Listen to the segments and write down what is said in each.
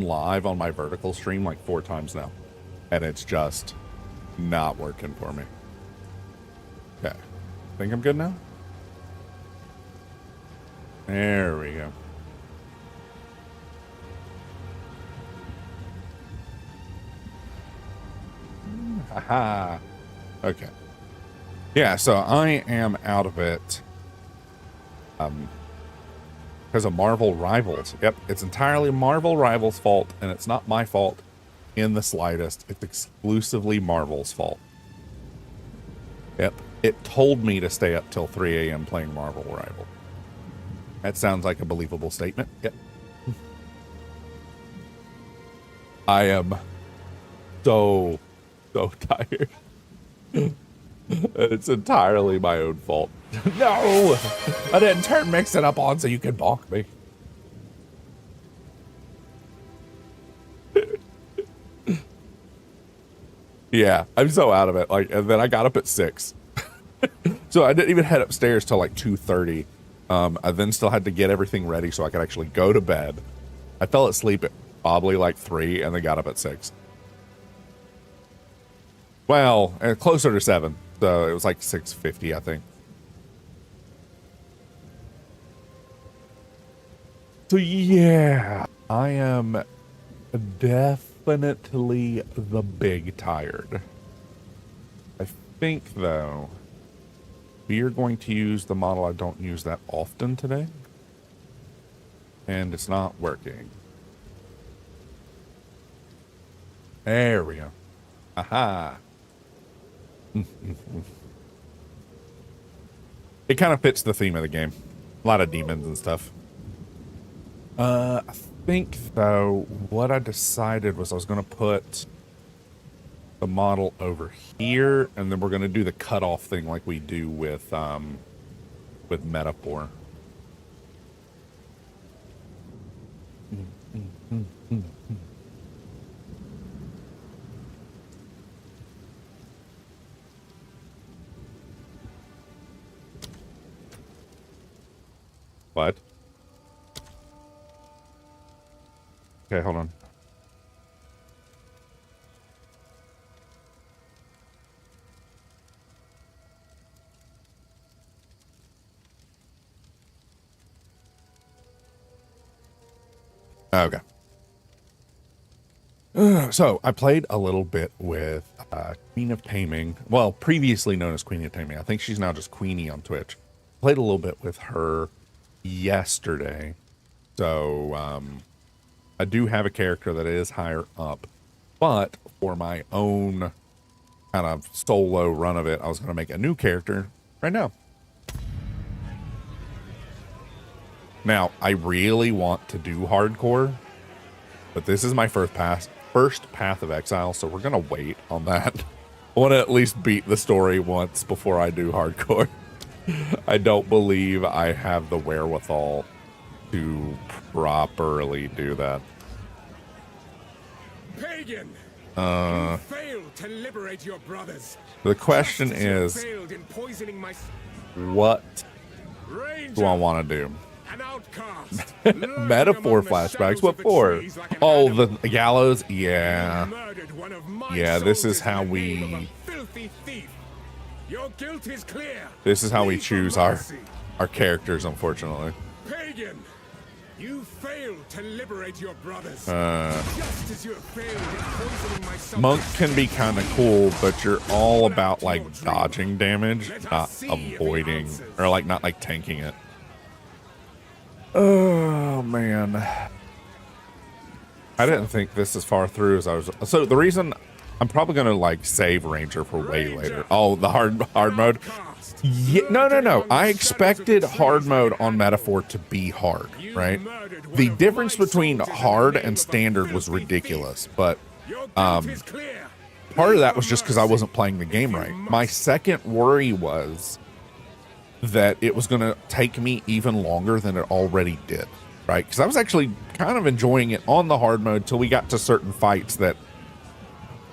live on my vertical stream like 4 times now, and it's just not working for me. Okay, think I'm good now. There we go. Haha. Okay. Yeah, so I am out of it. Because of Marvel Rivals. Yep, it's entirely Marvel Rivals' fault, and it's not my fault in the slightest. It's exclusively Marvel's fault. Yep, it told me to stay up till 3 a.m. playing Marvel Rival. That sounds like a believable statement. Yep. I am so tired. It's entirely my own fault. No! I didn't turn Mix It Up on so you could balk me. Yeah, I'm so out of it. Like, and then I got up at 6. So I didn't even head upstairs till like 2:30. I then still had to get everything ready so I could actually go to bed. I fell asleep at probably like 3 and then got up at 6. Well, closer to 7. So it was like 6:50, I think. So yeah, I am definitely the big tired. I think, though, we are going to use the model I don't use that often today. And it's not working. There we go. Aha. It kind of fits the theme of the game. A lot of demons and stuff. I think, though, what I decided was I was going to put the model over here, and then we're going to do the cutoff thing like we do with Metaphor. What? Okay, hold on. Okay. So I played a little bit with Queen of Taming. Well, previously known as Queen of Taming. I think she's now just Queenie on Twitch. Played a little bit with her yesterday. So I do have a character that is higher up, but for my own kind of solo run of it, I was going to make a new character right now. Now, I really want to do hardcore, but this is my first Path of Exile, so we're going to wait on that. I want to at least beat the story once before I do hardcore. I don't believe I have the wherewithal to properly do that. Pagan, you failed to liberate your brothers. The question is, what do I want to do? An outcast. Metaphor flashbacks. What for? Oh, the gallows. Yeah. Yeah. This is how we. Your guilt is clear. This is how we choose our characters. Unfortunately. Pagan, you failed to liberate your brothers. Just as you have failed in poisoning my son. Monk can be kind of cool, but you're all about like dodging damage, not avoiding, or like not like tanking it. Oh man, I didn't think this as far through as I was. So the reason I'm probably gonna like save Ranger for way later. Oh, the hard mode. Yeah, no. I expected hard mode on Metaphor to be hard, right? The difference between hard and standard was ridiculous, but part of that was just because I wasn't playing the game right. My second worry was that it was going to take me even longer than it already did, right? Because I was actually kind of enjoying it on the hard mode till we got to certain fights that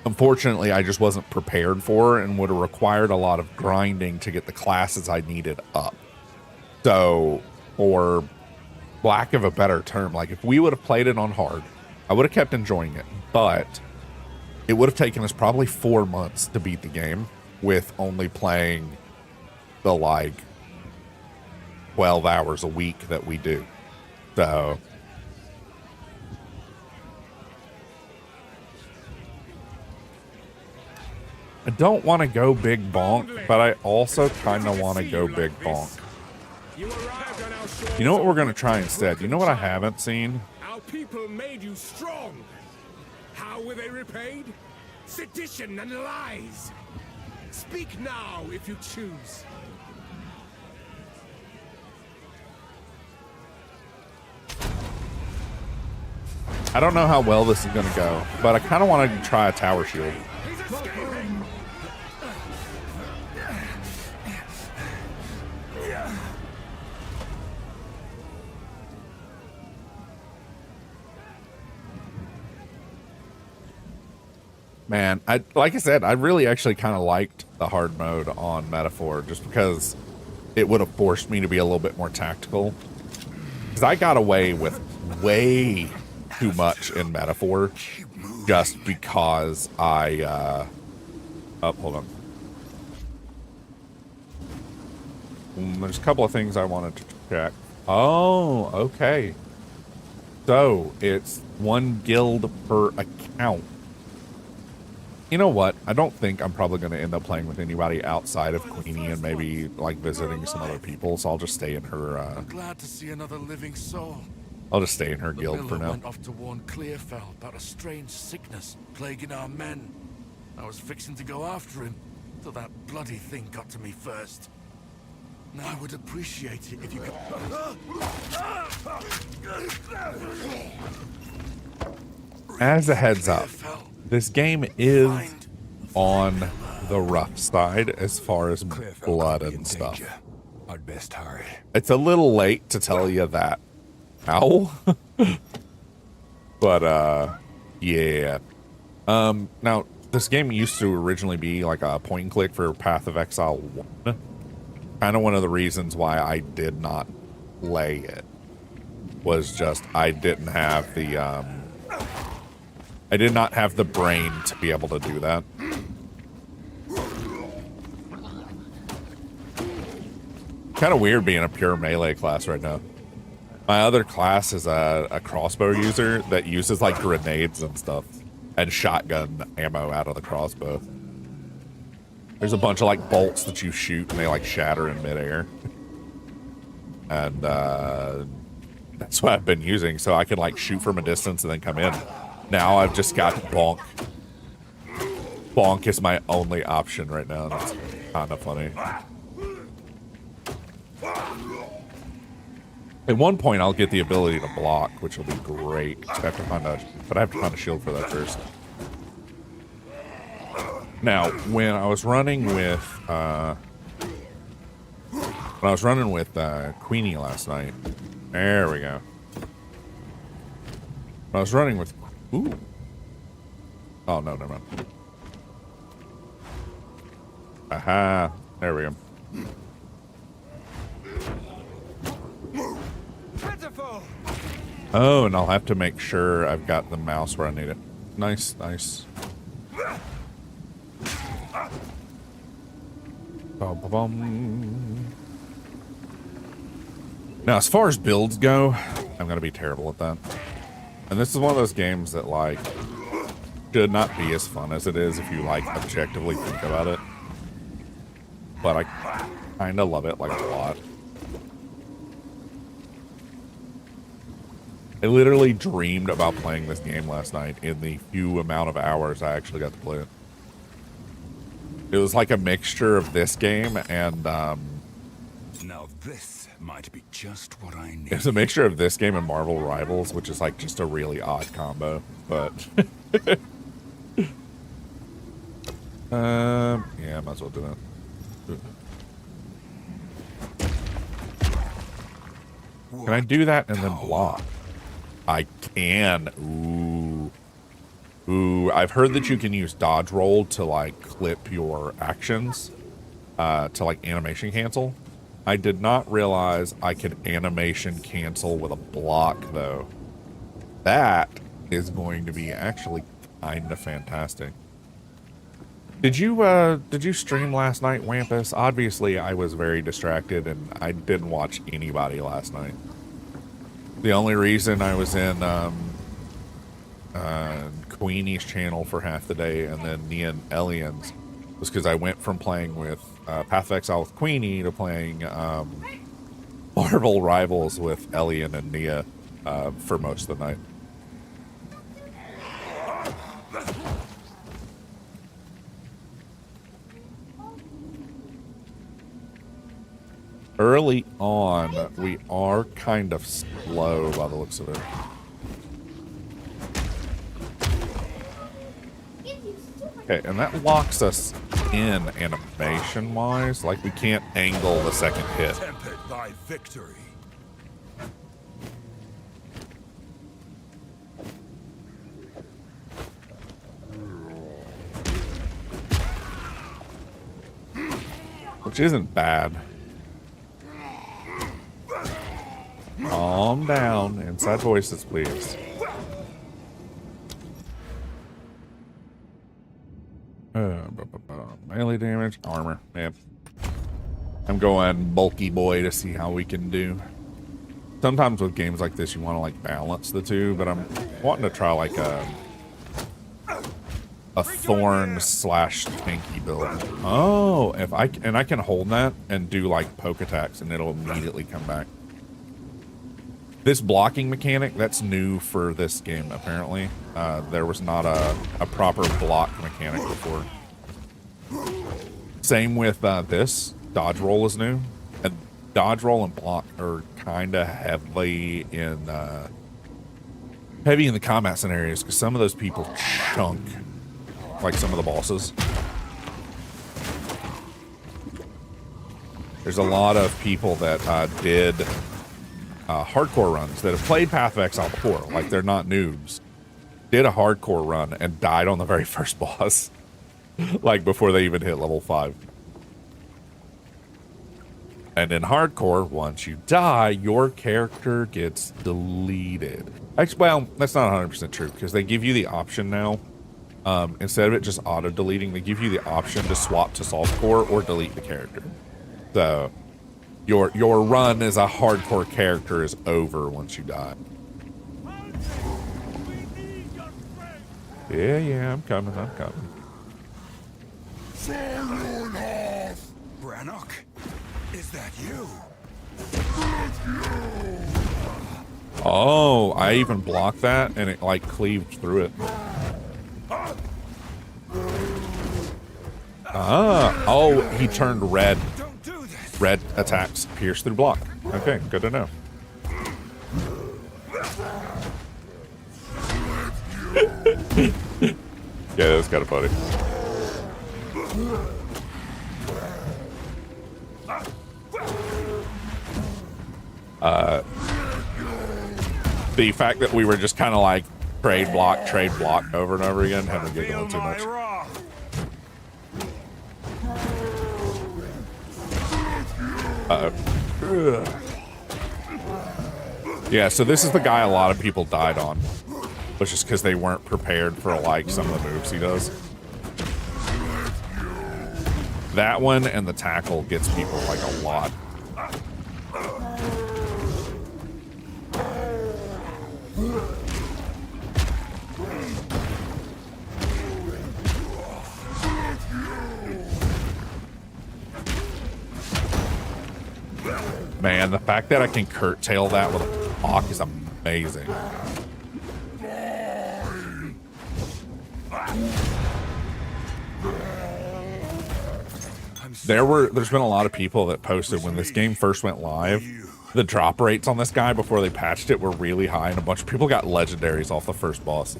unfortunately I just wasn't prepared for and would have required a lot of grinding to get the classes I needed up. So, for lack of a better term, like if we would have played it on hard I would have kept enjoying it, but it would have taken us probably 4 months to beat the game with only playing the like 12 hours a week that we do. So I don't want to go big bonk, but I also kind of want to go big bonk. You know what we're going to try instead? You know what I haven't seen? Our people made you strong. How were they repaid? Sedition and lies. Speak now if you choose. I don't know how well this is going to go, but I kind of want to try a tower shield. He's escaping. Man, like I said, I really actually kind of liked the hard mode on Metaphor just because it would have forced me to be a little bit more tactical. Because I got away with way too much in Metaphor just because I, oh, hold on. There's a couple of things I wanted to check. Oh, okay. So, it's 1 guild per account. You know what? I don't think I'm probably going to end up playing with anybody outside of Queenie and maybe like visiting some other people. So I'll just stay in her. I'm glad to see another living soul. I'll just stay in her The guild for miller now. went off to warn Clearfell about a strange sickness plaguing our men. I was fixing to go after him, till that bloody thing got to me first. Now I would appreciate it if you could. As a heads up, this game is on the rough side as far as blood and stuff. I'd best hurry. It's a little late to tell you that. Ow. But, yeah. Now, this game used to originally be like a point and click for Path of Exile 1. Kind of one of the reasons why I did not play it was just I didn't have the, I did not have the brain to be able to do that. Kind of weird being a pure melee class right now. My other class is a crossbow user that uses like grenades and stuff and shotgun ammo out of the crossbow. There's a bunch of like bolts that you shoot and they like shatter in midair. And that's what I've been using, so I can like shoot from a distance and then come in. Now I've just got bonk. Bonk is my only option right now, and it's kind of funny. At one point, I'll get the ability to block, which will be great. But I have to find a shield for that first. Now, when I was running with Queenie last night, there we go. When I was running with, ooh, oh no, never mind. Aha, there we go. Oh, and I'll have to make sure I've got the mouse where I need it. Nice, nice. Ba-ba-bum. Now, as far as builds go, I'm gonna be terrible at that. And this is one of those games that, like, should not be as fun as it is if you, like, objectively think about it. But I kinda love it, like, a lot. I literally dreamed about playing this game last night in the few amount of hours I actually got to play it. It was like a mixture of this game and, Now this might be just what I need. it was a mixture of this game and Marvel Rivals, which is like just a really odd combo, but yeah, might as well do that. Can I do that and then block? I can. Ooh. Ooh, I've heard that you can use dodge roll to like clip your actions, to like animation cancel. I did not realize I could animation cancel with a block though. That is going to be actually kind of fantastic. Did you stream last night, Wampus? Obviously, I was very distracted and I didn't watch anybody last night. The only reason I was in Queenie's channel for half the day and then Nia and Elian's was because I went from playing with Path of Exile with Queenie to playing Marvel Rivals with Elian and Nia for most of the night. Early on, we are kind of slow by the looks of it. Okay, and that locks us in animation-wise. Like, we can't angle the second hit. Tempered thy victory. Which isn't bad. Calm down. Inside voices, please. Melee damage, armor. Yep. I'm going bulky boy to see how we can do. Sometimes with games like this, you want to like balance the two, but I'm wanting to try like a thorn / tanky build. Oh, if I can hold that and do like poke attacks, and it'll immediately come back. This blocking mechanic, that's new for this game, apparently. There was not a proper block mechanic before. Same with this. Dodge roll is new. And dodge roll and block are kind of heavy in the combat scenarios, because some of those people chunk, like some of the bosses. There's a lot of people that did hardcore runs that have played Path of Exile before, like they're not noobs, did a hardcore run and died on the very first boss, like before they even hit level 5. And in hardcore, once you die, your character gets deleted. Actually, well, that's not 100% true, because they give you the option now, instead of it just auto-deleting, they give you the option to swap to softcore or delete the character. So your run as a hardcore character is over once you die. Yeah, I'm coming. Brannock, is that you? Oh, I even blocked that and it like cleaved through it. Oh, he turned red. Red attacks pierce through block. Okay, good to know. Yeah, that's kind of funny. The fact that we were just kind of like trade block over and over again had me giggling too much. Yeah, so this is the guy a lot of people died on, which is because they weren't prepared for like some of the moves he does. That one and the tackle gets people like a lot. Man, the fact that I can curtail that with a block is amazing. There's been a lot of people that posted when this game first went live, the drop rates on this guy before they patched it were really high, and a bunch of people got legendaries off the first boss.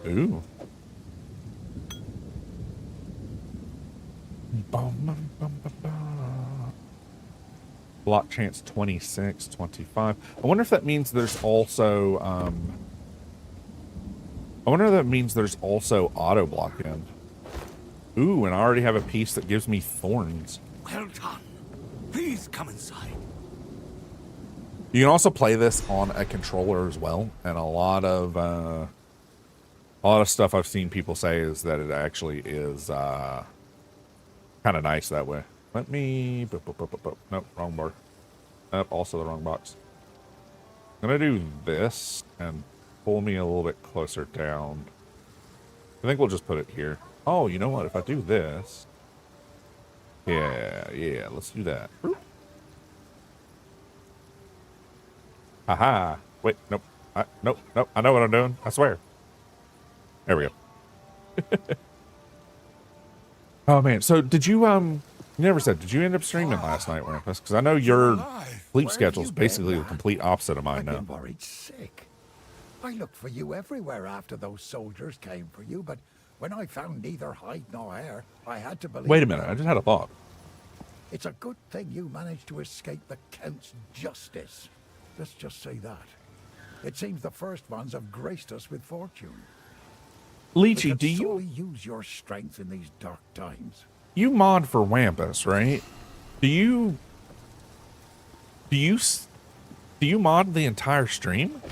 Ooh. Block chance 26, 25. I wonder if that means there's also auto block in. Ooh, and I already have a piece that gives me thorns. Well done. Please come inside. You can also play this on a controller as well, and a lot of stuff I've seen people say is that it actually is kind of nice that way. Let me... Nope, wrong bar. Nope, also the wrong box. I'm gonna do this and pull me a little bit closer down. I think we'll just put it here. Oh, you know what? If I do this... Yeah, let's do that. Haha. Wait, nope. Nope. I know what I'm doing. I swear. There we go. Oh, man. So, did you, you never said, did you end up streaming last night, Rampus? Because I know your sleep schedule is basically the complete opposite of mine now. I've been worried sick. I looked for you everywhere after those soldiers came for you, but when I found neither hide nor hair, I had to believe... Wait a minute. I just had a thought. It's a good thing you managed to escape the Count's justice. Let's just say that. It seems the first ones have graced us with fortune. Leechy, do you... sorely use your strength in these dark times? You mod for Wampus, right? Do you mod the entire stream?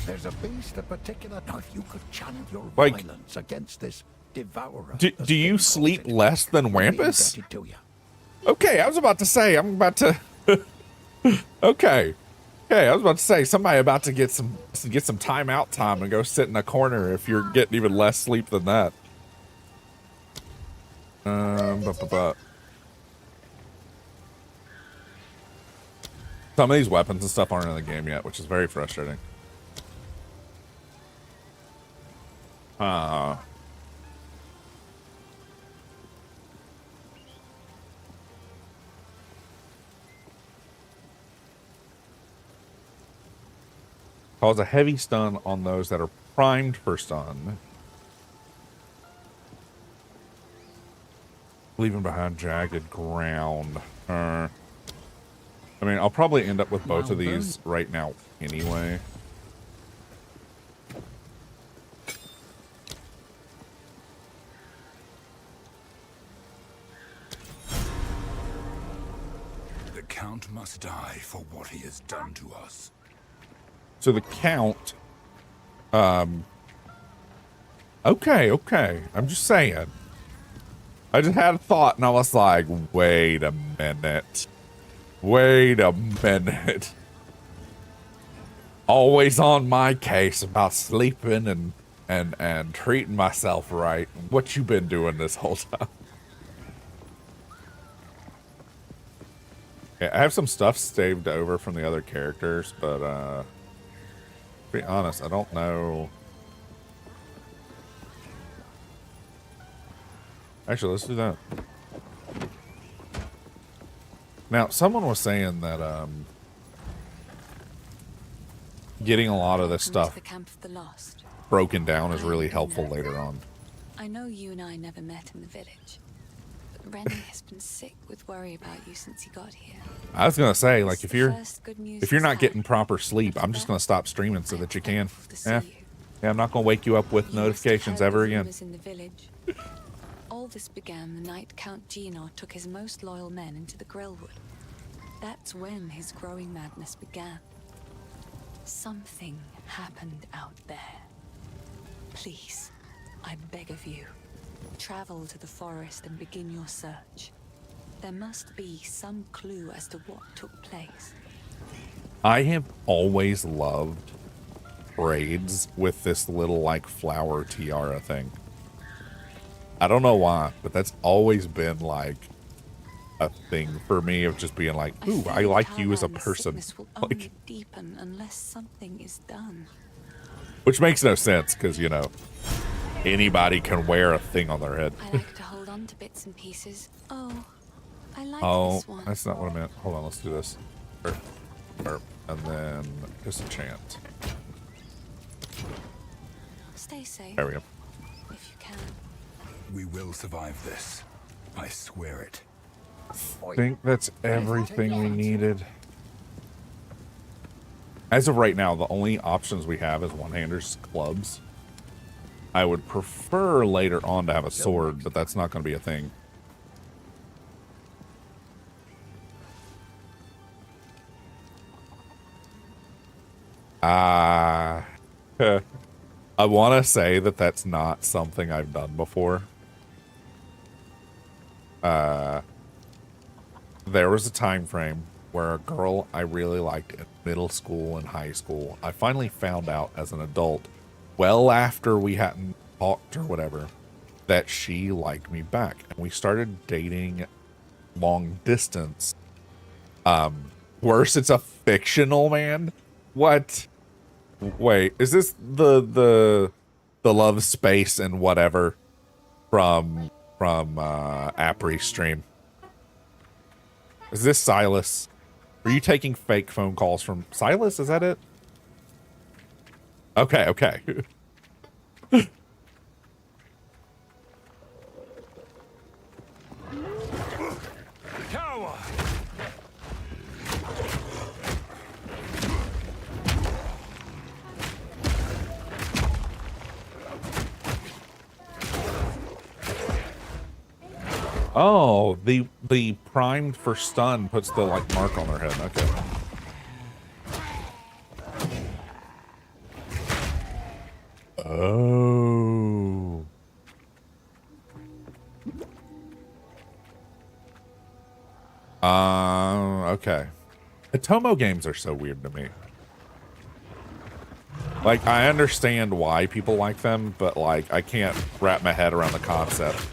There's a beast in particular. Now, if you could channel your Like, violence against this devourer... Do you sleep less than Wampus? To you. Okay, I was about to say, I'm about to... Okay, I was about to say, somebody about to get some timeout time and go sit in a corner if you're getting even less sleep than that. Some of these weapons and stuff aren't in the game yet, which is very frustrating. Cause a heavy stun on those that are primed for stun. Leaving behind jagged ground. I mean, I'll probably end up with both of these right now anyway. The Count must die for what he has done to us. So the Count, okay. I'm just saying. I just had a thought and I was like, wait a minute. Always on my case about sleeping and treating myself right. What you been doing this whole time? Yeah, I have some stuff saved over from the other characters, but to be honest, I don't know. Actually, let's do that. Now, someone was saying that getting a lot of this stuff the camp of the lost. broken down is really helpful later on. I know you and I never met in the village, but Rennie has been sick with worry about you since he got here. I was gonna say, like, if you're he's not had. getting proper sleep, I'm just gonna stop streaming so that you can. Thankful to see Yeah, you. yeah, I'm not gonna wake you up with You must have notifications heard ever the again. rumors in the village. All this began the night Count Gino took his most loyal men into the Grillwood. That's when his growing madness began. Something happened out there. Please, I beg of you, travel to the forest and begin your search. There must be some clue as to what took place. I have always loved braids with this little like flower tiara thing. I don't know why, but that's always been like a thing for me of just being like, ooh, I like you as a person. Will Like, only deepen unless something is done. which makes no sense because, you know, anybody can wear a thing on their head. I like to hold on to bits and pieces. Oh, I like Oh, this one. that's not what I meant. Hold on, let's do this. Burp, and then just a chant. Stay safe. There we go. If you can. We will survive this. I swear it. I think that's everything we needed. As of right now, the only options we have is one-handers, clubs. I would prefer later on to have a sword, but that's not going to be a thing. I want to say that that's not something I've done before. There was a time frame where a girl I really liked in middle school and high school, I finally found out as an adult, well after we hadn't talked or whatever, that she liked me back. And we started dating long distance. Worse, it's a fictional man. What? Wait, is this the love space and whatever from Apri stream? Is this Silas? Are you taking fake phone calls from Silas? Is that it? Okay, okay. Oh, the primed for stun puts the like mark on their head. Okay. Oh. Okay. The Tomo games are so weird to me. Like, I understand why people like them, but like, I can't wrap my head around the concept.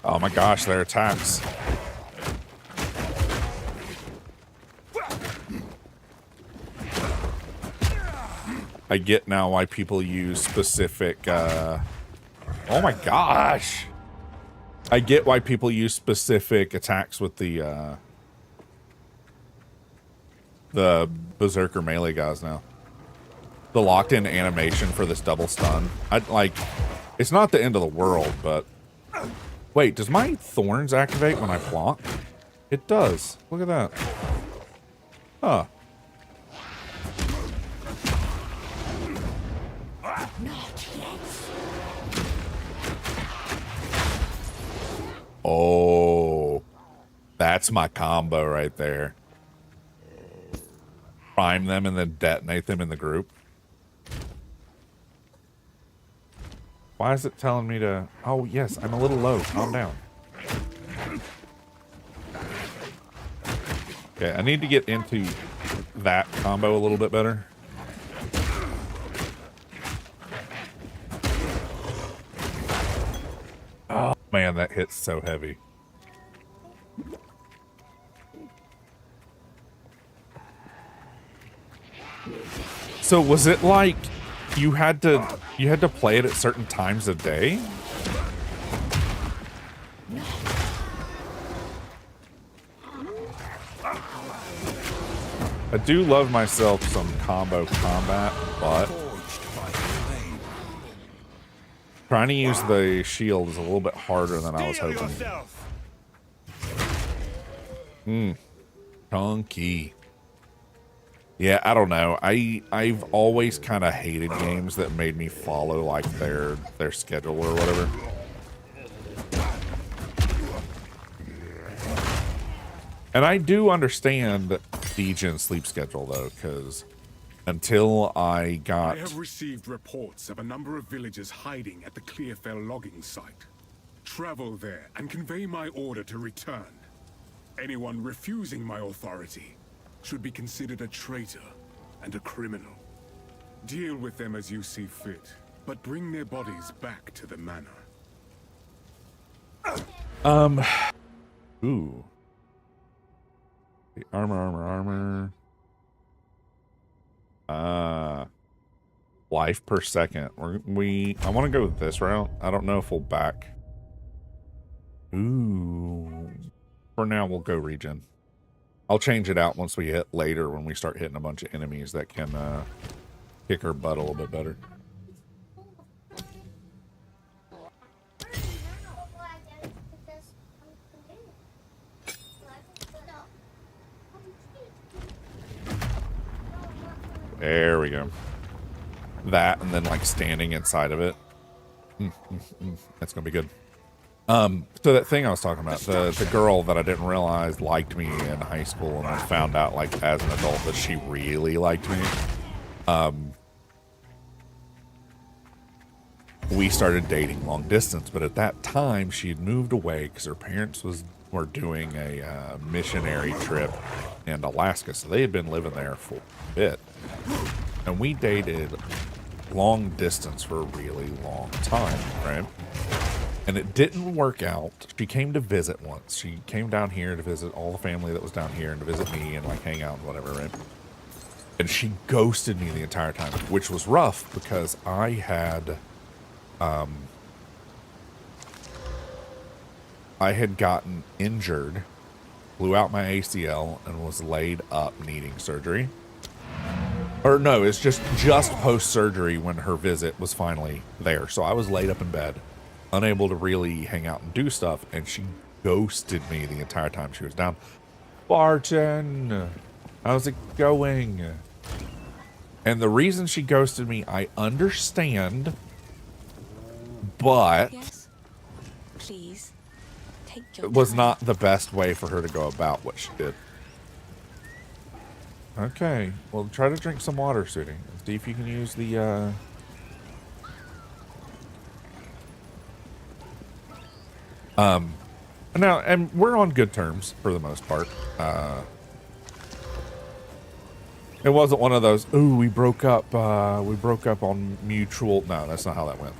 Oh my gosh, their attacks. I get now why people use specific, oh my gosh. I get why people use specific attacks with the Berserker melee guys now. The locked in animation for this double stun. It's not the end of the world, but wait, does my thorns activate when I block? It does. Look at that. Huh. Oh, that's my combo right there. Prime them and then detonate them in the group. Why is it telling me to... Oh, yes, I'm a little low. Calm down. Okay, I need to get into that combo a little bit better. Oh, man, that hits so heavy. So was it like... You had to play it at certain times of day? I do love myself some combo combat, but trying to use the shield is a little bit harder than I was hoping. Chunky. Yeah, I don't know. I've always kind of hated games that made me follow like their schedule or whatever. And I do understand Degen's sleep schedule though, because until I have received reports of a number of villagers hiding at the Clearfell logging site. Travel there and convey my order to return. Anyone refusing my authority should be considered a traitor and a criminal. Deal with them as you see fit, but bring their bodies back to the manor. Ooh. The armor. Life per second. I want to go with this route. I don't know if we'll back. Ooh. For now, we'll go regen. I'll change it out once we hit later when we start hitting a bunch of enemies that can kick our butt a little bit better. There we go. that and then like standing inside of it. That's gonna be good. So that thing I was talking about, the girl that I didn't realize liked me in high school, and I found out like as an adult that she really liked me. We started dating long distance, but at that time she had moved away because her parents were doing a missionary trip in Alaska, so they had been living there for a bit, and we dated long distance for a really long time, right? And it didn't work out. She came to visit once. She came down here to visit all the family that was down here and to visit me and like hang out and whatever, right? And she ghosted me the entire time, which was rough because I had gotten injured, blew out my ACL, and was laid up needing surgery. Or no, it's just post-surgery when her visit was finally there. So I was laid up in bed, unable to really hang out and do stuff, and she ghosted me the entire time she was down. Barton, how's it going? And the reason she ghosted me, I understand, but Yes? Please, take your it was time. not the best way for her to go about what she did. Okay, well, try to drink some water, sweetie. See if you can use the, now, and we're on good terms for the most part. It wasn't one of those, ooh, we broke up on mutual. No, that's not how that went.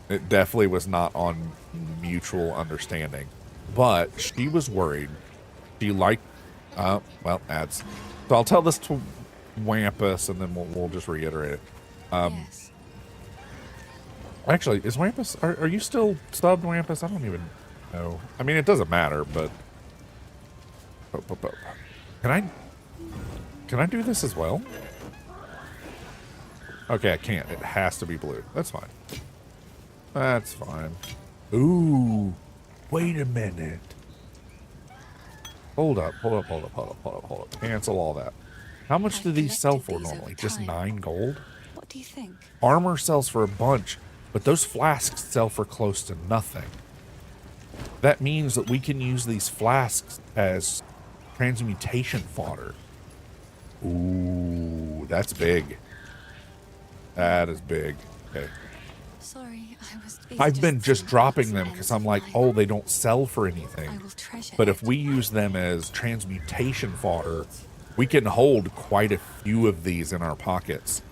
It definitely was not on mutual understanding, but she was worried. She liked, well, ads. So I'll tell this to Wampus, and then we'll just reiterate it. Yes. Actually, is Wampus, are you still subbed, Wampus? I don't even know. I mean, it doesn't matter, but can I do this as well? Okay, I can't. It has to be blue. That's fine. That's fine. Ooh, wait a minute. Hold up. Cancel all that. How much do these sell for normally? Just 9 gold? What do you think? Armor sells for a bunch, but those flasks sell for close to nothing. That means that we can use these flasks as transmutation fodder. Ooh, that's big. That is big. Okay. Sorry, I was busy I've been just seeing dropping what's them ends because I'm like, flying. oh, they don't sell for I anything. will treasure But it. if we use them as transmutation fodder, we can hold quite a few of these in our pockets.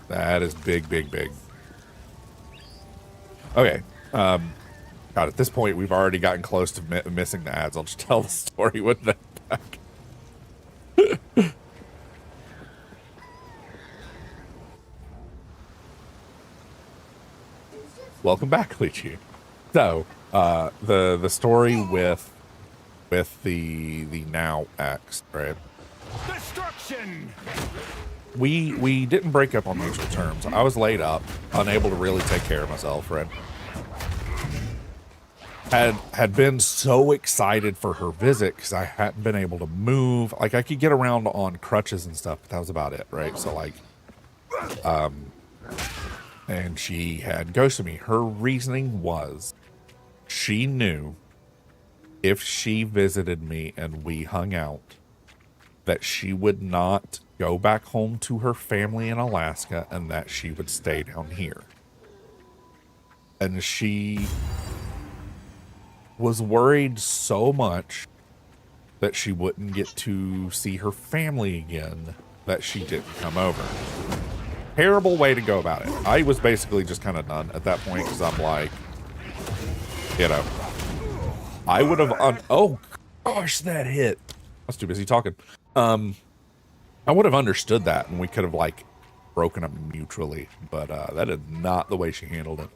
That is big, big, big. Okay. God, at this point, we've already gotten close to missing the ads. I'll just tell the story with them back. Welcome back, Lychee. So, the story with the now ex, right? Destruction! We didn't break up on mutual terms. I was laid up, unable to really take care of myself, right? Had been so excited for her visit because I hadn't been able to move. Like, I could get around on crutches and stuff, but that was about it, right? So, like, and she had ghosted me. Her reasoning was she knew if she visited me and we hung out, that she would not go back home to her family in Alaska and that she would stay down here. And she was worried so much that she wouldn't get to see her family again that she didn't come over. Terrible way to go about it. I was basically just kind of done at that point because I'm like, you know, I would have, oh gosh, that hit. I was too busy talking. I would have understood that and we could have like broken up mutually, but that is not the way she handled it.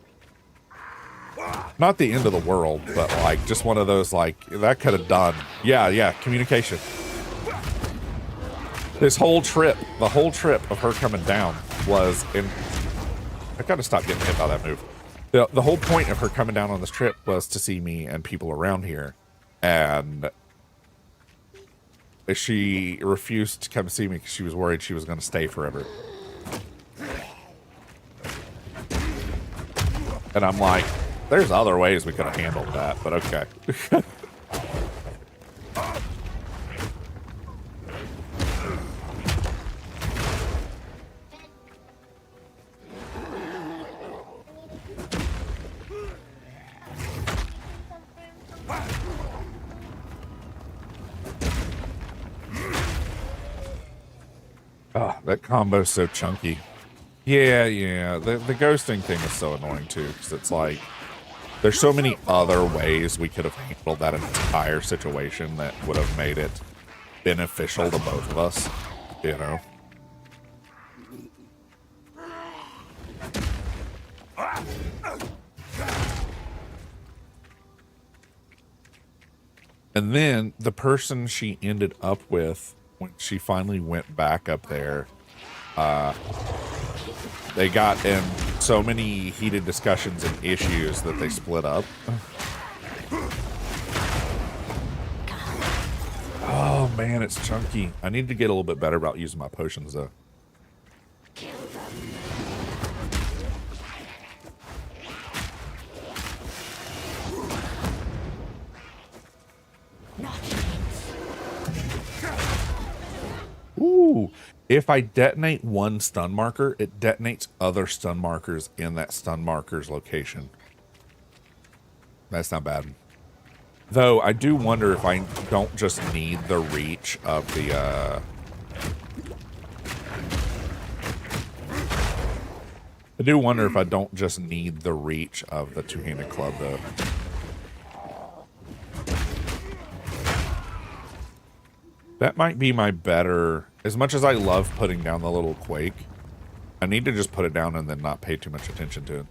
Not the end of the world, but like just one of those like that could have done. Yeah, communication. This whole trip, the whole trip of her coming down was in. I gotta stop getting hit by that move. The whole point of her coming down on this trip was to see me and people around here, and she refused to come see me because she was worried she was going to stay forever. And I'm like, there's other ways we could have handled that, but okay. Oh, that combo's so chunky. Yeah. The ghosting thing is so annoying too, because it's like there's so many other ways we could have handled that entire situation that would have made it beneficial to both of us, you know. And then the person she ended up with when she finally went back up there, they got in so many heated discussions and issues that they split up. Oh man, it's chunky. I need to get a little bit better about using my potions though. Ooh, if I detonate one stun marker, it detonates other stun markers in that stun marker's location. That's not bad. Though, I do wonder if I don't just need the reach of the, I do wonder if I don't just need the reach of the two-handed club, though. That might be my better... As much as I love putting down the little quake, I need to just put it down and then not pay too much attention to it.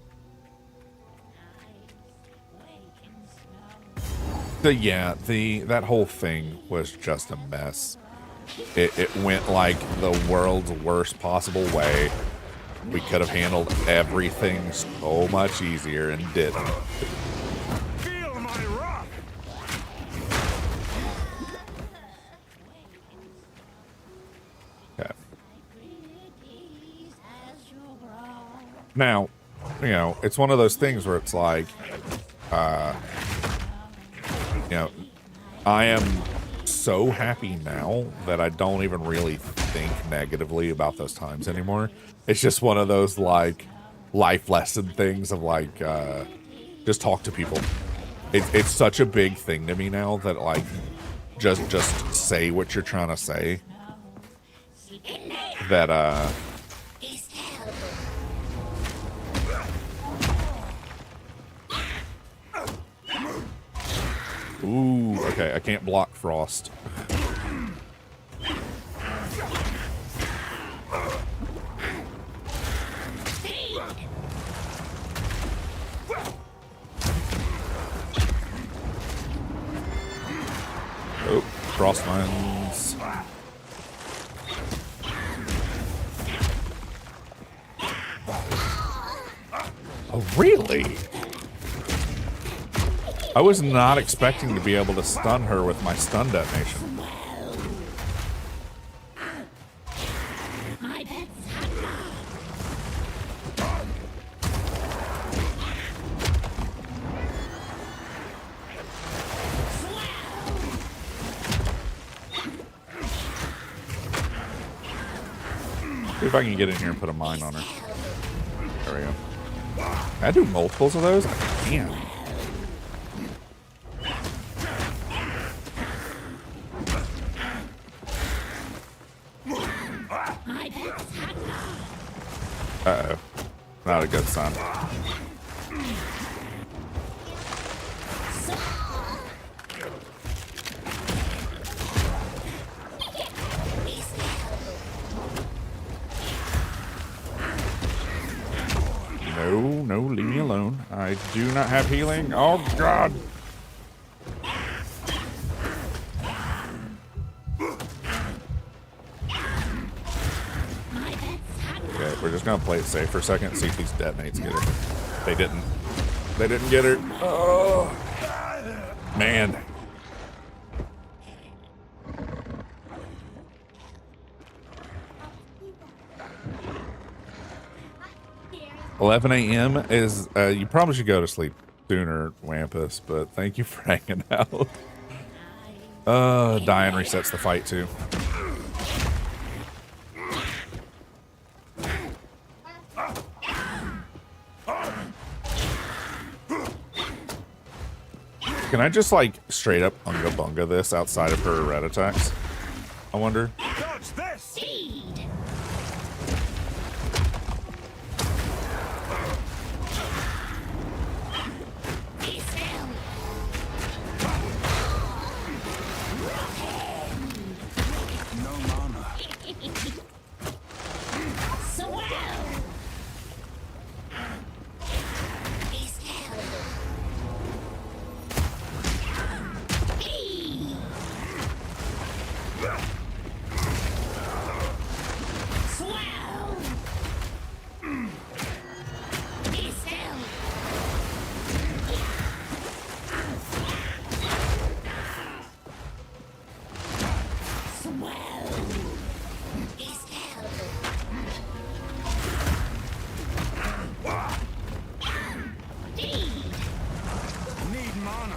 That whole thing was just a mess. It went like the world's worst possible way. We could have handled everything so much easier and didn't. Feel my wrath! Okay. Now, you know, it's one of those things where it's like, you know, I am so happy now that I don't even really think negatively about those times anymore. It's just one of those, like, life lesson things of, like, just talk to people. It's such a big thing to me now that, like, just say what you're trying to say. That, ooh, okay, I can't block Frost. Oh, Frost mines. Oh, really? I was not expecting to be able to stun her with my stun detonation. See if I can get in here and put a mine on her. There we go. Can I do multiples of those? I can. Uh-oh. Not a good sign. No, leave me alone. I do not have healing. Oh, God. Okay, we're just going to play it safe for a second and see if these detonates get her. They didn't. They didn't get her. Oh, man. 11 a.m. is, you probably should go to sleep sooner, Wampus, but thank you for hanging out. Dying resets the fight too. Can I just like straight up Unga Bunga this outside of her red attacks? I wonder. Dodge this! No mana.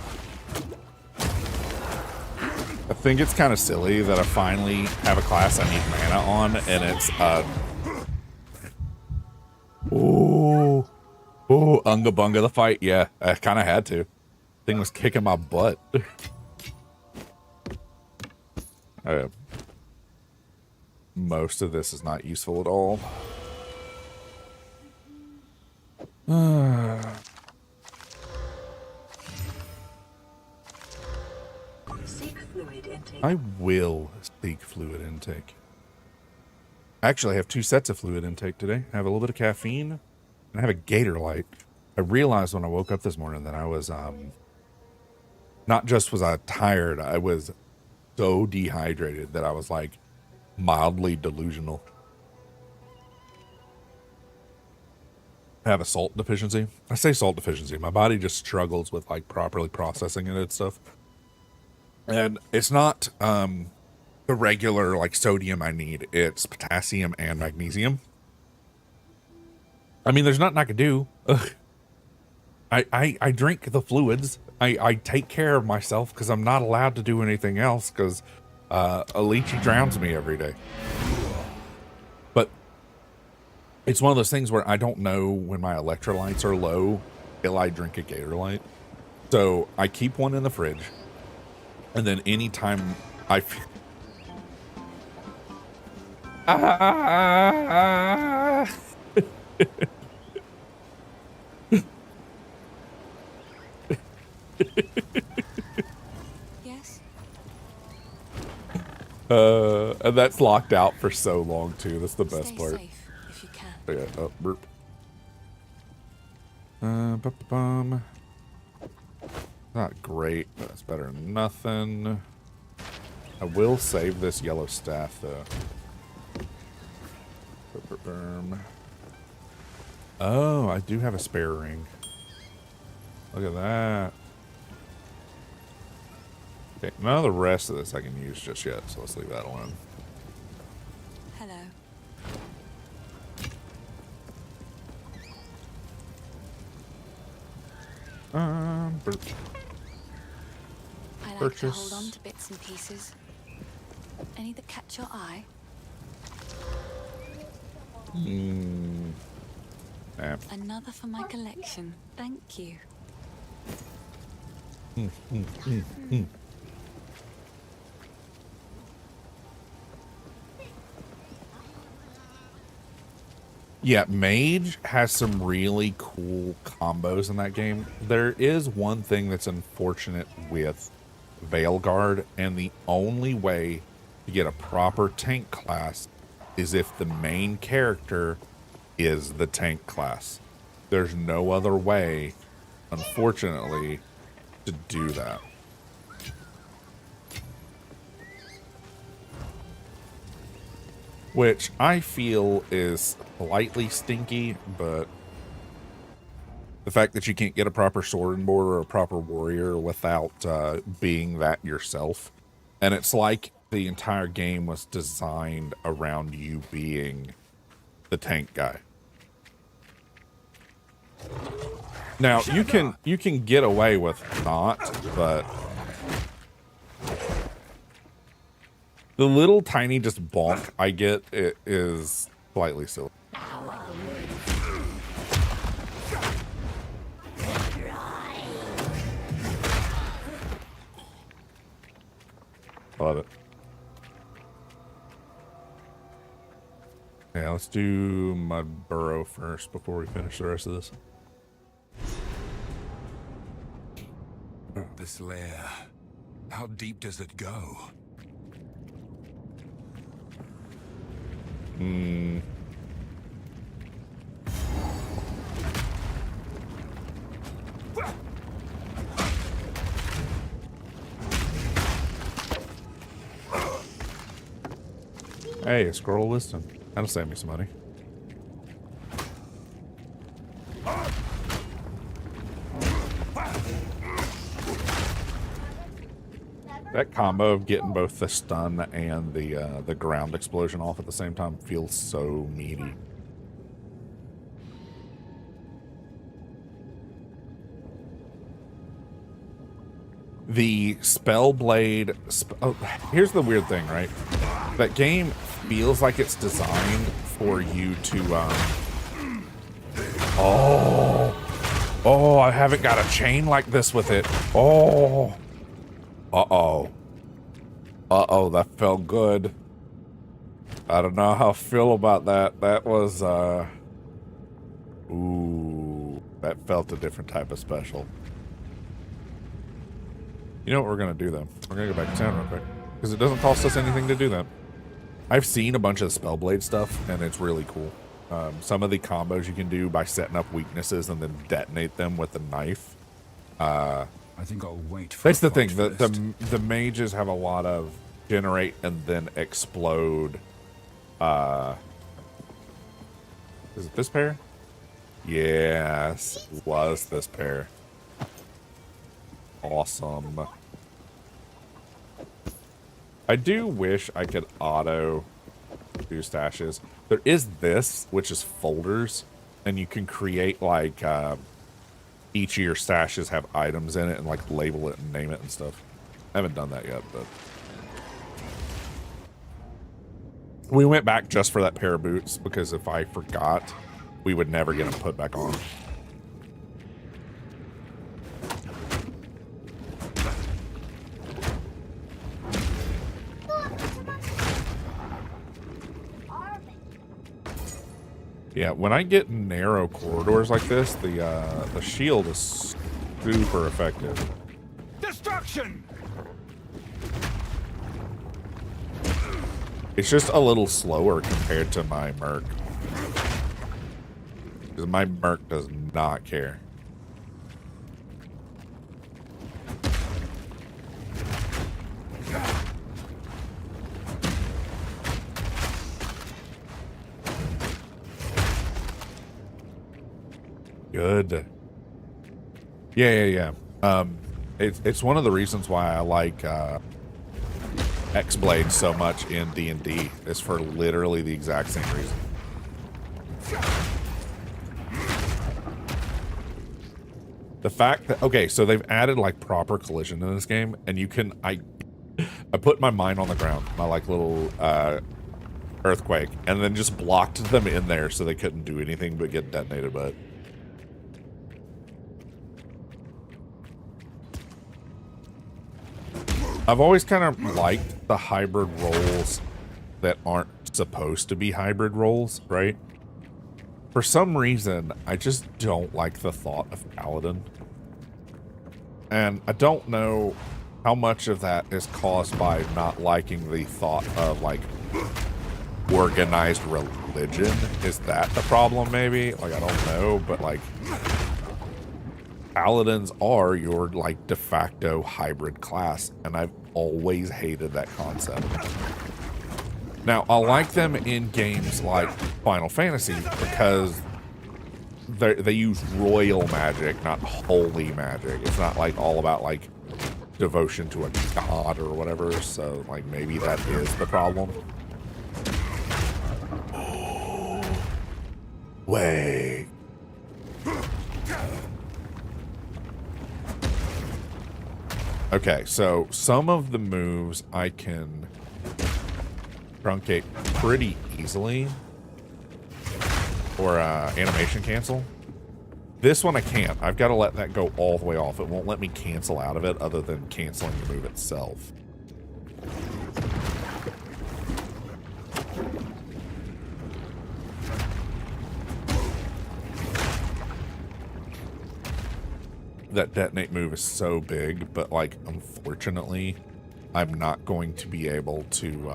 I think it's kind of silly that I finally have a class I need mana on, and it's Unga Bunga the fight. Yeah, I kind of had to. Thing was kicking my butt. Most of this is not useful at all. I will seek fluid intake. Actually, I have 2 sets of fluid intake today. I have a little bit of caffeine, and I have a Gator Light. I realized when I woke up this morning that I was, not just was I tired, I was so dehydrated that I was like mildly delusional. I have a salt deficiency. I say salt deficiency. My body just struggles with like properly processing it and stuff. And it's not the regular like sodium I need. It's potassium and magnesium. I mean, there's nothing I could do. I drink the fluids. I take care of myself because I'm not allowed to do anything else because Alici drowns me every day. But it's one of those things where I don't know when my electrolytes are low till I drink a Gator Light. So I keep one in the fridge. And then anytime I feel... Yes? And that's locked out for so long too. That's the best Stay part. safe if you can. Yeah, oh, burp. Bum. Not great, but it's better than nothing. I will save this yellow staff though. Oh, I do have a spare ring. Look at that. Okay, none of the rest of this I can use just yet, so let's leave that alone. Hello. Burp. I like to Purchase. hold on to bits and pieces. Any that catch your eye? Another for my collection. Thank you. Yeah, Mage has some really cool combos in that game. There is one thing that's unfortunate with Veilguard, and the only way to get a proper tank class is if the main character is the tank class. There's no other way, unfortunately, to do that. Which I feel is slightly stinky, but the fact that you can't get a proper sword and board or a proper warrior without being that yourself. And it's like the entire game was designed around you being the tank guy. Now you can get away with not, but the little tiny just bonk I get it is slightly silly. Love it. Yeah, let's do Mud Burrow first before we finish the rest of this. This lair, how deep does it go? Hey, a scroll listing. That'll save me some money. That combo of getting both the stun and the ground explosion off at the same time feels so meaty. The Spellblade... oh, here's the weird thing, right? That game feels like it's designed for you to... Oh, I haven't got a chain like this with it. Oh. Uh-oh. Uh-oh, that felt good. I don't know how I feel about that. That was, ooh, that felt a different type of special. You know what we're going to do, though? We're going to go back to town real quick. Because it doesn't cost us anything to do that. I've seen a bunch of the Spellblade stuff, and it's really cool. Some of the combos you can do by setting up weaknesses and then detonate them with a knife. I think I'll wait for That's the thing. The mages have a lot of generate and then explode. Is it this pair? Yes, it was this pair. Awesome. I do wish I could auto do stashes. There is this, which is folders, and you can create like each of your stashes have items in it and like label it and name it and stuff. I haven't done that yet, but we went back just for that pair of boots because if I forgot, we would never get them put back on. Yeah, when I get narrow corridors like this, the shield is super effective. destruction. It's just a little slower compared to my Merc. Because my Merc does not care. Good. Yeah. It's one of the reasons why I like X-Blade so much in D&D. Is for literally the exact same reason. The fact that, okay, so they've added like proper collision in this game, and you can, I put my mine on the ground, my like little earthquake, and then just blocked them in there so they couldn't do anything but get detonated by it. I've always kind of liked the hybrid roles that aren't supposed to be hybrid roles, right? For some reason, I just don't like the thought of Paladin. And I don't know how much of that is caused by not liking the thought of, like, organized religion. Is that the problem, maybe? Like, I don't know, but, like, Paladins are your, like, de facto hybrid class, and I've always hated that concept. Now, I like them in games like Final Fantasy because they use royal magic, not holy magic. It's not, like, all about, like, devotion to a god or whatever, so, like, maybe that is the problem. Wait. Okay, so some of the moves I can truncate pretty easily. Or animation cancel. This one I can't. I've got to let that go all the way off. It won't let me cancel out of it other than canceling the move itself. That detonate move is so big, but like, unfortunately, I'm not going to be able to,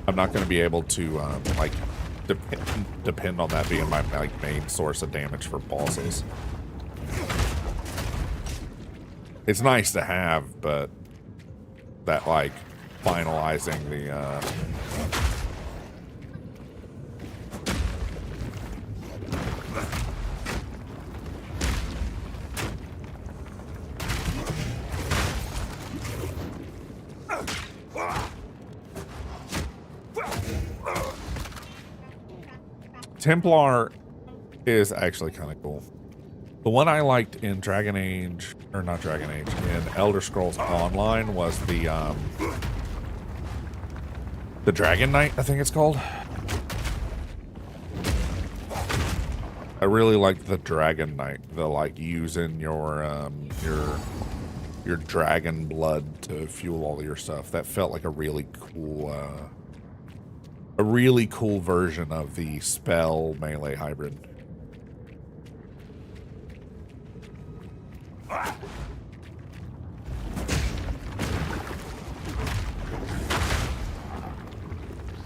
I'm not going to be able to, like, depend on that being my like, main source of damage for bosses. It's nice to have, but that, like, finalizing the, Templar is actually kind of cool. The one I liked in Dragon Age, or not Dragon Age, in Elder Scrolls Online was the Dragon Knight, I think it's called. I really liked the Dragon Knight, the like using your dragon blood to fuel all your stuff. That felt like a really cool version of the spell melee hybrid.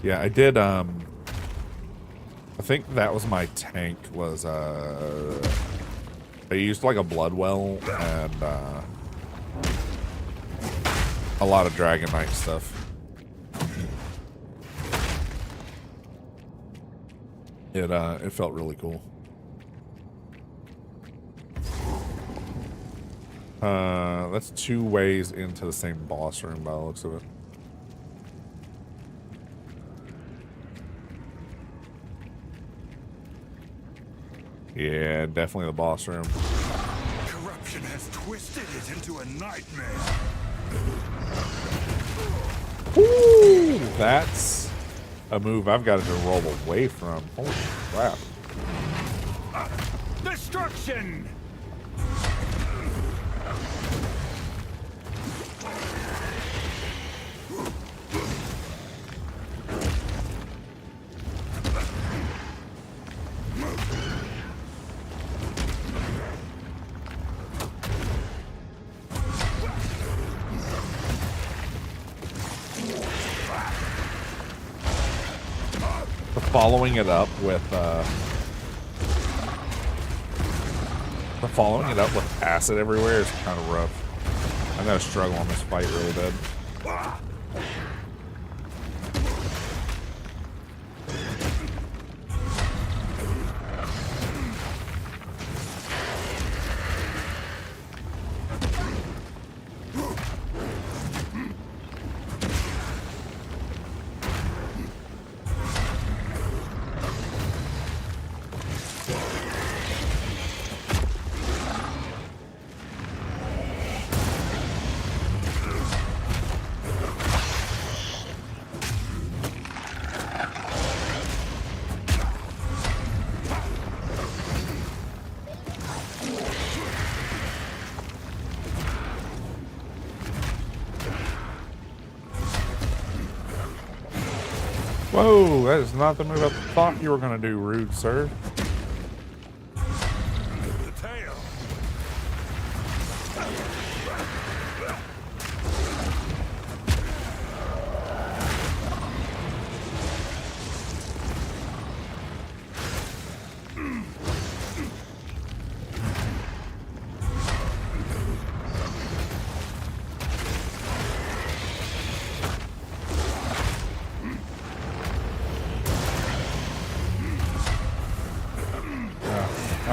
Yeah, I did, I think that was my tank, was, I used like a blood well and, a lot of Dragon Knight stuff. It felt really cool. That's 2 ways into the same boss room by the looks of it. Yeah, definitely the boss room. Corruption has twisted it into a nightmare. Woo! That's a move I've got to roll away from. Holy crap. Destruction! Following it up with acid everywhere is kind of rough. I'm gonna struggle on this fight really bad. Whoa, that is not the move I thought you were going to do, rude sir. The tail.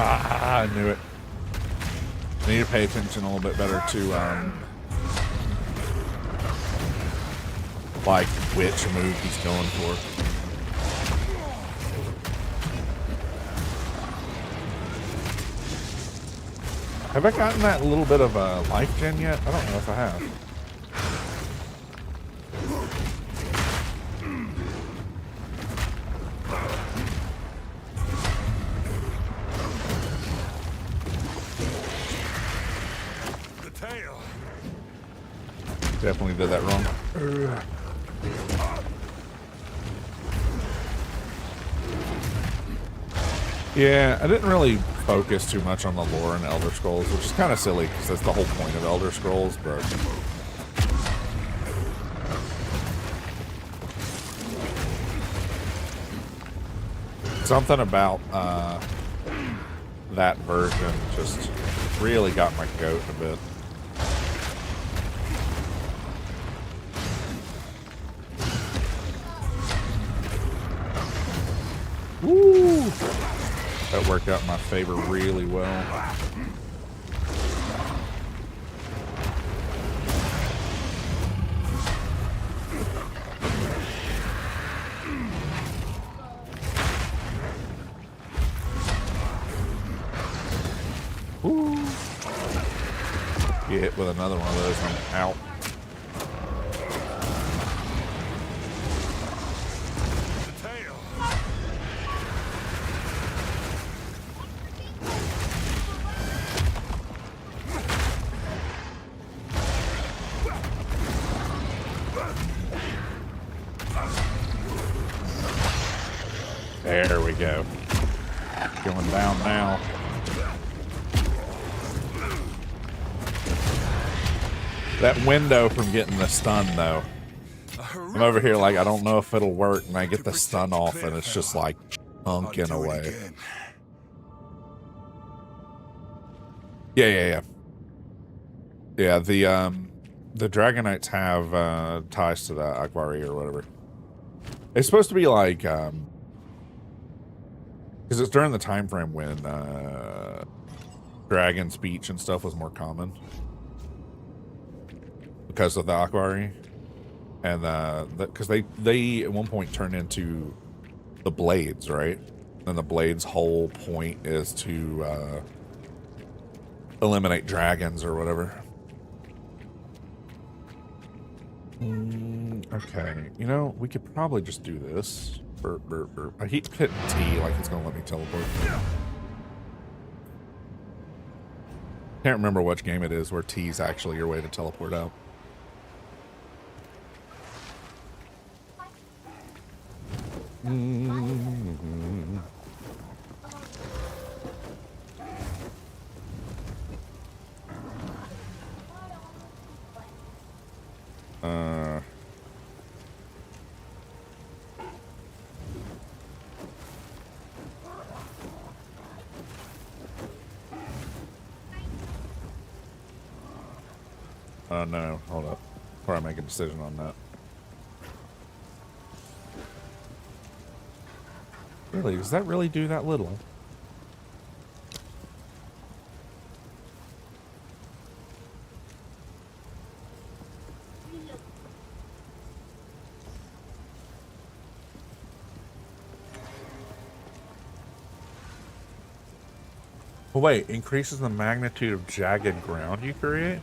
I knew it. I need to pay attention a little bit better to, like, which move he's going for. Have I gotten that little bit of a life gen yet? I don't know if I have. The tail. Definitely did that wrong. Yeah, I didn't really focus too much on the lore in Elder Scrolls, which is kind of silly because that's the whole point of Elder Scrolls, but something about that version just really got my goat a bit. Woo! That worked out in my favor really well. Woo! Get hit with another one of those, I'm out. There we go. Going down now. That window from getting the stun, though. I'm over here like, I don't know if it'll work, and I get the stun off, and it's just like hunking away. Yeah. Yeah, the Dragonites have ties to the Aquari or whatever. It's supposed to be like, because it's during the time frame when dragon speech and stuff was more common because of the Aquari, and because they at one point turned into the blades, right? And the blades' whole point is to eliminate dragons or whatever. Okay, you know, we could probably just do this. I keep hitting T like it's gonna let me teleport. Can't remember which game it is where T's actually your way to teleport out. No, hold up. Before I make a decision on that. Really? Does that really do that little? Oh, wait, increases the magnitude of jagged ground you create?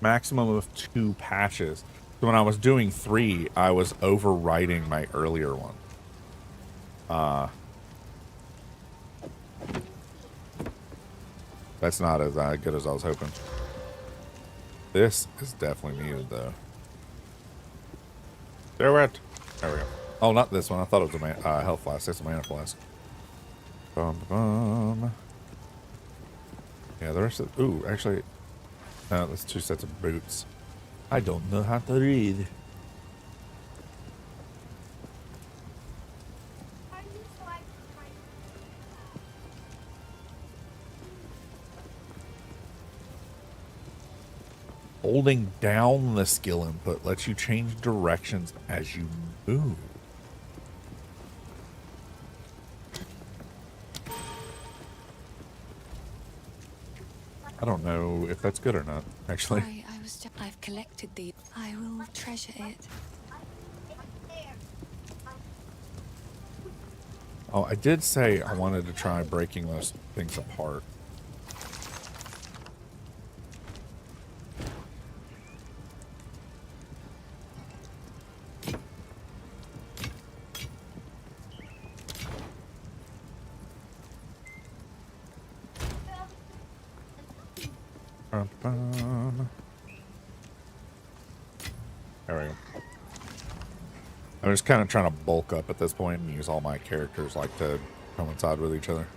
Maximum of 2 patches. So when I was doing 3, I was overwriting my earlier one. That's not as good as I was hoping. This is definitely needed, though. Do it. There we go. Oh, not this one. I thought it was a health flask. It's a mana flask. Bum, bum. Yeah, the rest of... Ooh, actually... No, that's 2 sets of boots. I don't know how to read. Holding down the skill input lets you change directions as you move. I don't know if that's good or not, actually. I've collected these. I will treasure it. Oh, I did say I wanted to try breaking those things apart. There we go. I'm just kind of trying to bulk up at this point and use all my characters like to coincide with each other.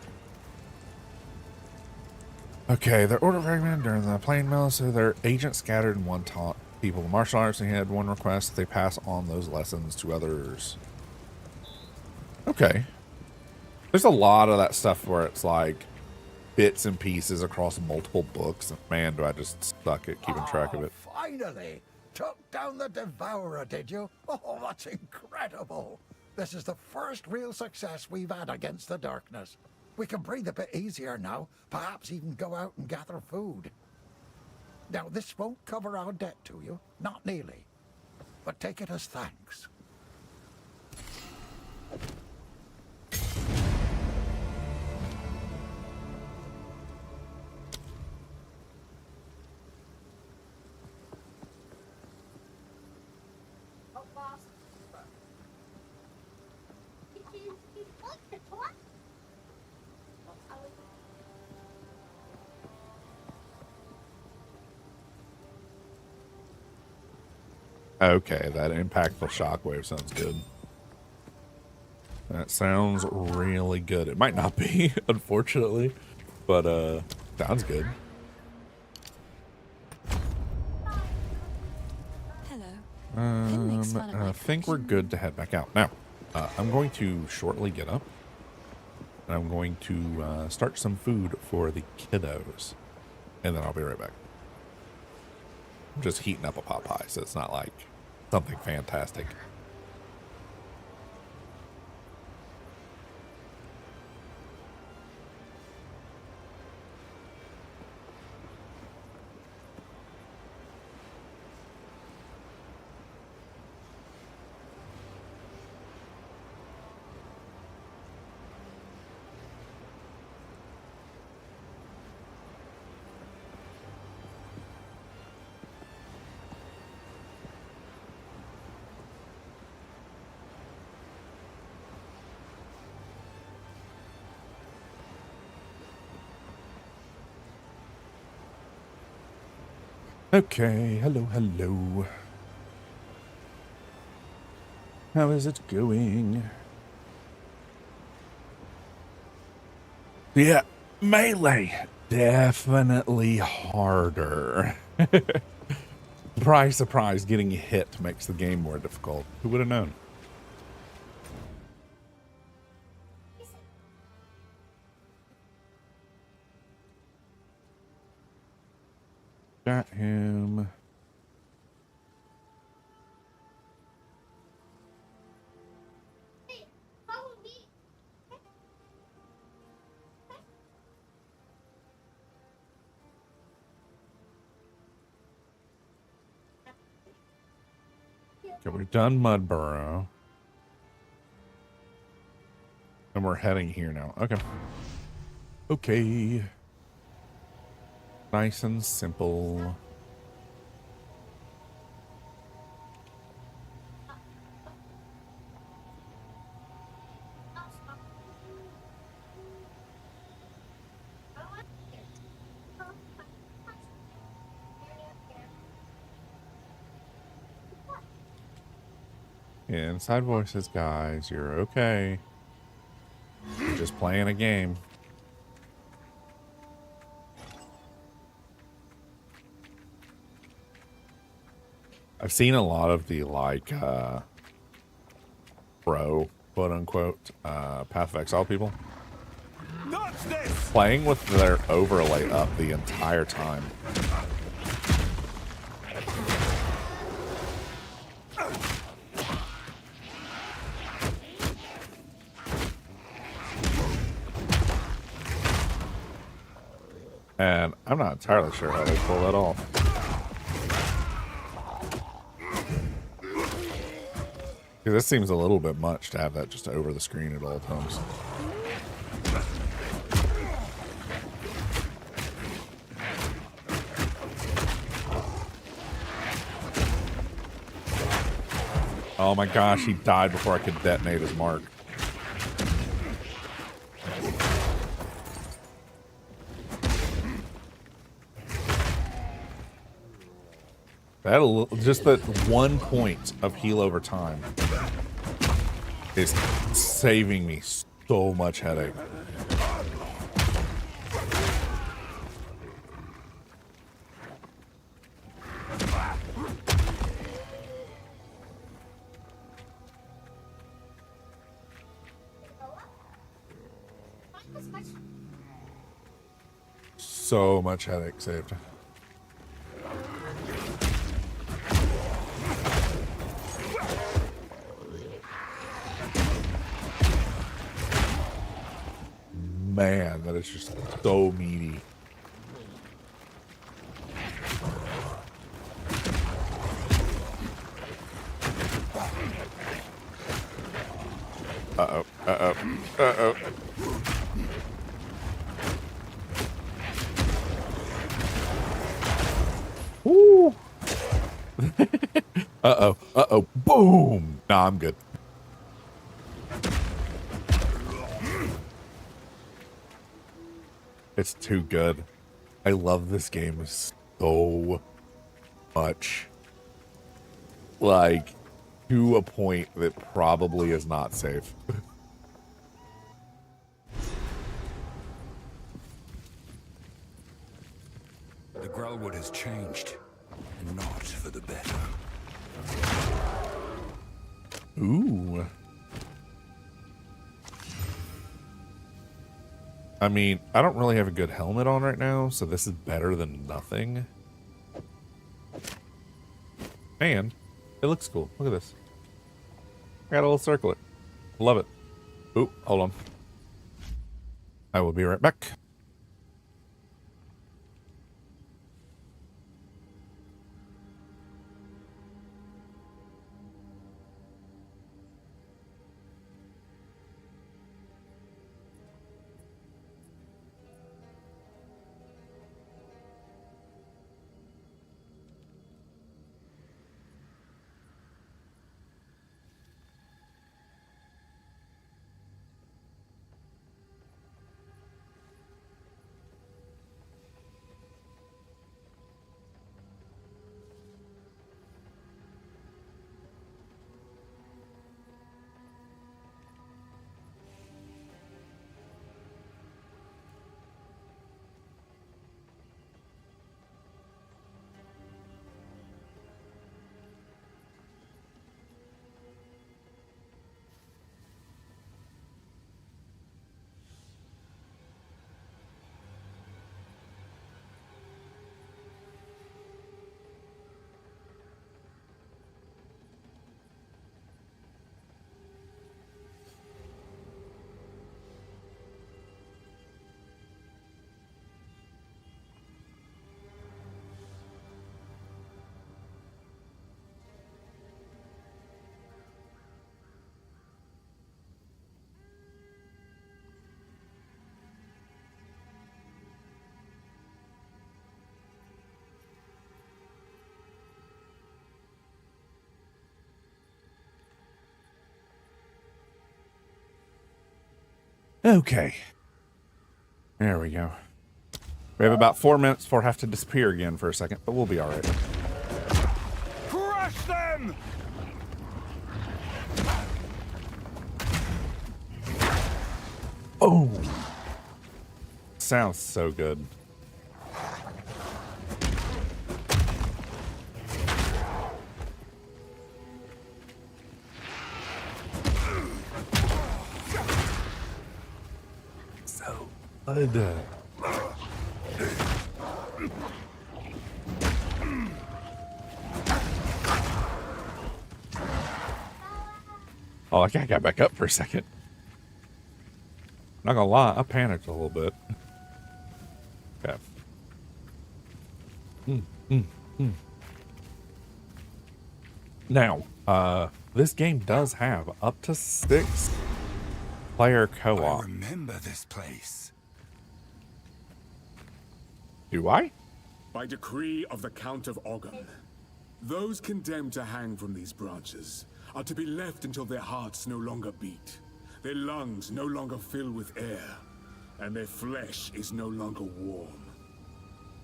Okay, their order fragmented during the plane mill, so their agents scattered and one taught people the martial arts. They had one request. They pass on those lessons to others. Okay. There's a lot of that stuff where it's like bits and pieces across multiple books. And man, do I just suck at keeping track of it. Finally! Took down the Devourer, did you? Oh, that's incredible! This is the first real success we've had against the darkness. We can breathe a bit easier now, perhaps even go out and gather food. Now, this won't cover our debt to you, not nearly, but take it as thanks. Okay, that impactful shockwave sounds good. That sounds really good. It might not be, unfortunately, but sounds good. Hello. I think we're good to head back out. Now, I'm going to shortly get up. And I'm going to start some food for the kiddos. And then I'll be right back. I'm just heating up a pot pie, so it's not like something fantastic. Okay, hello. How is it going? Yeah, melee, definitely harder. Surprise, surprise, getting hit makes the game more difficult. Who would have known? Got him. Okay, we've done Mudburrow. And we're heading here now. Okay. Okay. Nice and simple. Yeah, inside voices, guys, you're okay. You're just playing a game. I've seen a lot of the like pro quote unquote Path of Exile people playing with their overlay up the entire time. And I'm not entirely sure how they pull that off. Because this seems a little bit much to have that just over the screen at all times. Oh my gosh, he died before I could detonate his mark. Just that 1 point of heal over time is saving me so much headache. So much headache saved. Man, that is just so meaty. Uh-oh, uh-oh, uh-oh. Woo! Uh-oh, uh-oh, boom! Nah, I'm good. It's too good. I love this game so much. Like, to a point that probably is not safe. The Grellwood has changed, and not for the better. Ooh. I mean, I don't really have a good helmet on right now, so this is better than nothing. And it looks cool. Look at this. I got a little circlet. Love it. Oop, hold on. I will be right back. Okay. There we go. We have about 4 minutes before I have to disappear again for a second, but we'll be all right. Crush them! Oh! Sounds so good. So good. Oh, I got back up for a second. Not gonna lie, I panicked a little bit. Okay. Now, this game does have up to 6 player I co-op. remember this place. Do I? By decree of the Count of Ogum, those condemned to hang from these branches are to be left until their hearts no longer beat, their lungs no longer fill with air, and their flesh is no longer warm.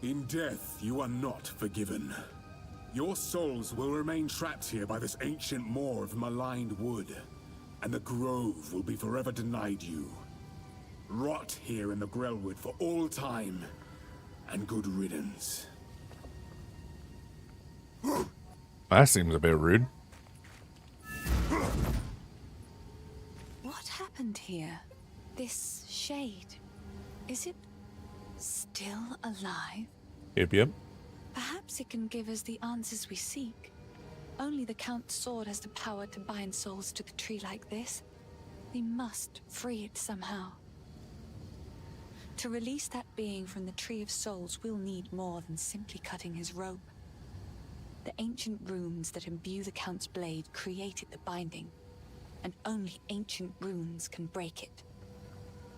In death, you are not forgiven. Your souls will remain trapped here by this ancient moor of maligned wood, and the grove will be forever denied you. Rot here in the Grellwood for all time, and good riddance. That seems a bit rude. What happened here? This shade, is it still alive? Yep. Perhaps it can give us the answers we seek. Only the Count's sword has the power to bind souls to the tree like this. We must free it somehow. To release that being from the Tree of Souls, we'll need more than simply cutting his rope. The ancient runes that imbue the Count's blade created the binding, and only ancient runes can break it.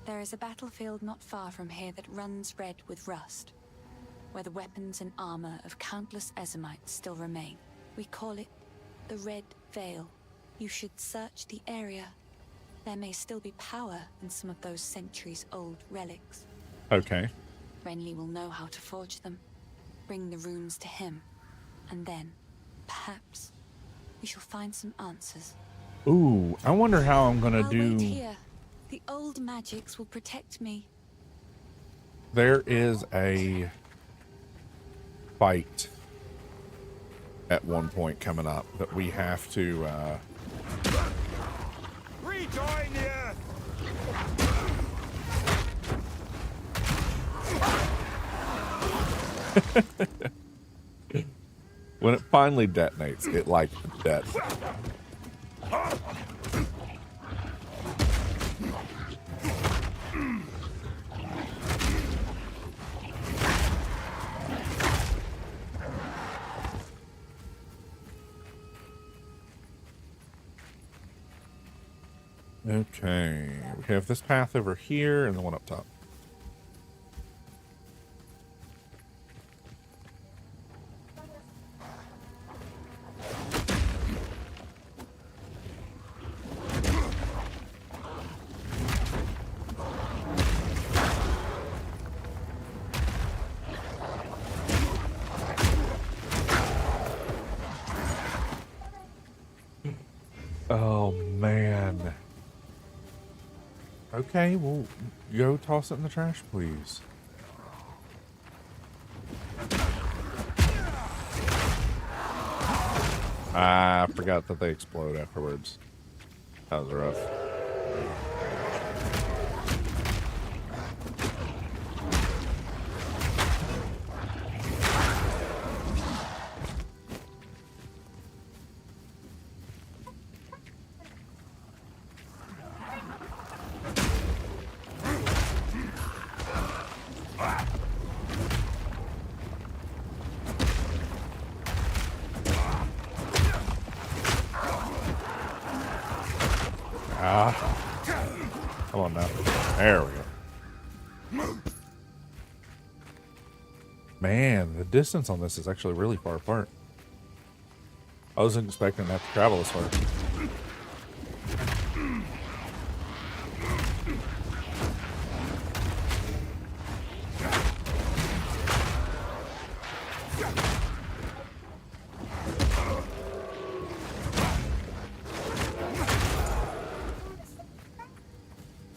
There is a battlefield not far from here that runs red with rust, where the weapons and armor of countless Ezamites still remain. We call it the Red Veil. You should search the area. There may still be power in some of those centuries-old relics. Okay. Renly will know how to forge them, bring the runes to him, and then, perhaps, we shall find some answers. Ooh, I wonder how I'm gonna I'll do. wait here. The old magics will protect me. There is a fight at one point coming up that we have to Rejoin the earth! when it finally detonates, it like dead. Okay, we have this path over here and the one up top. Oh man. Okay, well, go toss it in the trash, please. I forgot that they explode afterwards. That was rough. Come on now. There we go. Man, the distance on this is actually really far apart. I wasn't expecting to have to travel this far.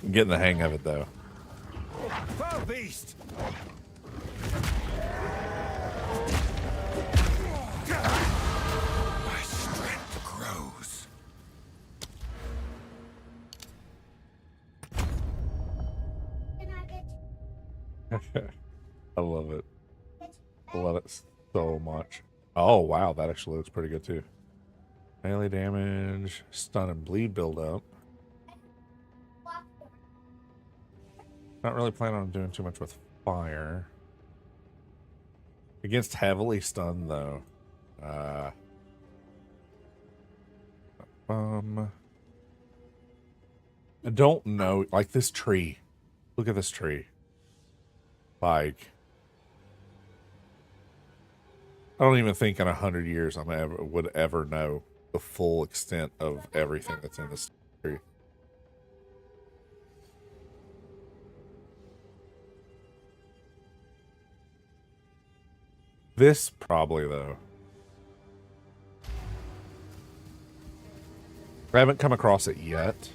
I'm getting the hang of it though. Foul beast! My strength grows. I love it. I love it so much. Oh wow, that actually looks pretty good too. Melee damage, stun and bleed buildup. Not really planning on doing too much with fire. Against heavily stunned though. I don't know, like this tree. Look at this tree. Like, I don't even think in 100 years would ever know the full extent of everything that's in this story. This probably, though. I haven't come across it yet,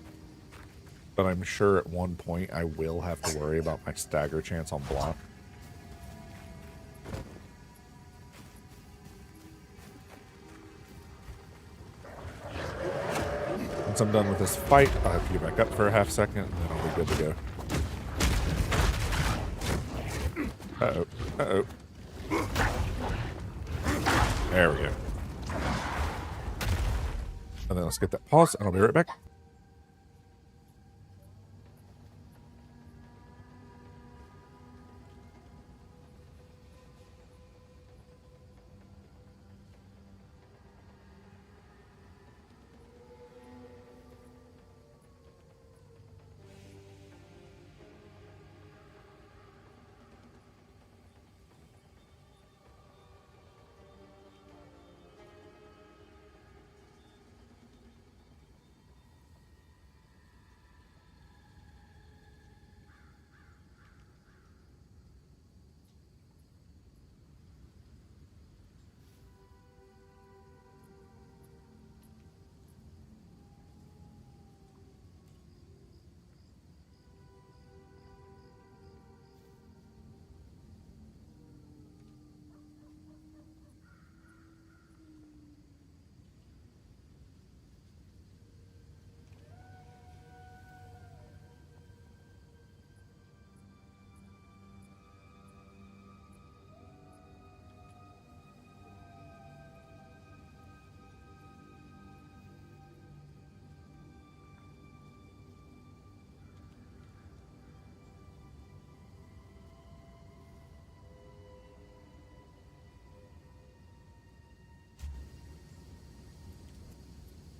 but I'm sure at one point I will have to worry about my stagger chance on block. Once I'm done with this fight, I'll have to get back up for a half second, and then I'll be good to go. Uh-oh. Uh-oh. There we go. And then let's get that pause, and I'll be right back.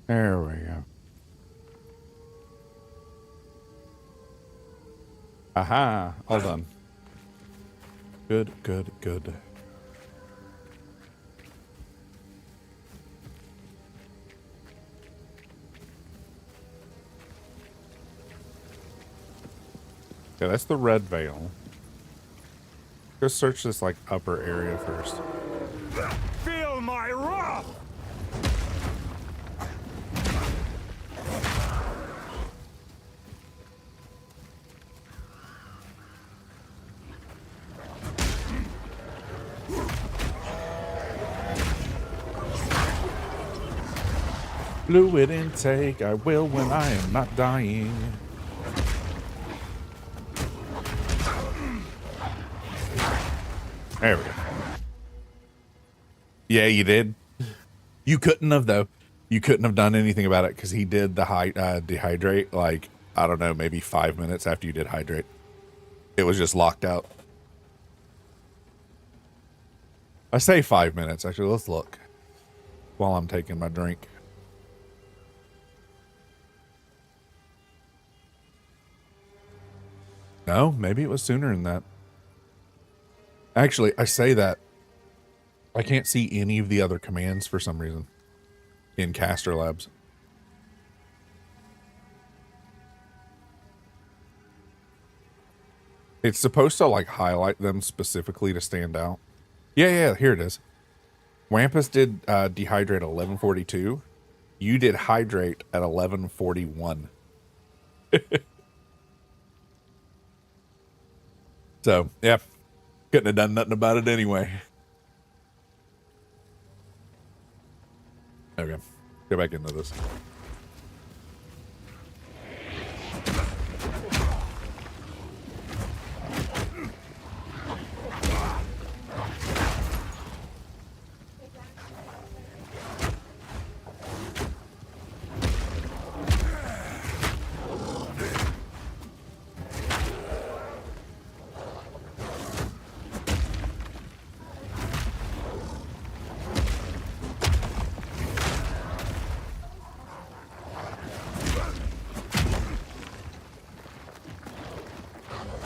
There we go. Aha, all done. Good, good, good. Yeah, that's the red veil. Go search this like upper area first. Feel my wrath! Fluid intake, I will when I am not dying. There we go. Yeah, you did. You couldn't have, though. You couldn't have done anything about it because he did the dehydrate, like, I don't know, maybe 5 minutes after you did hydrate. It was just locked out. I say 5 minutes. Actually, let's look while I'm taking my drink. No, maybe it was sooner than that. Actually, I say that. I can't see any of the other commands for some reason in Caster Labs. It's supposed to like highlight them specifically to stand out. Yeah, here it is. Wampus did dehydrate at 11:42. You did hydrate at 11:41. So, yeah. Couldn't have done nothing about it anyway. Okay. Go back into this.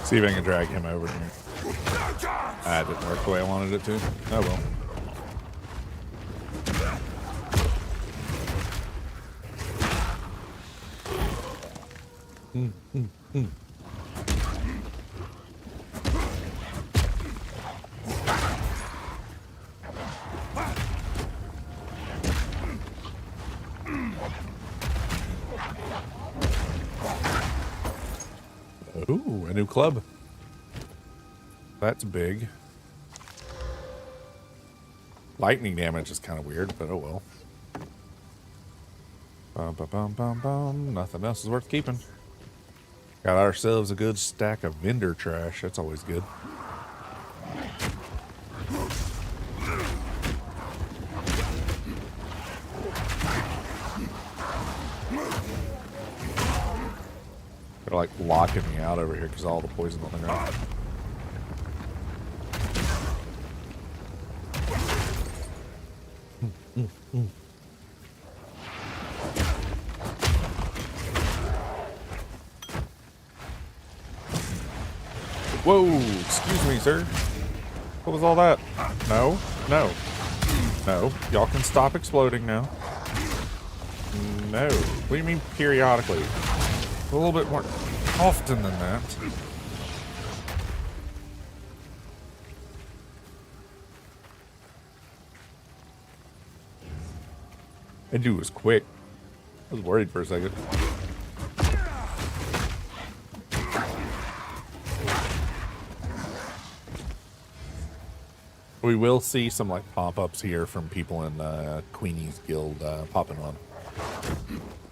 See if I can drag him over here. That didn't work the way I wanted it to. Oh well. Ooh, a new club. That's big. Lightning damage is kind of weird, but oh well. Bum, bum, bum, bum, bum. Nothing else is worth keeping. Got ourselves a good stack of vendor trash. That's always good. They're like locking me out over here because all the poison on the ground. Whoa, excuse me, sir. What was all that? No, no, no. Y'all can stop exploding now. No. What do you mean periodically? A little bit more often than that. That dude was quick. I was worried for a second. We will see some like pop-ups here from people in Queenie's guild popping on.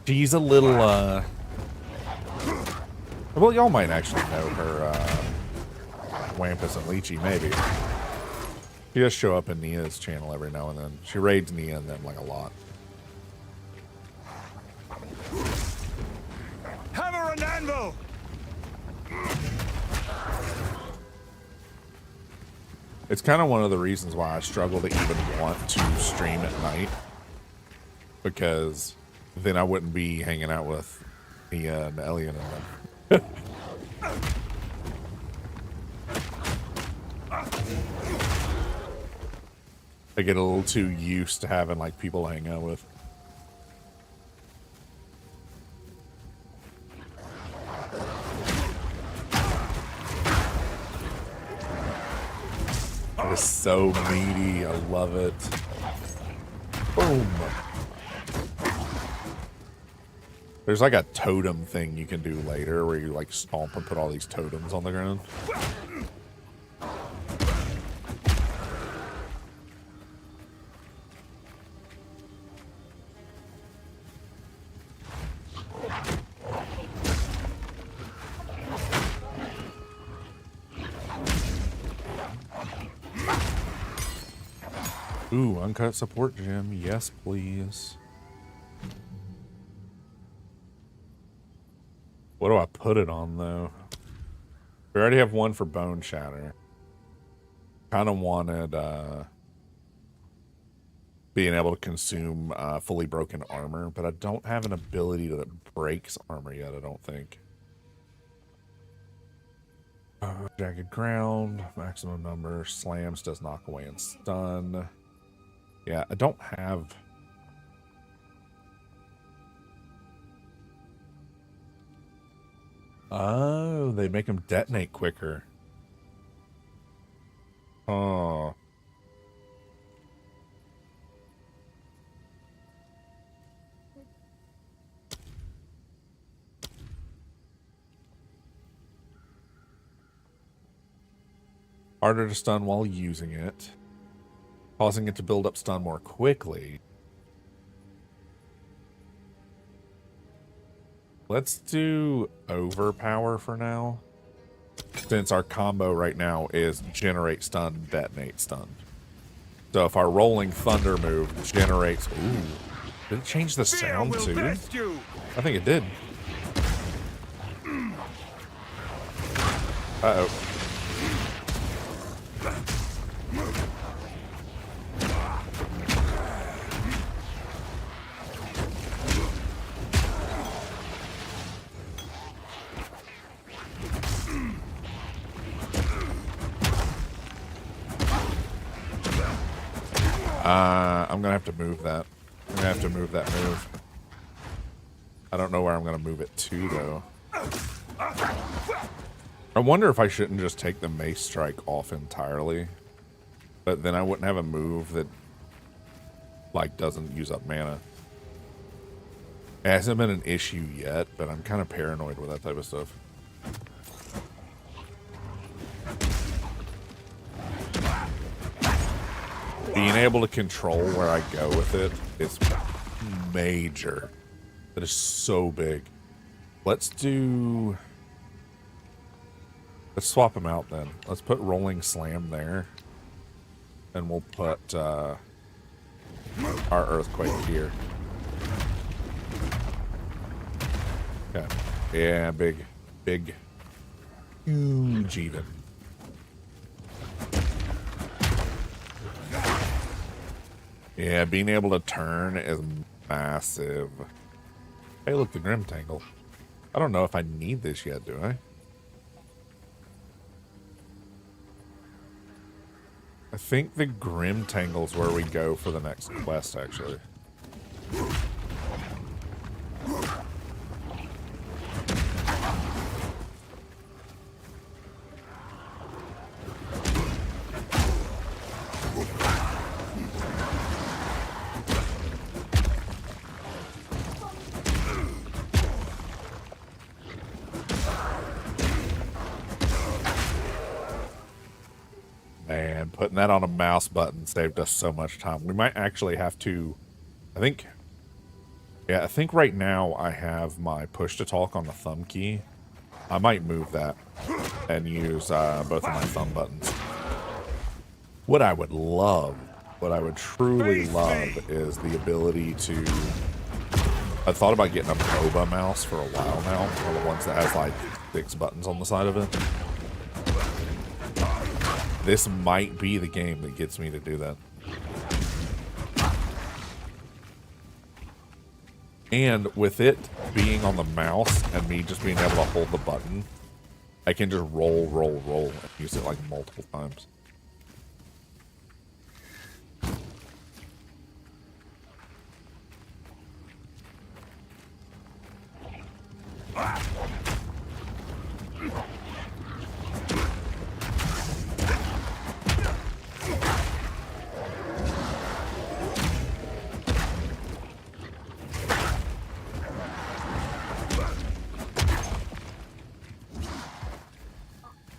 She's a little well, y'all might actually know her Wampus and Lychee, maybe. She does show up in Nia's channel every now and then. She raids Nia and them like a lot. Hammer and anvil! It's kind of one of the reasons why I struggle to even want to stream at night. Because then I wouldn't be hanging out with Nia and Elliot and them. I get a little too used to having like people to hang out with. It is so meaty. I love it. Boom. There's like a totem thing you can do later where you like stomp and put all these totems on the ground. Ooh, uncut support gem. Yes, please. What do I put it on, though? We already have one for Bone Shatter. Kind of wanted being able to consume fully broken armor, but I don't have an ability that breaks armor yet, I don't think. Jagged Ground, maximum number, slams does knock away and stun. Yeah, I don't have... Oh, they make them detonate quicker. Oh. Harder to stun while using it, causing it to build up stun more quickly. Let's do overpower for now, since our combo right now is generate stun, detonate stun. So if our rolling thunder move generates... Ooh, did it change the sound too? I think it did. Uh-oh. I'm gonna have to move that. I'm gonna have to move that move. I don't know where I'm gonna move it to, though. I wonder if I shouldn't just take the mace strike off entirely, but then I wouldn't have a move that like doesn't use up mana. It hasn't been an issue yet, but I'm kind of paranoid with that type of stuff. Being able to control where I go with it is major. That is so big. Let's swap them out then. Let's put Rolling Slam there. And we'll put our Earthquake here. Okay. Yeah, big. Huge even. Yeah, being able to turn is massive. Hey, look, the Grim Tangle. I don't know if I need this yet, do I? I think the Grim Tangle's where we go for the next quest, actually. Man, putting that on a mouse button saved us so much time. We might actually have to, I think right now I have my push to talk on the thumb key. I might move that and use both of my thumb buttons. What I would truly love is the ability to, I thought about getting a boba mouse for a while now, one of the ones that has like 6 buttons on the side of it. This might be the game that gets me to do that. And with it being on the mouse and me just being able to hold the button, I can just roll and use it like multiple times.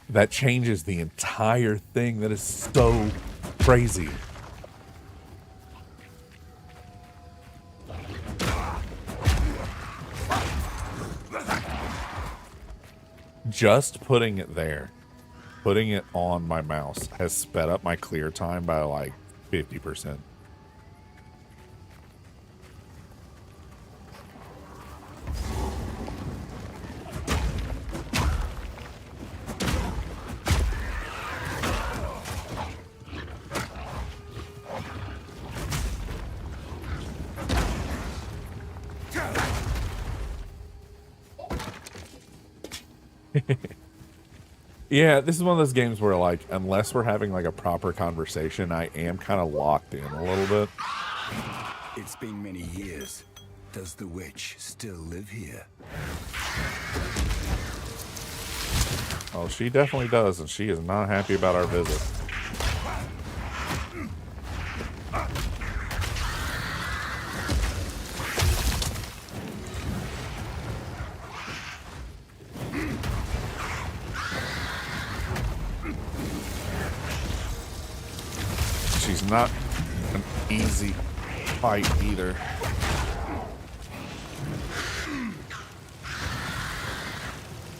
That changes the entire thing. That is so crazy. Just putting it there, putting it on my mouse has sped up my clear time by like 50%. Yeah, this is one of those games where, like, unless we're having, like, a proper conversation, I am kind of locked in a little bit. It's been many years. Does the witch still live here? Oh, she definitely does, and she is not happy about our visit. She's not an easy fight either.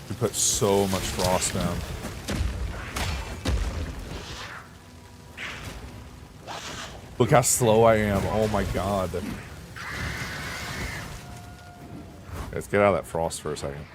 We put so much frost down. Look how slow I am. Oh my god. Let's get out of that frost for a second.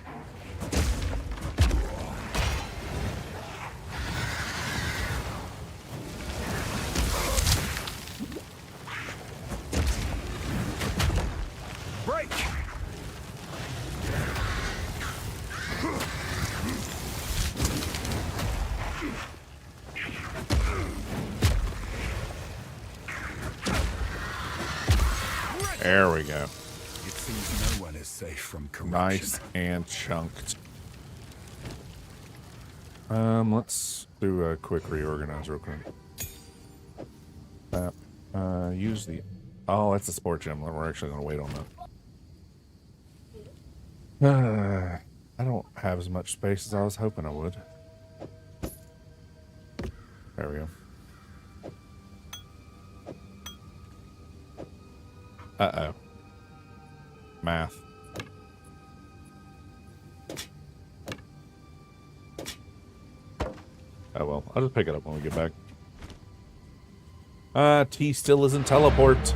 There we go. It seems no one is safe from corruption. Nice and chunked. Let's do a quick reorganize real quick. Use the... Oh, that's a sport gym. We're actually going to wait on that. I don't have as much space as I was hoping I would. There we go. Uh-oh. Math. Oh well, I'll just pick it up when we get back. T still isn't teleport.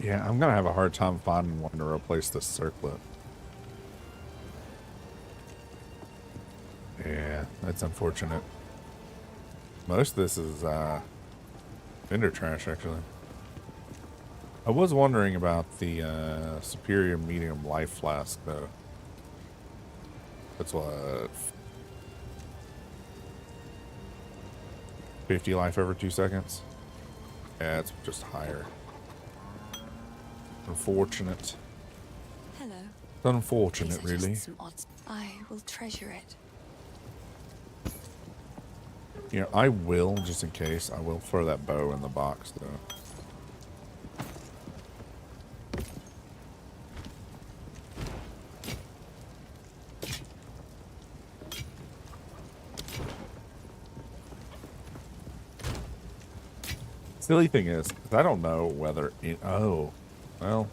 Yeah, I'm gonna have a hard time finding one to replace this circlet. Yeah, that's unfortunate. Most of this is, vendor trash, actually. I was wondering about the, superior medium life flask, though. That's what... 50 life over 2 seconds? Yeah, it's just higher. Unfortunate. Hello. It's unfortunate, These are just really. some odds. I will treasure it. You know, I will, just in case, I will throw that bow in the box, though. Silly thing is, I don't know whether it... Oh, well...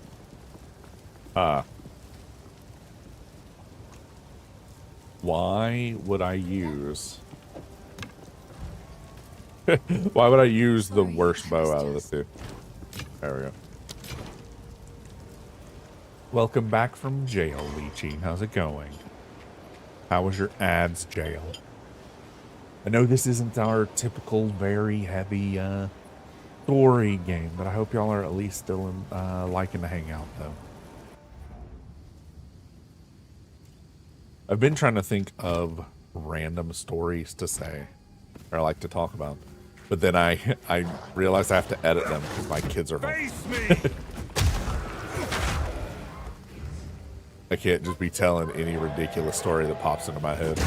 Why would I use... Why would I use the worst bow out of the two? There we go. Welcome back from jail, Leechy. How's it going? How was your ads, jail? I know this isn't our typical very heavy story game, but I hope y'all are at least still liking to hang out, though. I've been trying to think of random stories to say, or like to talk about. But then I realized I have to edit them because my kids are home. I can't just be telling any ridiculous story that pops into my head.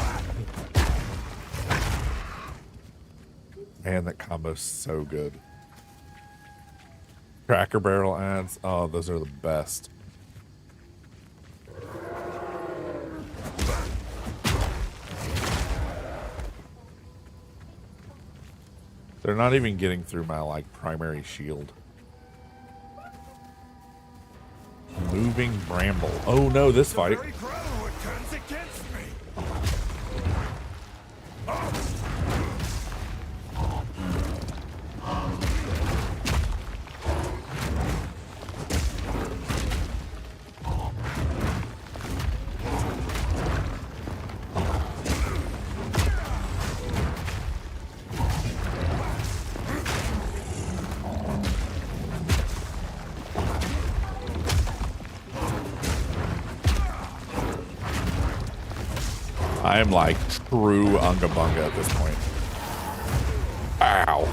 Man, that combo's so good. Cracker Barrel ads, oh, those are the best. They're not even getting through my, like, primary shield. Moving Bramble. Oh no, this fight. I am like true Unga Bunga at this point. Ow.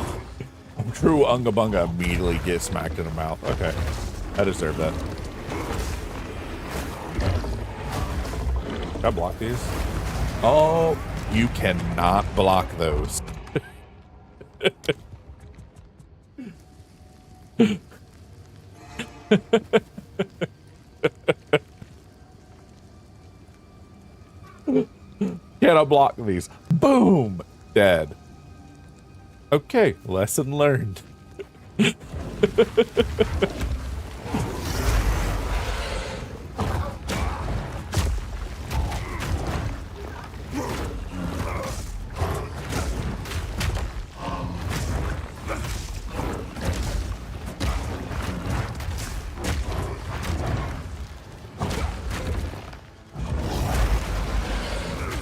True Unga Bunga immediately gets smacked in the mouth. Okay. I deserve that. Can I block these? Oh, you cannot block those. Cannot block these. Boom! Dead. Okay, lesson learned.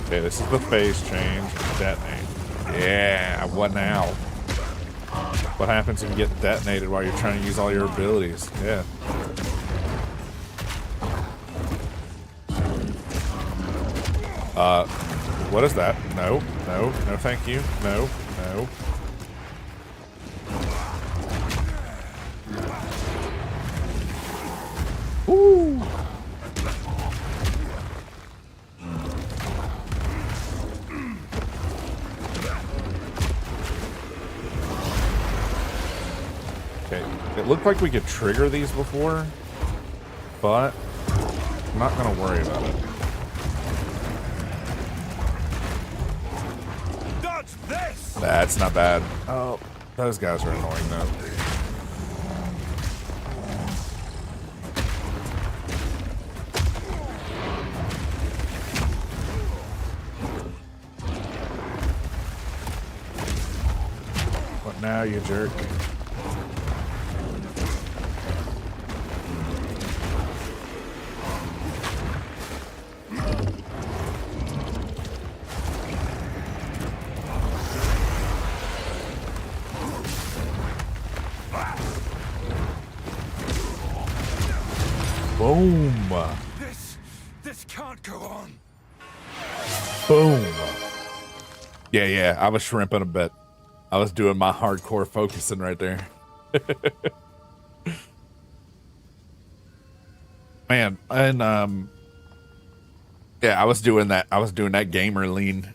Okay, this is the phase change. Detonate. Yeah, what now? What happens if you get detonated while you're trying to use all your abilities? Yeah. What is that? No, no, no thank you. No, no. Okay, it looked like we could trigger these before, but I'm not gonna worry about it. Dodge this! That's not bad. Oh, those guys are annoying though. What now, you jerk? Boom. This can't go on. Boom. Yeah, I was shrimping a bit. I was doing my hardcore focusing right there. Man, and yeah, I was doing that. I was doing that gamer lean.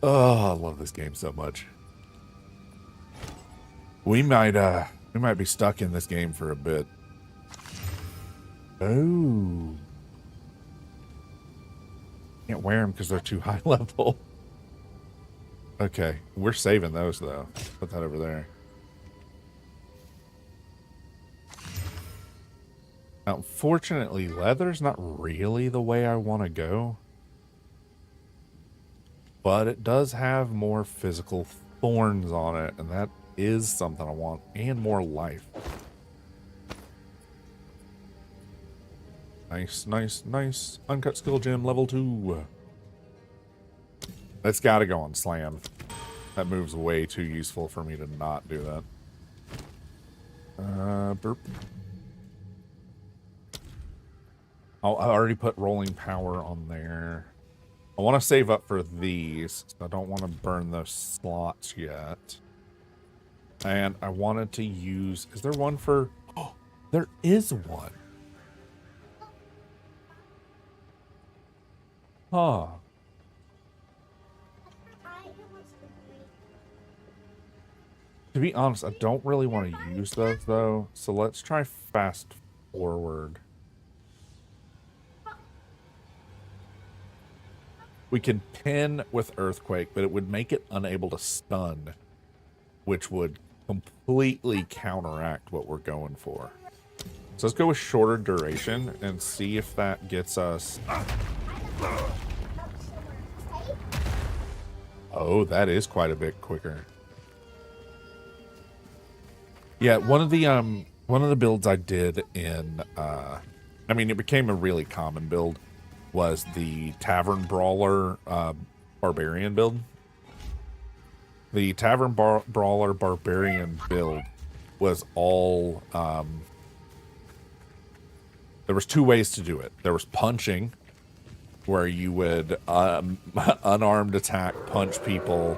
Oh, I love this game so much. We might be stuck in this game for a bit. Oh. Can't wear them because they're too high level. Okay, we're saving those though. Put that over there. Now, unfortunately, leather's not really the way I want to go. But it does have more physical thorns on it, and that is something I want. And more life. Nice, nice, nice. Uncut skill gem level 2. That's got to go on slam. That move's way too useful for me to not do that. Burp. I already put rolling power on there. I want to save up for these. So I don't want to burn those slots yet. And I wanted to use... Is there one for... Oh, there is one. Huh. To be honest, I don't really want to use those, though. So let's try fast forward. We can pin with Earthquake, but it would make it unable to stun, which would completely counteract what we're going for. So let's go with shorter duration and see if that gets us... Oh, that is quite a bit quicker. Yeah, one of the builds I did in I mean, it became a really common build, was the Tavern Brawler Barbarian build. The Tavern Brawler Barbarian build was all there was two ways to do it. There was punching, where you would unarmed attack punch people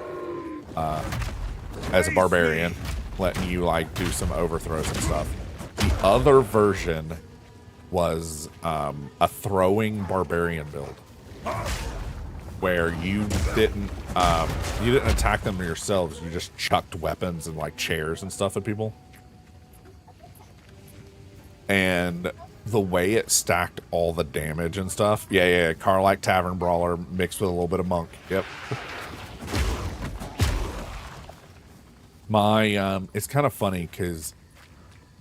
as a barbarian, letting you like do some overthrows and stuff. The other version was a throwing barbarian build, where you didn't attack them yourselves. You just chucked weapons and like chairs and stuff at people. And the way it stacked all the damage and stuff. Yeah. Karlach Tavern Brawler mixed with a little bit of Monk. Yep. My, it's kind of funny because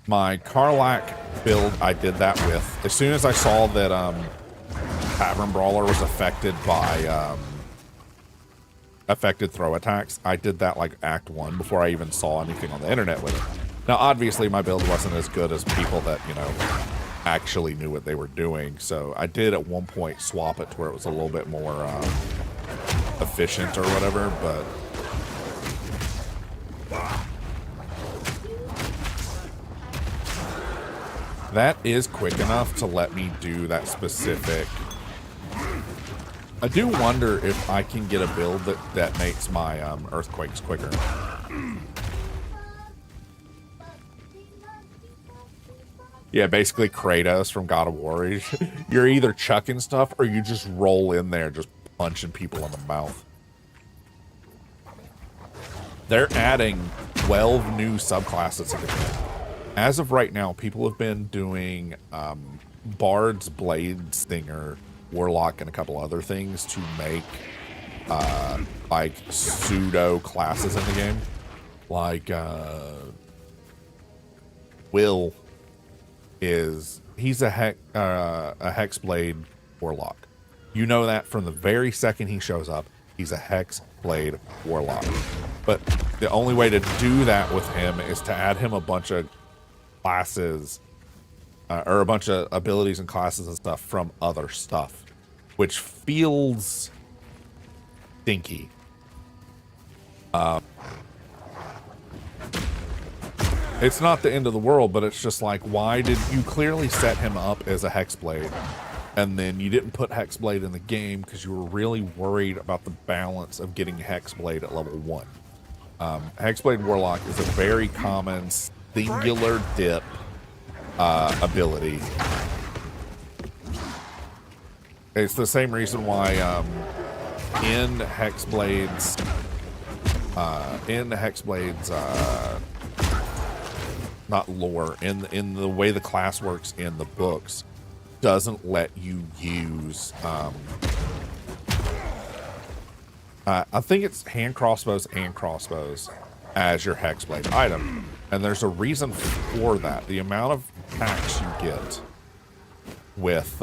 my Karlach build I did that with, as soon as I saw that Tavern Brawler was affected by affected throw attacks, I did that like Act 1 before I even saw anything on the internet with it. Now, obviously, my build wasn't as good as people that, you know, actually knew what they were doing. So I did at one point swap it to where it was a little bit more efficient or whatever, but... That is quick enough to let me do that specific... I do wonder if I can get a build that makes my earthquakes quicker. Yeah, basically Kratos from God of War. You're either chucking stuff or you just roll in there just punching people in the mouth. They're adding 12 new subclasses in the game. As of right now, people have been doing Bard's Blade Stinger, Warlock, and a couple other things to make like pseudo classes in the game. Like Will he's a Hexblade Warlock. You know that from the very second he shows up. He's a Hexblade Warlock. But the only way to do that with him is to add him a bunch of classes, or a bunch of abilities and classes and stuff from other stuff, which feels stinky. It's not the end of the world, but it's just like, why did you clearly set him up as a Hexblade, and then you didn't put Hexblade in the game because you were really worried about the balance of getting Hexblade at level 1. Hexblade Warlock is a very common singular dip ability. It's the same reason why in Hexblade's not lore, in the way the class works in the books, doesn't let you use I think it's hand crossbows and crossbows as your Hexblade item, and there's a reason for that. The amount of attacks you get with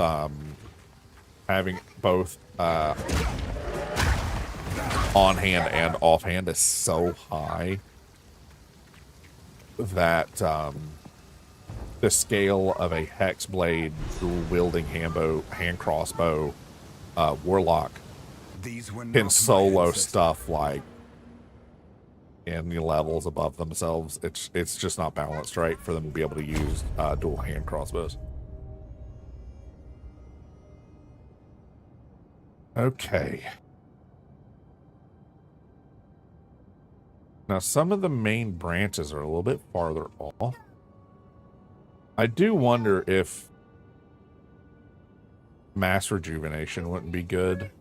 having both on hand and off hand is so high that the scale of a Hexblade dual wielding hand crossbow Warlock can solo stuff like in the levels above themselves. It's just not balanced right for them to be able to use dual hand crossbows. Okay. Now some of the main branches are a little bit farther off. I do wonder if mass rejuvenation wouldn't be good.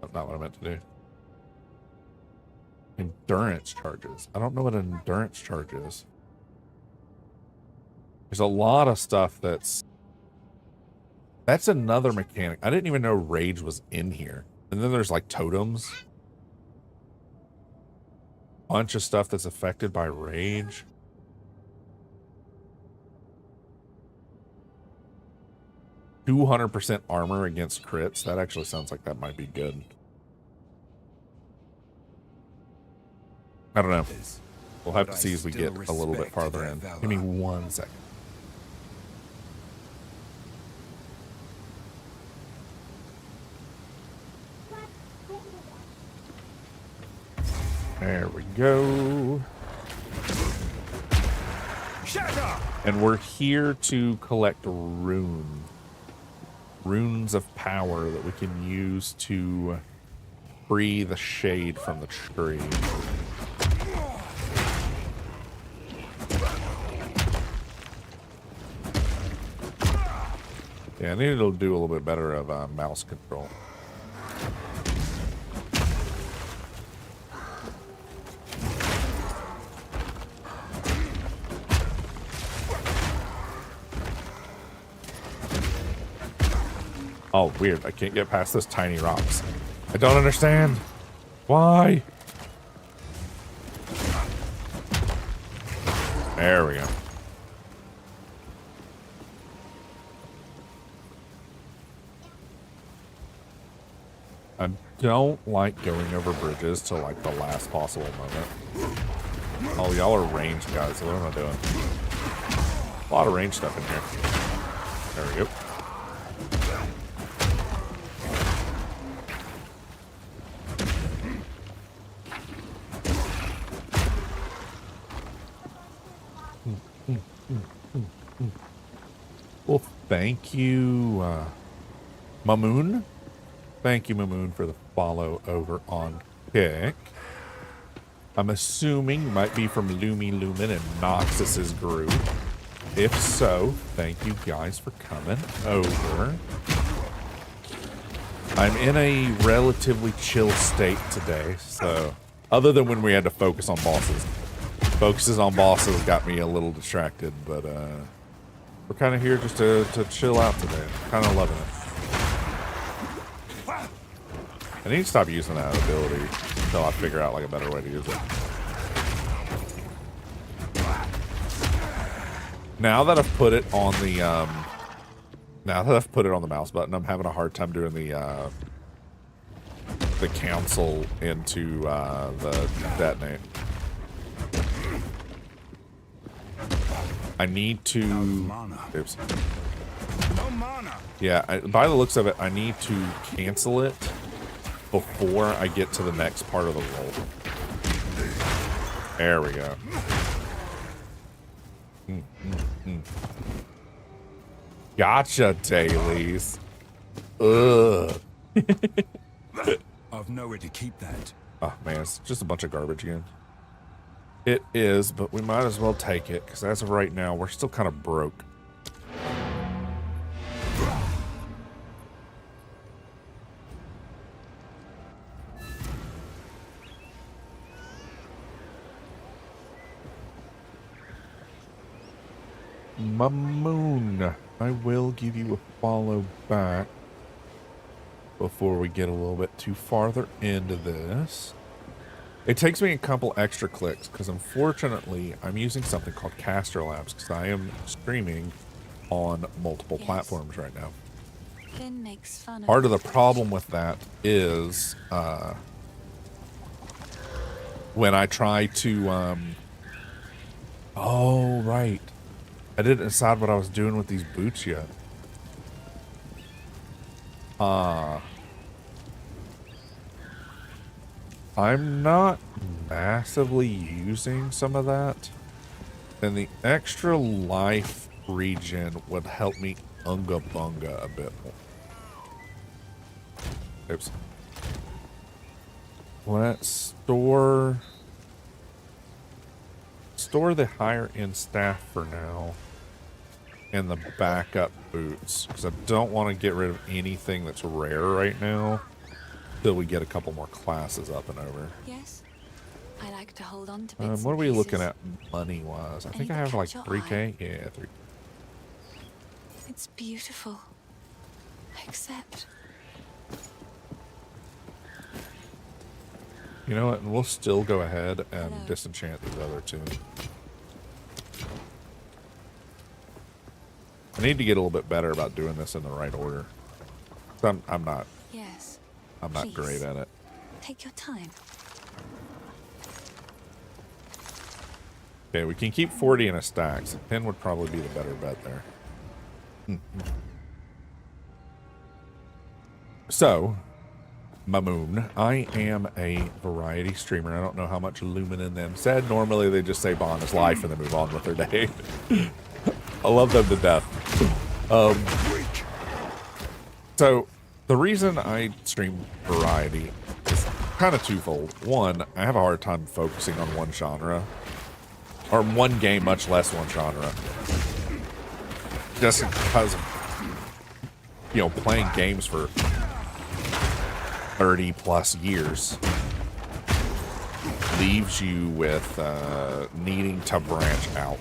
That's not what I meant to do. Endurance charges. I don't know what an endurance charge is. There's a lot of stuff that's another mechanic. I didn't even know rage was in here. And then there's like totems. Bunch of stuff that's affected by rage. %200% armor against crits. That actually sounds like that might be good. I don't know. We'll have to see as we get a little bit farther in. Give me 1 second. There we go. And we're here to collect runes. Runes of power that we can use to free the shade from the tree. Yeah, I need to do a little bit better of mouse control. Oh, weird. I can't get past those tiny rocks. I don't understand. Why? There we go. I don't like going over bridges till like the last possible moment. Oh, y'all are ranged guys. What am I doing? A lot of range stuff in here. There we go. Well, thank you, Mamoon. Thank you, Mamoon, for the follow over on Kick. I'm assuming you might be from Lumi Lumen and Noxus's group. If so, thank you guys for coming over. I'm in a relatively chill state today, so Other than when we had to focus on bosses. Focuses on bosses got me a little distracted, but we're kind of here just to chill out today. Kind of loving it. I need to stop using that ability until I figure out like a better way to use it. Now that I've put it on the mouse button, I'm having a hard time doing the council into the detonate. I need to. Oops. Yeah, by the looks of it, I need to cancel it before I get to the next part of the roll. There we go. Gotcha, dailies. Ugh. I've nowhere to keep that. Oh man, it's just a bunch of garbage again. It is, but we might as well take it, because as of right now, we're still kind of broke. Mamoon, I will give you a follow back before we get a little bit too farther into this. It takes me a couple extra clicks because unfortunately I'm using something called Caster Labs because I am streaming on multiple platforms right now. Finn makes fun Part of the problem with that is when I try to oh right, I didn't decide what I was doing with these boots yet. I'm not massively using some of that, and the extra life regen would help me unga bunga a bit more. Oops. Let's store the higher end staff for now and the backup boots, because I don't want to get rid of anything that's rare right now till we get a couple more classes up and over. Yes, I like to hold on to bits What are and we looking pieces. at money wise? I think I Anything have like catch your 3K. Yeah, 3. It's beautiful. Except You know what? We'll still go ahead and Hello. disenchant these other two. I need to get a little bit better about doing this in the right order. I'm not yes. great Please. at it. Take your time. Okay, we can keep 40 in a stack, so 10 would probably be the better bet there. So, Mamoon, I am a variety streamer. I don't know how much Lumen in them said. Normally they just say Bond is life and then move on with their day. I love them to death. So, the reason I stream variety is kind of twofold. One, I have a hard time focusing on one genre. Or one game, much less one genre. Just because of, you know, playing games for 30 plus years leaves you with needing to branch out.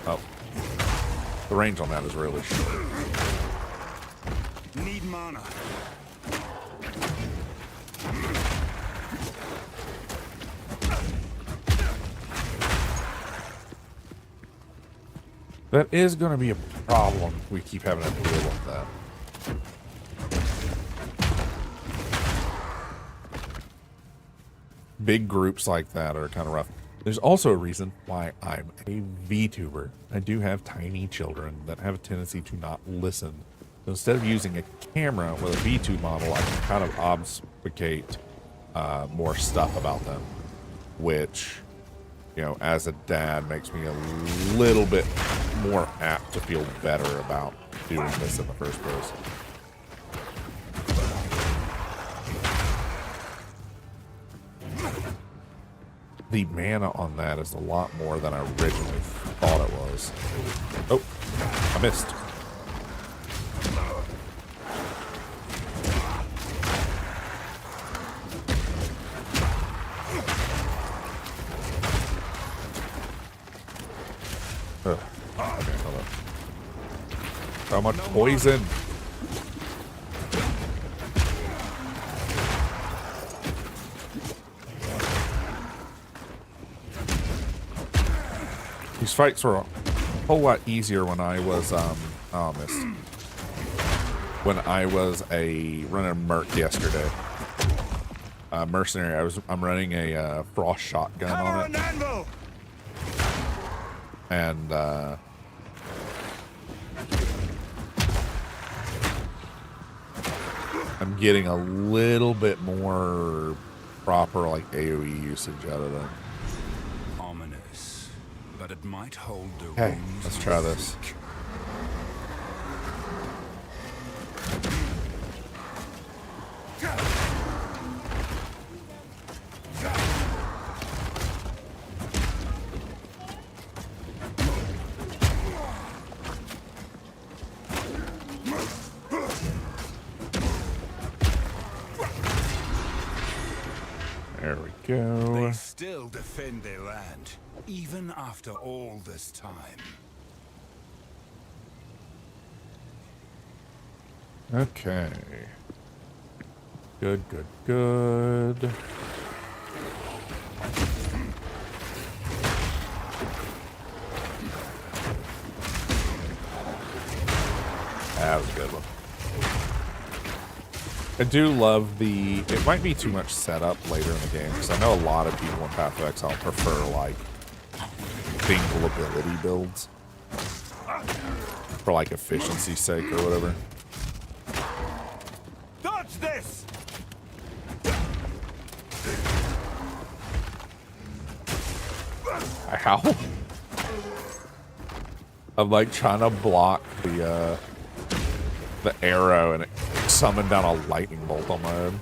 Oh. The range on that is really short. Need mana. That is going to be a problem. We keep having to deal with that. Big groups like that are kind of rough. There's also a reason why I'm a VTuber. I do have tiny children that have a tendency to not listen. So instead of using a camera with a V2 model, I can kind of obfuscate more stuff about them, which, you know, as a dad makes me a little bit more apt to feel better about doing this in the first place. The mana on that is a lot more than I originally thought it was. Oh, I missed. Ugh. Okay, hold up. So much poison. These fights were a whole lot easier when I was oh, missed. When I was running a merc yesterday. Mercenary. I'm running a frost shotgun on it. And I'm getting a little bit more proper like AoE usage out of them. Ominous, but it might hold the Okay, runes let's we try this. seek. There we go. They still defend their land, even after all this time. Okay. Good, good, good. That was a good one. I do love the... It might be too much setup later in the game, because I know a lot of people in Path of Exile prefer, like, single ability builds. For, like, efficiency's sake or whatever. Dodge this! Ow. I'm, like, trying to block the arrow, and it summoned down a lightning bolt on my head.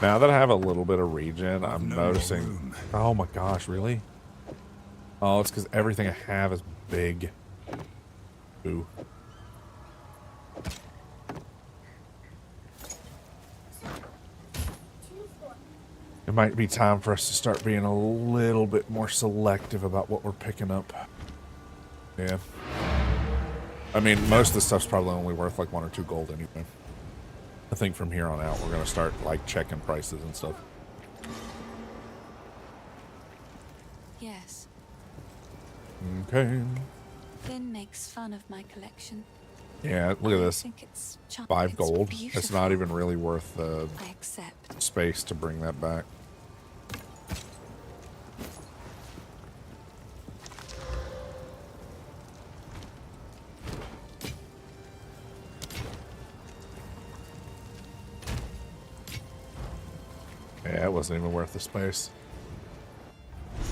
Now that I have a little bit of regen, I'm noticing... Oh my gosh, really? Oh, it's because everything I have is big. Ooh. It might be time for us to start being a little bit more selective about what we're picking up. Yeah. I mean, most of the stuff's probably only worth like 1 or 2 gold anyway. I think from here on out, we're going to start, like, checking prices and stuff. Yes. Okay. Finn makes fun of my collection. Yeah, look at I this. think it's 5 gold. It's beautiful. not even really worth the I accept. space to bring that back. Yeah, it wasn't even worth the space.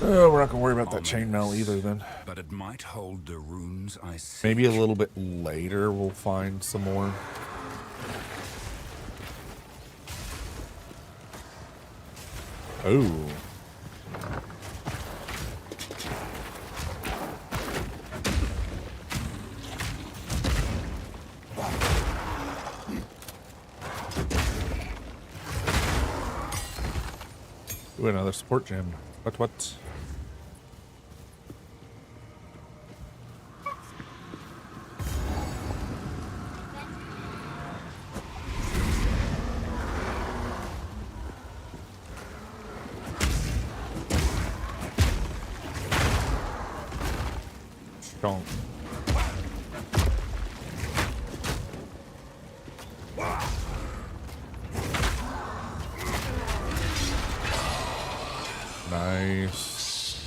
Oh, we're not gonna worry about that chainmail either then. But it might hold the runes I seek. Maybe a little bit later we'll find some more. Oh. Ooh, another support gem. What? Don't. Nice.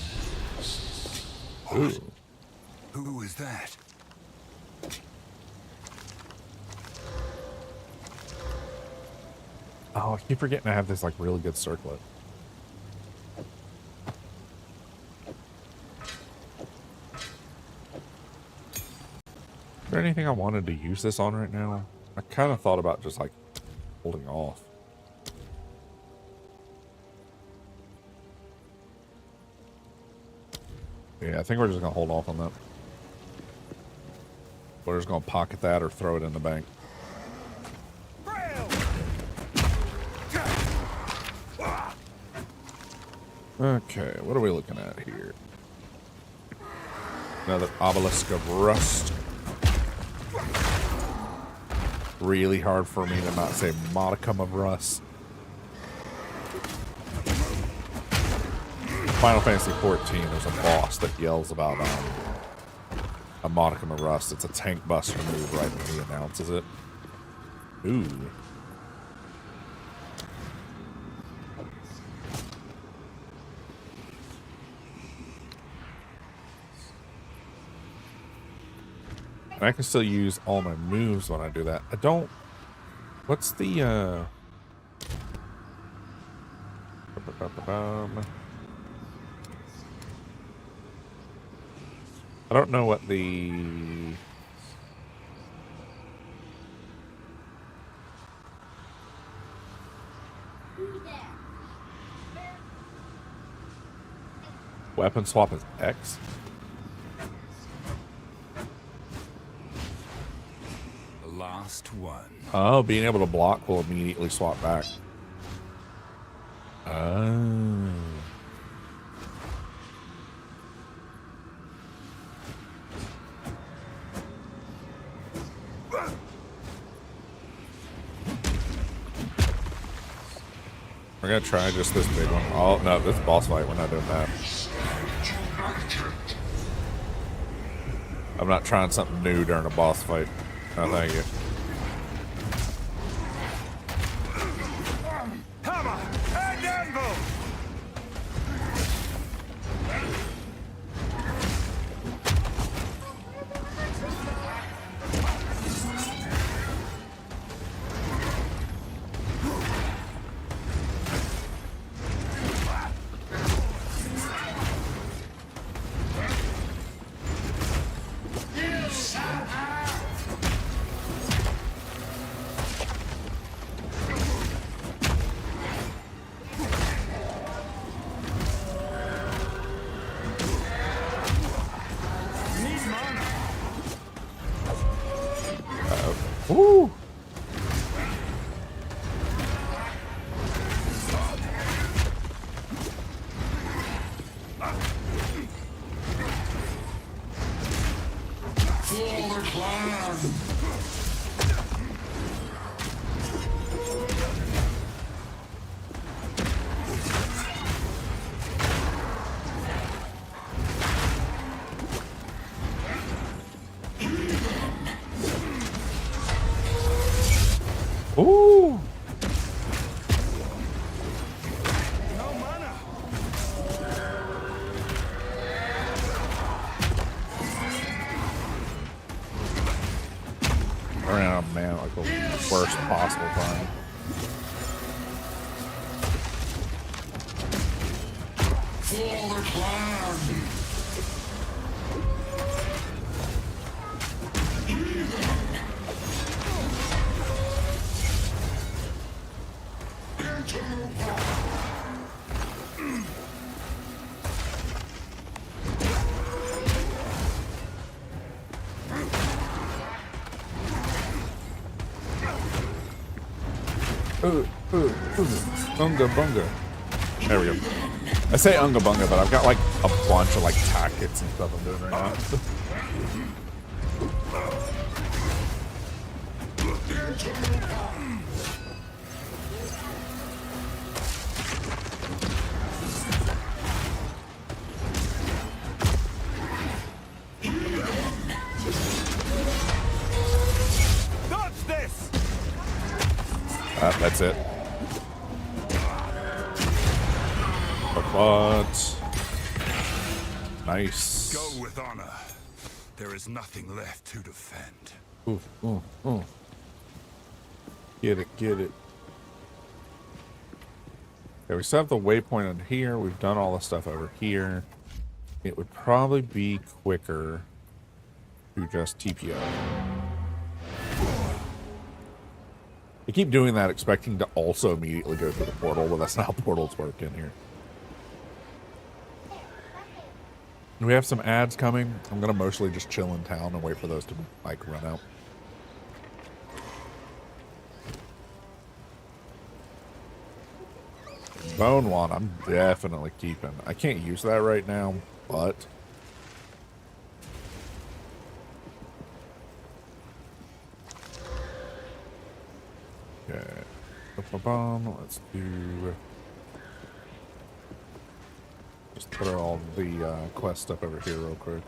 Ooh. Who is that? Oh, I keep forgetting I have this like really good circlet. Is there anything I wanted to use this on right now? I I kind of thought about just like holding off. Yeah, I think we're just gonna hold off on that. We're just gonna pocket that or throw it in the bank. Okay, what are we looking at here? Another obelisk of rust. Really hard for me to not say modicum of rust. Final Fantasy XIV, there's a boss that yells about a modicum of rust. It's a tank buster move right when he announces it. Ooh. And I can still use all my moves when I do that. I don't... What's the, I don't know what the... Weapon swap is X? Last one. Oh, being able to block will immediately swap back. Oh. We're gonna try just this big one. Oh, no, this boss fight, we're not doing that. I'm not trying something new during a boss fight. No, thank you. Hammer and anvil! Woo! Ooh! I ran out of mana like the worst possible time. Unga bunga. There we go. I say unga bunga, but I've got like a bunch of like tactics and stuff I'm doing right now. Dodge this! That's it. But nice. Go with honor. There is nothing left to defend. Ooh, ooh, ooh. Get it, get it. Okay, we still have the waypoint on here. We've done all the stuff over here. It would probably be quicker to just TPO. I keep doing that, expecting to also immediately go through the portal, but that's not how portals work in here. We have some ads coming. I'm gonna mostly just chill in town and wait for those to like run out. Bone Wand, I'm definitely keeping. I can't use that right now, but okay. Let's do. Just put all the quest stuff over here real quick,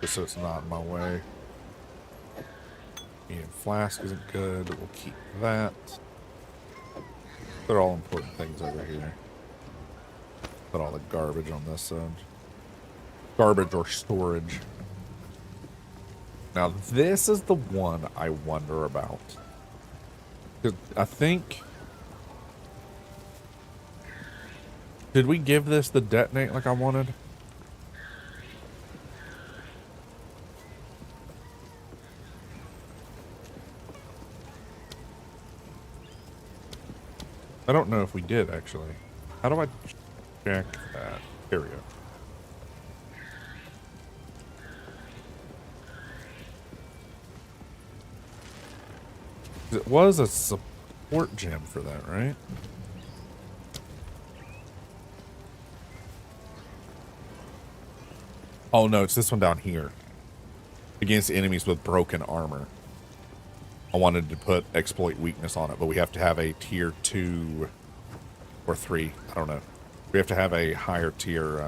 just so it's not in my way. And flask isn't good. We'll keep that. They're all important things over here. Put all the garbage on this side. Garbage or storage. Now this is the one I wonder about. 'Cause I think... Did we give this the detonate like I wanted? I don't know if we did, actually. How do I check that? Here we go. It was a support gem for that, right? Oh no, it's this one down here. Against enemies with broken armor. I wanted to put exploit weakness on it, but we have to have a tier 2 or 3. I don't know. We have to have a higher tier.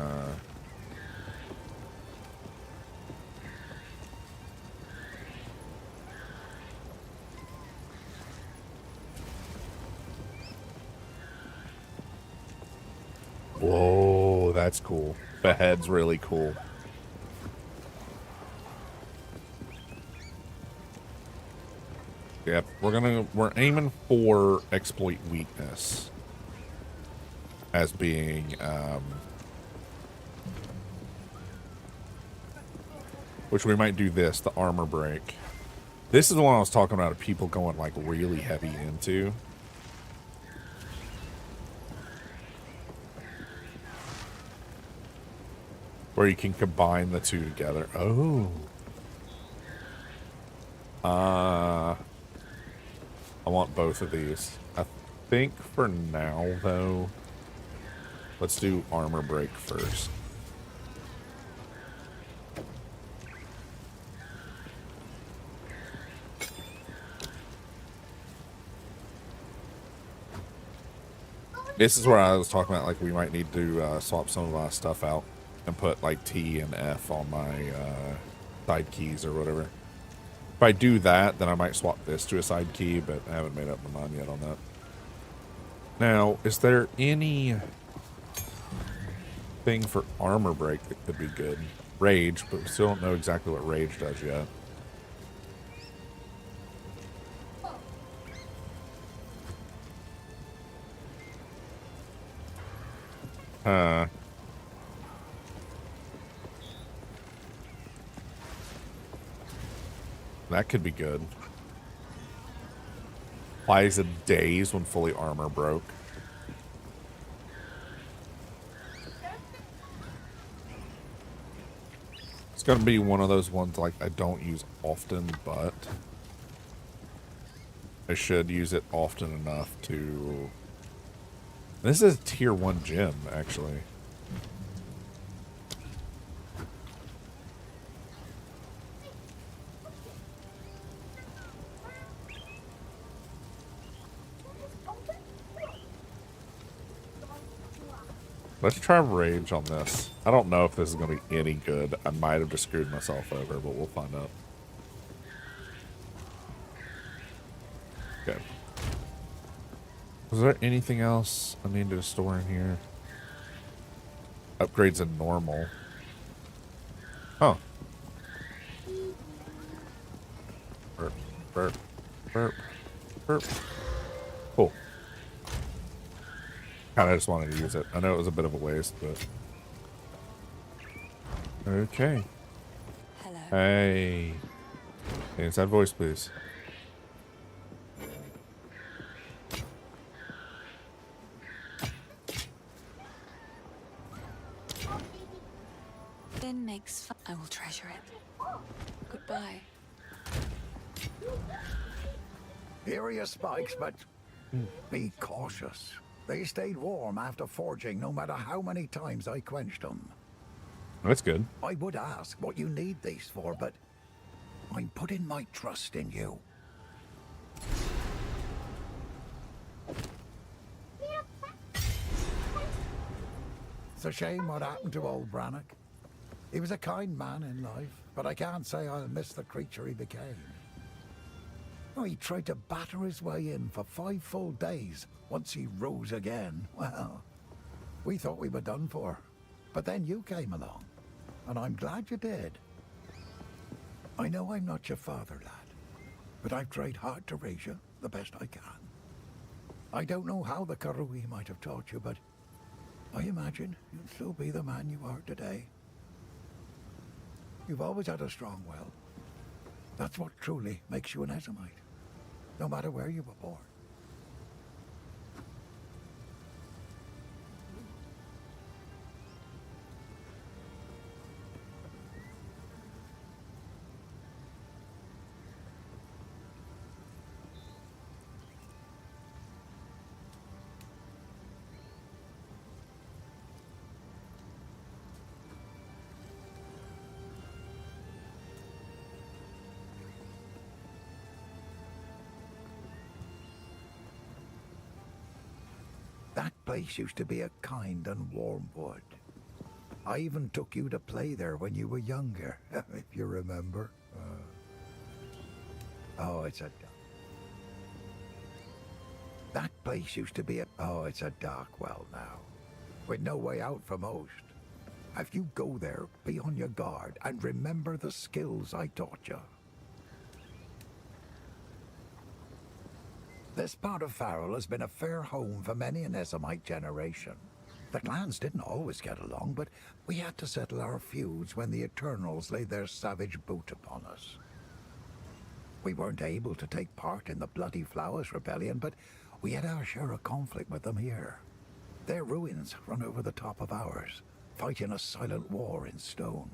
Whoa, that's cool. The head's really cool. Yep, we're aiming for exploit weakness as being which we might do this, the armor break. This is the one I was talking about of people going like really heavy into. Where you can combine the two together. Oh. I want both of these. I think for now, though, let's do armor break first. This is where I was talking about, like, we might need to swap some of our stuff out and put, like, T and F on my side keys or whatever. If I do that, then I might swap this to a side key, but I haven't made up my mind yet on that. Now, is there any thing for armor break that could be good? Rage, but we still don't know exactly what rage does yet. That could be good. Applies a daze when fully armor broke. It's gonna be one of those ones like I don't use often, but I should use it often enough to... This is a tier 1 gem, actually. Let's try rage on this. I don't know if this is going to be any good. I might have just screwed myself over, but we'll find out. Okay. Was there anything else I need to store in here? Upgrades in normal. Huh. Burp, burp, burp, burp. Cool. Kind of just wanted to use it. I know it was a bit of a waste, but... Okay. Hello. Hey. Inside voice, please. Goodbye. Here are your spikes, but be cautious. They stayed warm after forging, no matter how many times I quenched them. That's good. I would ask what you need these for, but I'm putting my trust in you. It's a shame what happened to old Brannock. He was a kind man in life, but I can't say I'll miss the creature he became. Oh, he tried to batter his way in for 5 full days once he rose again. Well, we thought we were done for. But then you came along, and I'm glad you did. I know I'm not your father, lad, but I've tried hard to raise you the best I can. I don't know how the Karui might have taught you, but I imagine you'll still be the man you are today. You've always had a strong will. That's what truly makes you an Ezomite, no matter where you were born. That place used to be a kind and warm wood. I even took you to play there when you were younger, if you remember. Oh, it's a... That place used to be a... Oh, it's a dark well now, with no way out for most. If you go there, be on your guard, and remember the skills I taught you. This part of Farrell has been a fair home for many an Ezomite generation. The clans didn't always get along, but we had to settle our feuds when the Eternals laid their savage boot upon us. We weren't able to take part in the Bloody Flowers Rebellion, but we had our share of conflict with them here. Their ruins run over the top of ours, fighting a silent war in stone.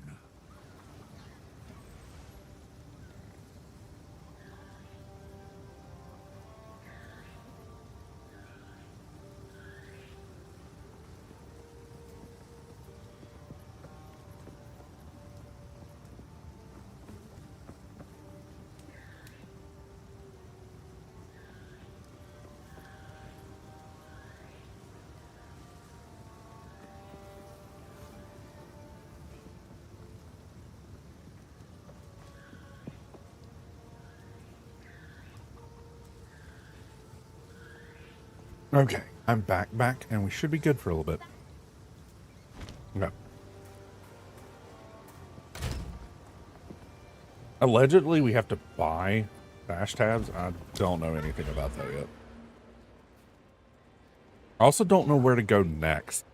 Okay, I'm back, and we should be good for a little bit. Okay. Allegedly, we have to buy dash tabs. I don't know anything about that yet. I also don't know where to go next.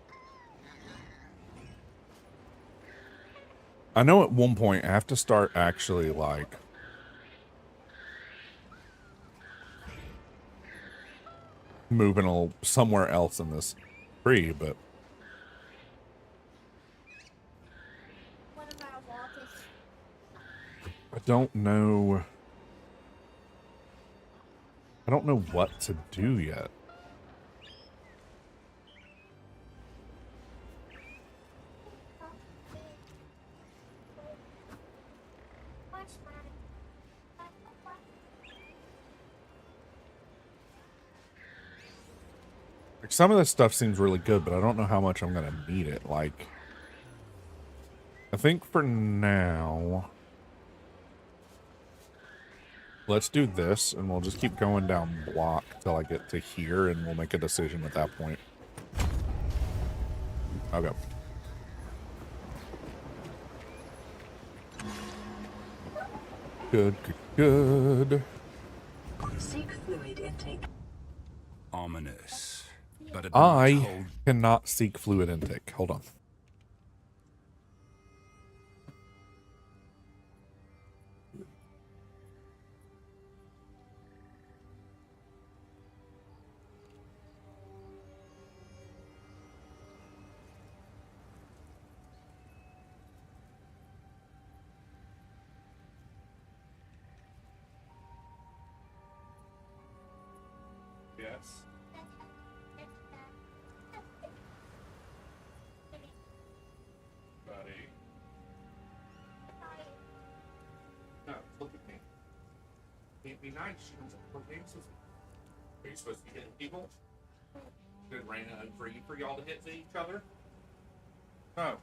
I know at one point I have to start actually, like... moving somewhere else in this tree, but... I don't know what to do yet. Like, some of this stuff seems really good, but I don't know how much I'm gonna need it. Like, I think for now, let's do this, and we'll just keep going down block till I get to here, and we'll make a decision at that point. Okay. Good, good, good. Seek fluid intake. Ominous. But it I cannot seek fluid intake. Hold on. look at me. Can't be nice. Are you supposed to be hitting people? Did it rain free for y'all to hit each other? No.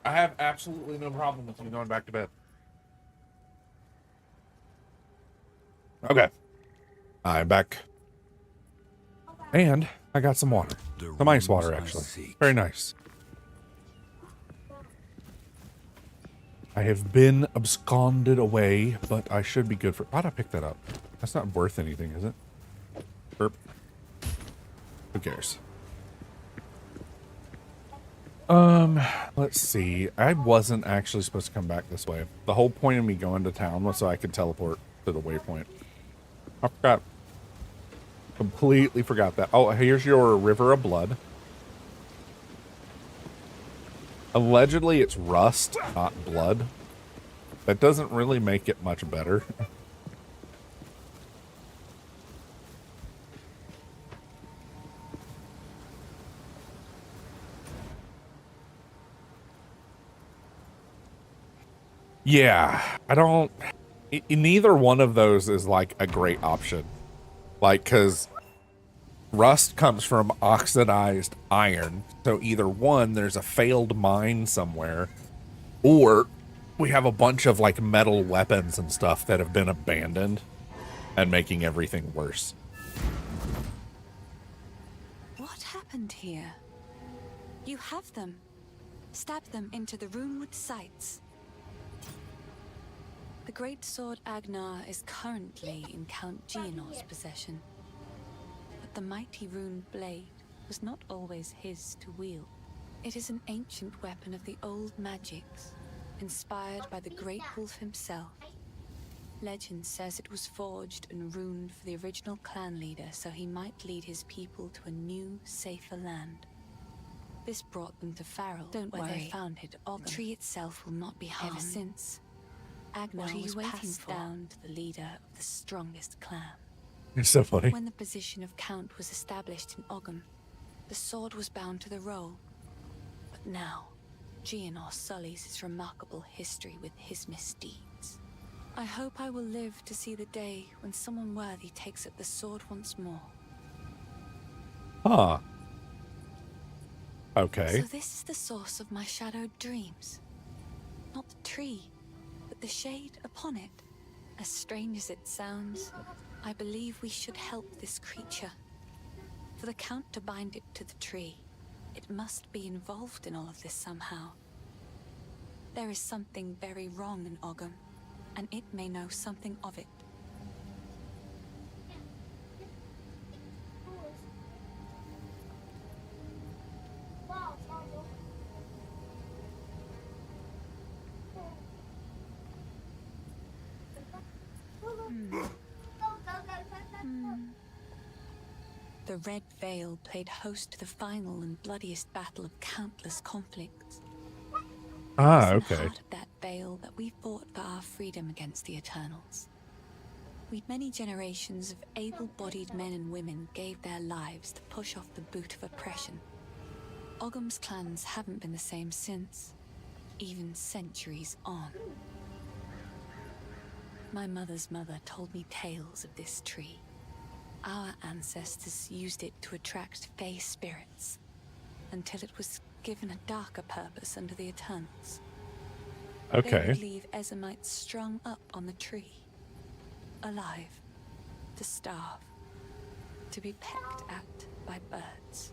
I have absolutely no problem with you going back to bed. Okay. I'm back. And I got some water. Some ice water, actually. Very nice. I have been absconded away, but I should be good for... Why'd I pick that up? That's not worth anything, is it? Burp. Who cares? Let's see. I wasn't actually supposed to come back this way. The whole point of me going to town was so I could teleport to the waypoint. I forgot. Completely forgot that. Oh, here's your river of blood. Allegedly, it's rust, not blood. That doesn't really make it much better. Yeah, I don't... Neither one of those is, like, a great option. Like, because rust comes from oxidized iron. So either one, there's a failed mine somewhere, or we have a bunch of, like, metal weapons and stuff that have been abandoned and making everything worse. What happened here? You have them. Stab them into the runewood sights. The great sword Agnar is currently in Count Geonor's possession. But the mighty rune blade was not always his to wield. It is an ancient weapon of the old magics, inspired by the great wolf himself. Legend says it was forged and runed for the original clan leader so he might lead his people to a new, safer land. This brought them to Farrell, where they founded Ogden. The tree itself will not be harmed. Ever since, Agnar was passed down to the leader of the strongest clan. It's so funny. When the position of Count was established in Ogham, the sword was bound to the roll. But now, Geonor sullies his remarkable history with his misdeeds. I hope I will live to see the day when someone worthy takes up the sword once more. Huh. Okay. So this is the source of my shadowed dreams. Not the tree, but the shade upon it. As strange as it sounds, I believe we should help this creature. For the Count to bind it to the tree, it must be involved in all of this somehow. There is something very wrong in Ogham, and it may know something of it. The Red Veil played host to the final and bloodiest battle of countless conflicts. Ah, It was in okay. the heart of that veil that we fought for our freedom against the Eternals. Many generations of able-bodied men and women gave their lives to push off the boot of oppression. Ogham's clans haven't been the same since, even centuries on. My mother's mother told me tales of this tree. Our ancestors used it to attract fey spirits, until it was given a darker purpose under the Eternals. They Okay. would leave Ezamites strung up on the tree, alive, to starve, to be pecked at by birds.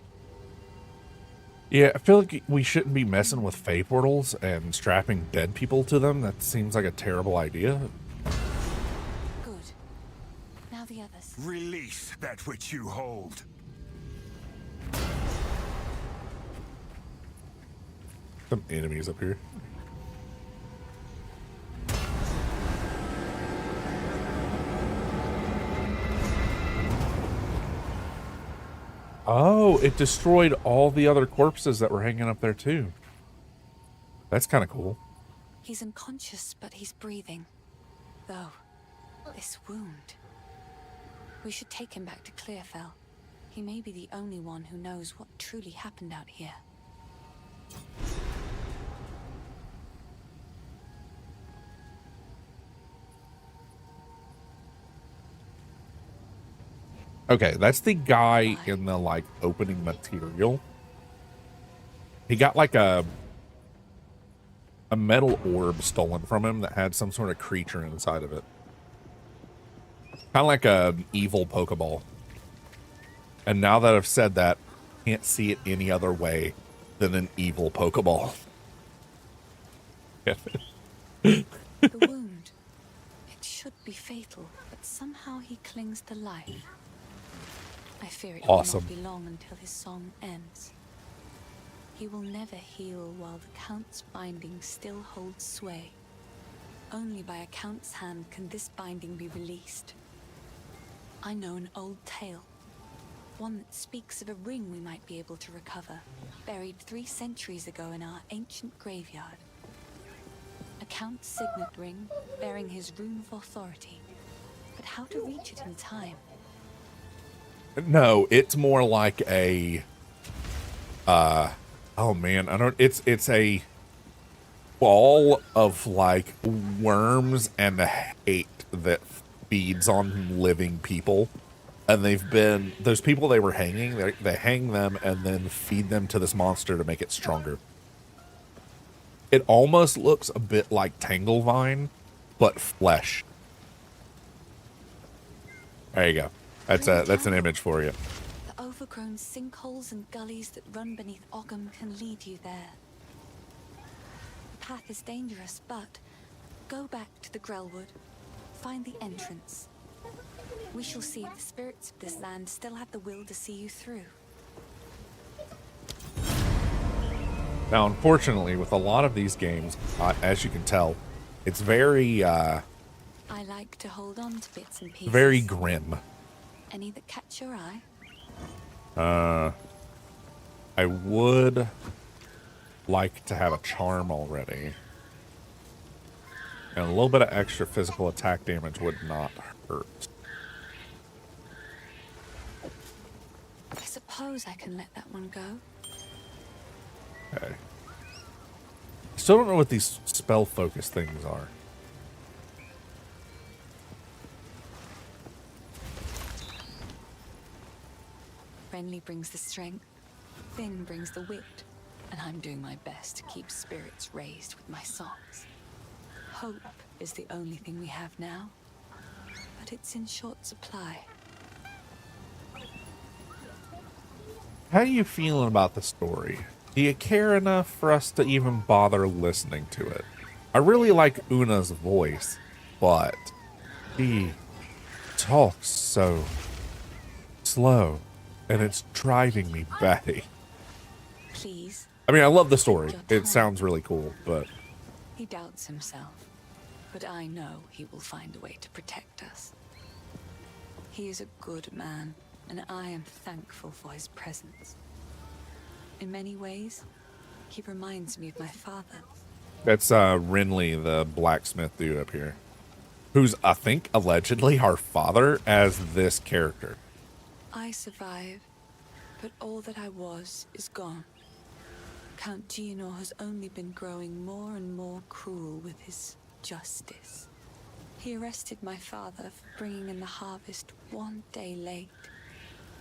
Yeah, I feel like we shouldn't be messing with Fey portals and strapping dead people to them. That seems like a terrible idea. Good. Now the others. Release that which you hold. Some enemies up here. Oh, it destroyed all the other corpses that were hanging up there too. That's kind of cool. He's unconscious, but he's breathing. Though, this wound. We should take him back to Clearfell. He may be the only one who knows what truly happened out here. Okay, that's the guy in the like opening material. He got like a metal orb stolen from him that had some sort of creature inside of it. Kind of like a evil Pokeball. And now that I've said that, I can't see it any other way than an evil Pokeball. The wound. It should be fatal, but somehow he clings to life. I fear it Awesome. will not be long until his song ends. He will never heal while the Count's binding still holds sway. Only by a Count's hand can this binding be released. I know an old tale. One that speaks of a ring we might be able to recover, buried 3 centuries ago in our ancient graveyard. A Count's signet ring, bearing his rune of authority. But how to reach it in time? No, it's more like a oh man, I don't it's a ball of like worms and hate that feeds on living people. And they've been those people they were hanging, they hang them and then feed them to this monster to make it stronger. It almost looks a bit like Tanglevine, but flesh. There you go. That's an image for you. The overgrown sinkholes and gullies that run beneath Ogham can lead you there. The path is dangerous, but go back to the Grelwood. Find the entrance. We shall see if the spirits of this land still have the will to see you through. Now, unfortunately, with a lot of these games, as you can tell, it's very, I like to hold on to bits and pieces. very grim. Any that catch your eye? I would like to have a charm already. And a little bit of extra physical attack damage would not hurt. I suppose I can let that one go. Okay. Still don't know what these spell focus things are. Friendly brings the strength, thin brings the wit, and I'm doing my best to keep spirits raised with my songs. Hope is the only thing we have now, but it's in short supply. How are you feeling about the story? Do you care enough for us to even bother listening to it? I really like Una's voice, but she talks so slow, and it's driving me batty. Please. I mean, I love the story. It sounds really cool, but He doubts himself, but I know he will find a way to protect us. He is a good man, and I am thankful for his presence. In many ways, he reminds me of my father. that's Renly, the blacksmith dude up here, who's, I think, allegedly our father as this character. I survived, but all that I was is gone. Count Gianor has only been growing more and more cruel with his justice. He arrested my father for bringing in the harvest one day late,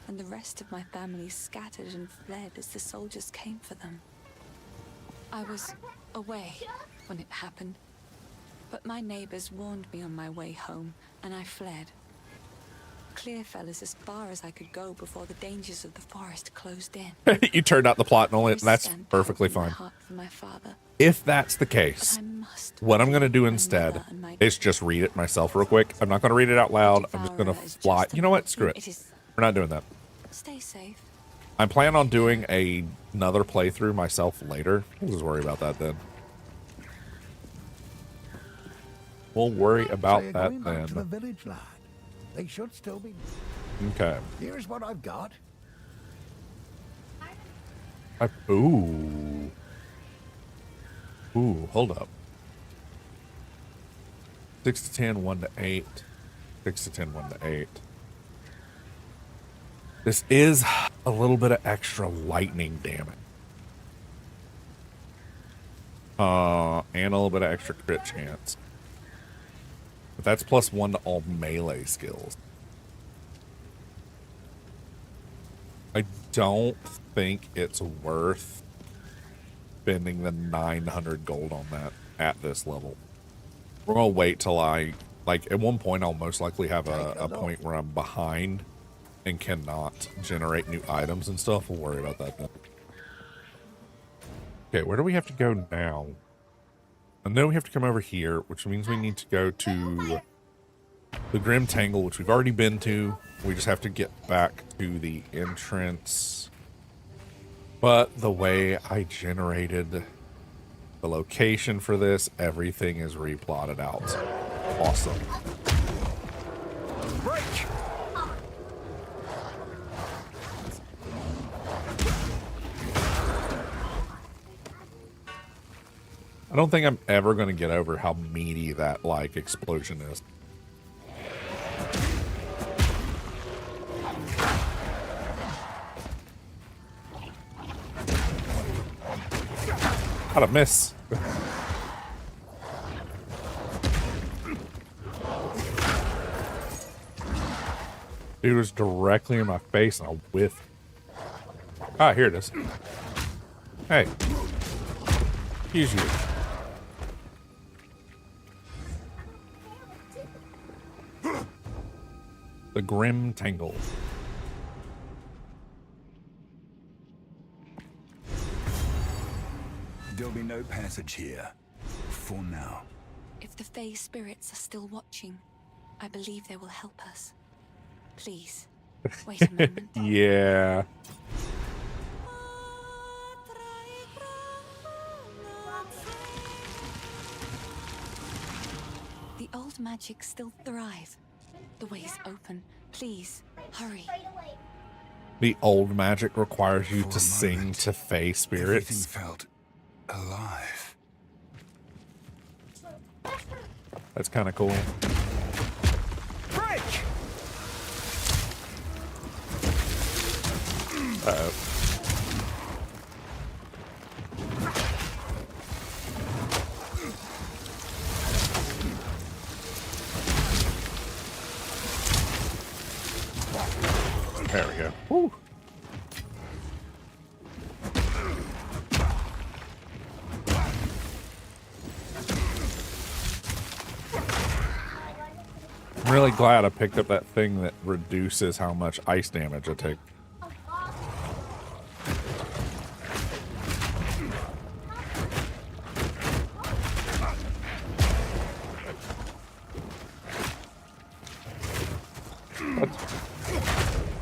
and the rest of my family scattered and fled as the soldiers came for them. I was away when it happened, but my neighbors warned me on my way home, and I fled. Clearfell is as far as I could go before the dangers of the forest closed in. You turned out the plot and all it, I that's stand perfectly proud in my fine. heart for my father, If that's the but case, I must what I'm going to do my instead mother and my is just read it myself real quick. I'm not going to read it out loud. I'm just going to devourer is fly. You know what? justified. Screw It it. is. We're not doing that. Stay safe. I plan on doing another playthrough myself later. We'll just worry about that then. We'll worry So about you're that going back to the then. village, lad. They should still be. Okay. Here's what I've got. Ooh. Ooh, hold up. 6 to 10, 1 to 8. 6 to 10, 1 to 8. This is a little bit of extra lightning damage. And a little bit of extra crit chance. But that's +1 to all melee skills. I don't think it's worth spending the 900 gold on that at this level. We're gonna wait till like at one point I'll most likely have a point where I'm behind and cannot generate new items and stuff. We'll worry about that then. Okay, where do we have to go now? And then we have to come over here, which means we need to go to the Grim Tangle, which we've already been to. We just have to get back to the entrance. But the way I generated the location for this, everything is replotted out. Awesome. Break! I don't think I'm ever going to get over how meaty that, like, explosion is. How'd I miss? Dude was directly in my face and I whiffed. Ah, here it is. Hey. Excuse you. The Grim Tangle. There'll be no passage here. For now. If the Fae spirits are still watching, I believe they will help us. Please, wait a moment. Yeah. The old magic still thrive. The way is open. Please, hurry. The old magic requires you For to a sing moment, to Fae Everything spirits. felt alive. That's kind of cool. Break! Uh-oh. There we go. Woo. I'm really glad I picked up that thing that reduces how much ice damage I take. What?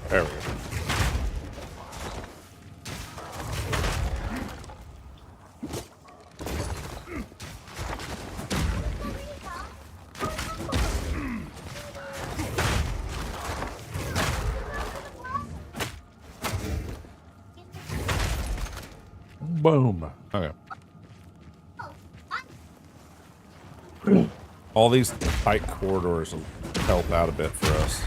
There we go. Boom. Okay. All these tight corridors will help out a bit for us.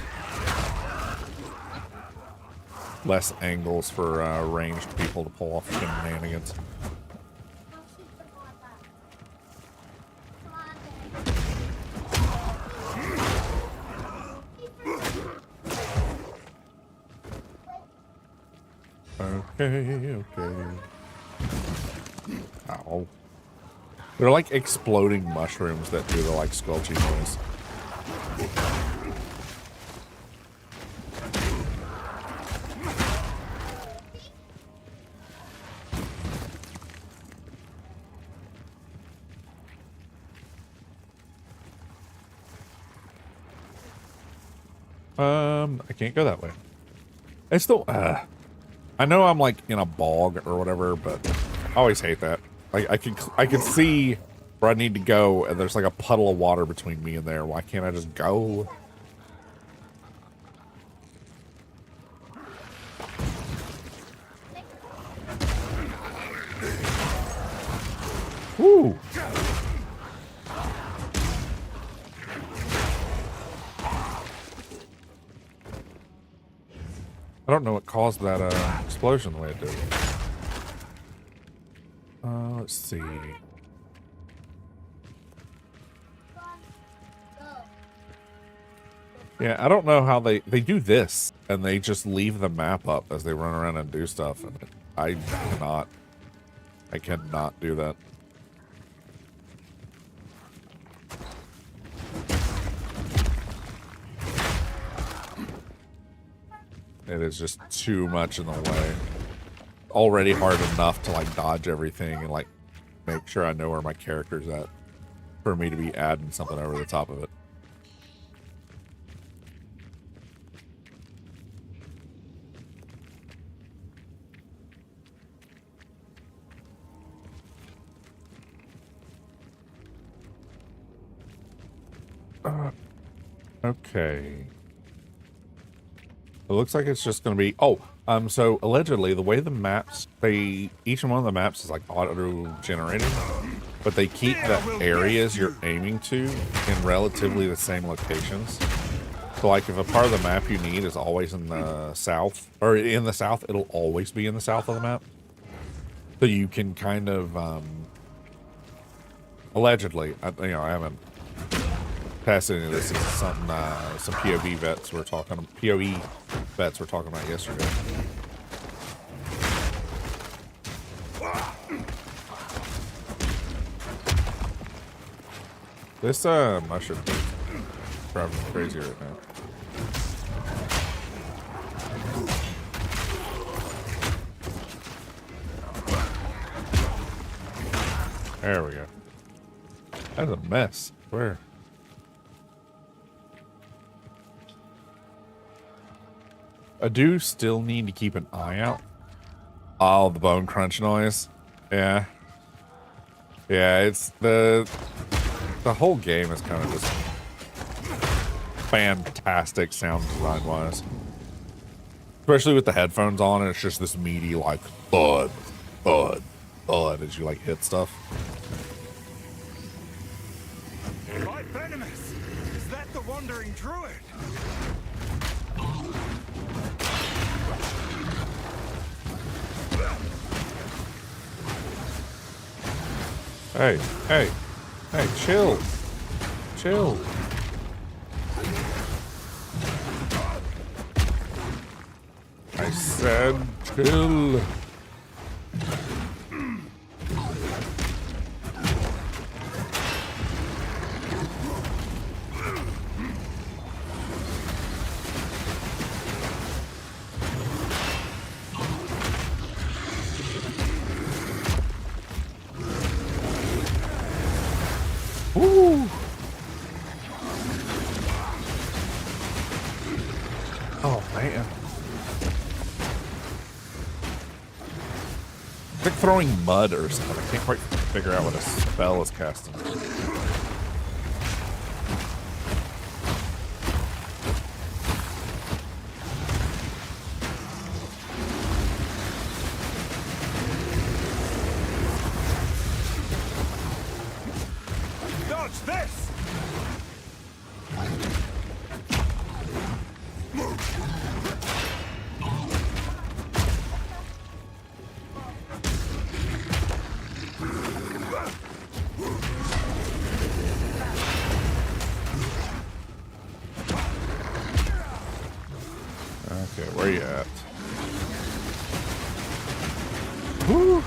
Less angles for ranged people to pull off shenanigans. Okay, okay. Ow. They're like exploding mushrooms that do the like squelchy noise. I can't go that way. It's still, I know I'm like in a bog or whatever, but I always hate that. Like I can see where I need to go, and there's like a puddle of water between me and there. Why can't I just go? Woo! I don't know what caused that explosion the way it did. Let's see. Yeah, I don't know how they do this, and they just leave the map up as they run around and do stuff, and I cannot do that. It is just too much in the way. Already hard enough to like dodge everything and like make sure I know where my character's at for me to be adding something over the top of it. Okay. It looks like it's just going to be... Oh, so allegedly, the way the maps... Each one of the maps is like auto-generated, but they keep the areas you're aiming to in relatively the same locations. So like if a part of the map you need is always in the south, or in the south, it'll always be in the south of the map. So you can kind of... allegedly, I haven't... Past any of this is something some POE vets were talking about yesterday. This mushroom is driving me crazy right now. There we go. That's a mess. Where? I do still need to keep an eye out. Oh, the bone crunch noise. Yeah. Yeah, it's the whole game is kind of just fantastic sound design wise. Especially with the headphones on, and it's just this meaty like thud, thud, thud as you like hit stuff. By Venomous! Is that the Wandering Druid? Hey, hey, hey, chill. Chill. I said chill. Woo! Oh man. It's like throwing mud or something. I can't quite figure out what a spell is casting. Dodge this! Okay, where you at? Woo!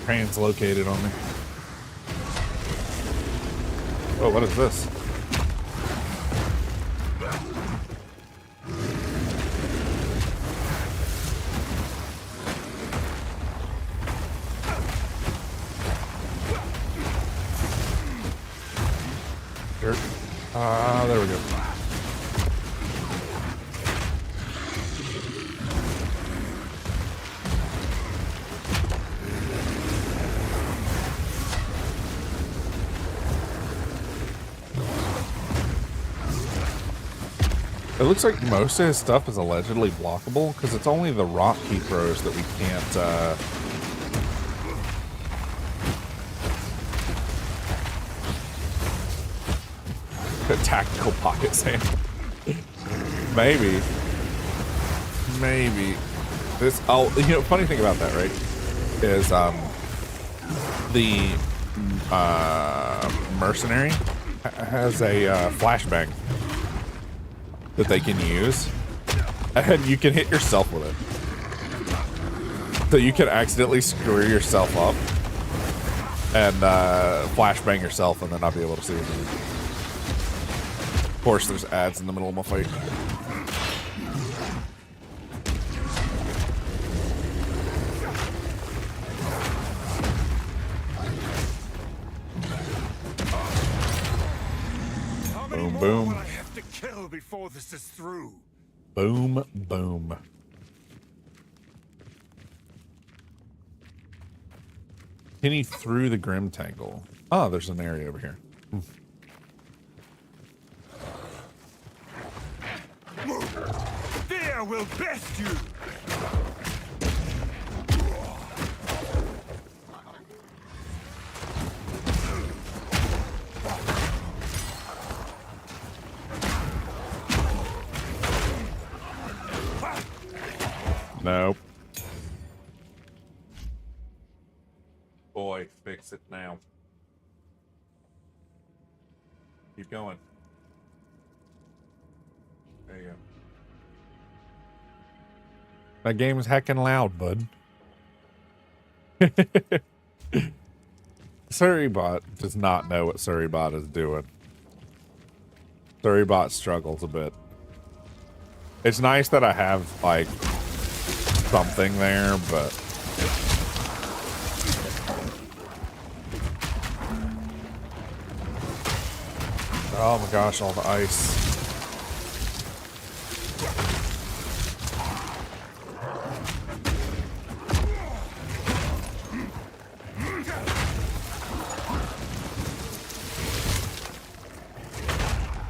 Translocated on me. Oh, what is this? Dirt. Ah, there we go. It looks like most of his stuff is allegedly blockable, because it's only the rock he throws that we can't, tactical pocket sand. Maybe. This, oh, you know, funny thing about that, right, is the mercenary has a flashbang that they can use, and you can hit yourself with it. So you can accidentally screw yourself up and flashbang yourself and then not be able to see anything. Of course, there's ads in the middle of my fight. Boom, boom. I have to kill before this is through. Boom, boom. Penny through the Grim Tangle. Oh, there's an area over here. Fear will best you. Nope. Boy, fix it now. Keep going. There you go. That game is heckin' loud, bud. Surrybot does not know what Surrybot is doing. Surrybot struggles a bit. It's nice that I have, like, something there, but... Oh my gosh, all the ice.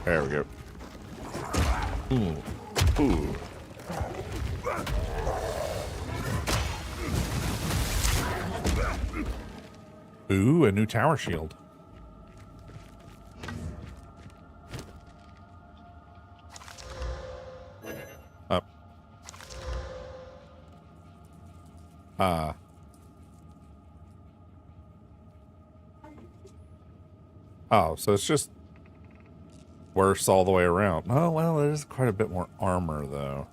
There we go. Ooh. Ooh. Ooh, a new tower shield. Up. Oh, so it's just worse all the way around. Oh, well, there's quite a bit more armor, though.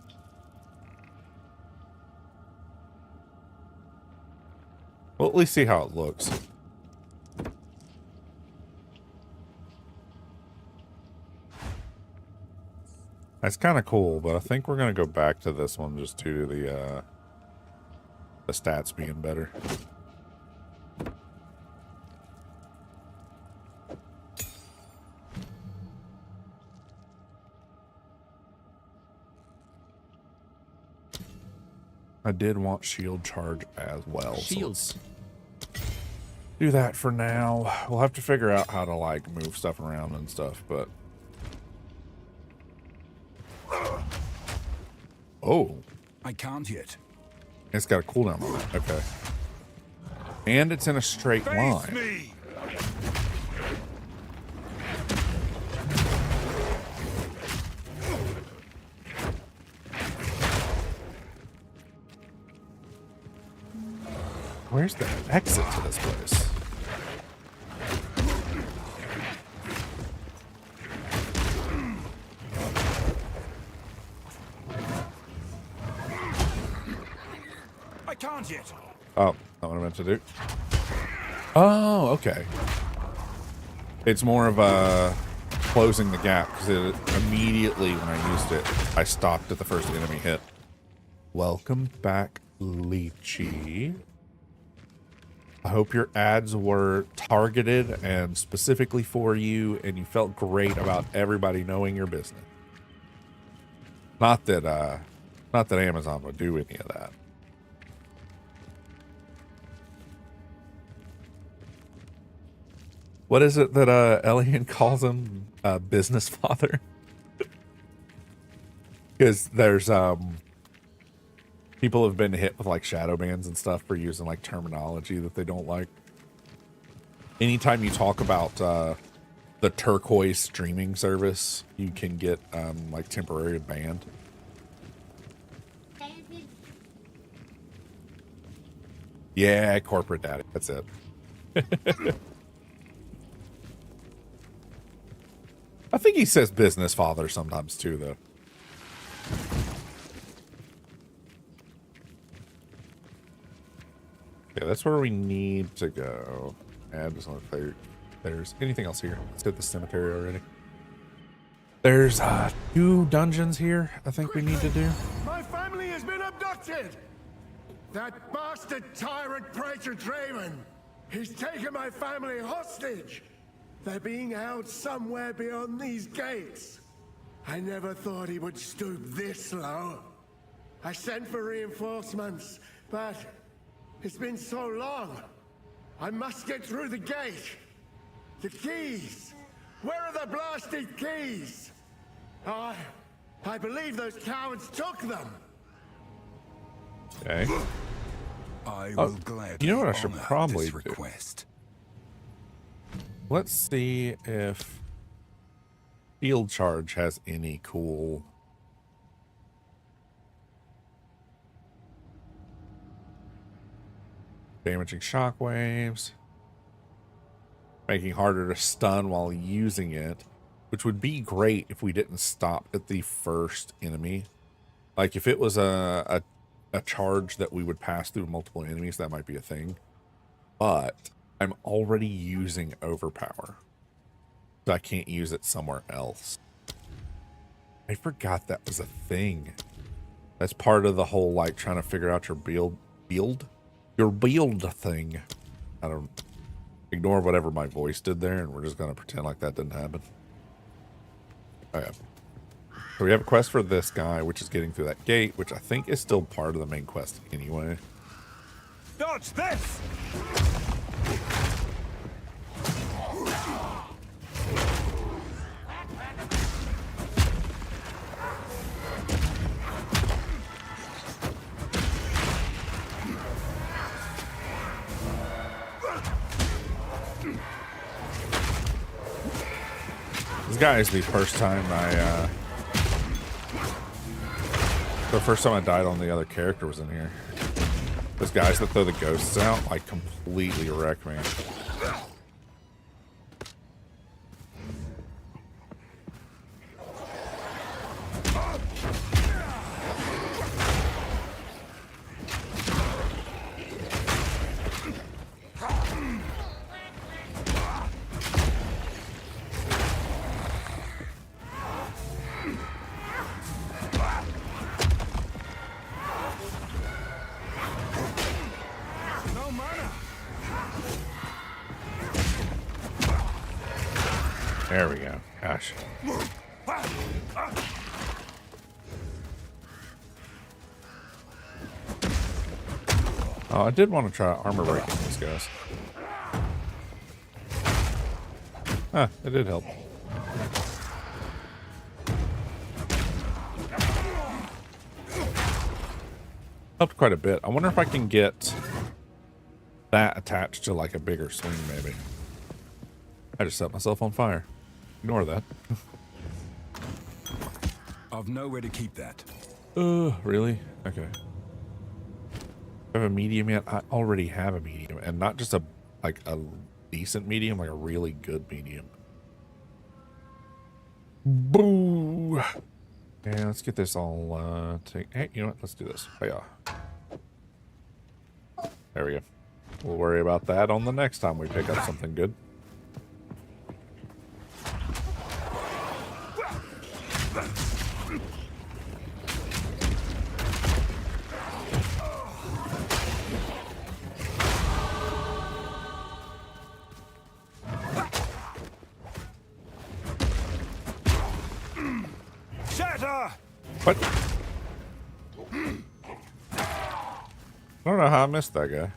We'll at least see how it looks. That's kind of cool, but I think we're going to go back to this one just due to the stats being better. I did want shield charge as well. Shields. So do that for now. We'll have to figure out how to like move stuff around and stuff, but oh, I can't yet. it's got a cooldown on it. Okay. And it's in a straight Face line. me. Where's the exit to this place? I can't yet. Oh, not what I meant to do. Oh, okay. It's more of a closing the gap because it immediately when I used it, I stopped at the first enemy hit. Welcome back, Lychee. I hope your ads were targeted and specifically for you, and you felt great about everybody knowing your business. Not that Amazon would do any of that. What is it that Elian calls him? Business father? Because there's people have been hit with like shadow bans and stuff for using like terminology that they don't like. Anytime you talk about the turquoise streaming service, you can get like temporary banned. Yeah, corporate daddy. That's it. I think he says business father sometimes too, though. Yeah, that's where we need to go. And just want to there's anything else here. Let's hit the cemetery already. There's 2 dungeons here I think we need to do. My family has been abducted! That bastard tyrant Praetor Draven! He's taken my family hostage! They're being held somewhere beyond these gates. I never thought he would stoop this low. I sent for reinforcements, but it's been so long. I must get through the gate. The keys! Where are the blasted keys? I believe those cowards took them. Okay. I will gladly you know what I should honor probably this do? request. Let's see if Field Charge has any cool damaging shockwaves, making harder to stun while using it, which would be great if we didn't stop at the first enemy. Like if it was a charge that we would pass through multiple enemies, that might be a thing. But I'm already using overpower, so I can't use it somewhere else. I forgot that was a thing. That's part of the whole like trying to figure out your build thing. I don't ignore whatever my voice did there, and we're just gonna pretend like that didn't happen. Okay. So we have a quest for this guy, which is getting through that gate, which I think is still part of the main quest anyway. Dodge this! This guy is the first time I died on the other character was in here. Those guys that throw the ghosts out, like, completely wreck me. There we go. Gosh. Oh, I did want to try armor breaking these guys. Ah, it did help. Helped quite a bit. I wonder if I can get that attached to like a bigger swing maybe. I just set myself on fire. Ignore that. I've nowhere to keep that. Really? Okay. I have a medium yet? I already have a medium, and not just a decent medium, like a really good medium. Boo! Yeah, let's get this all hey, you know what? Let's do this. Oh, yeah. There we go. We'll worry about that on the next time we pick up something good. What? I don't know how I missed that guy.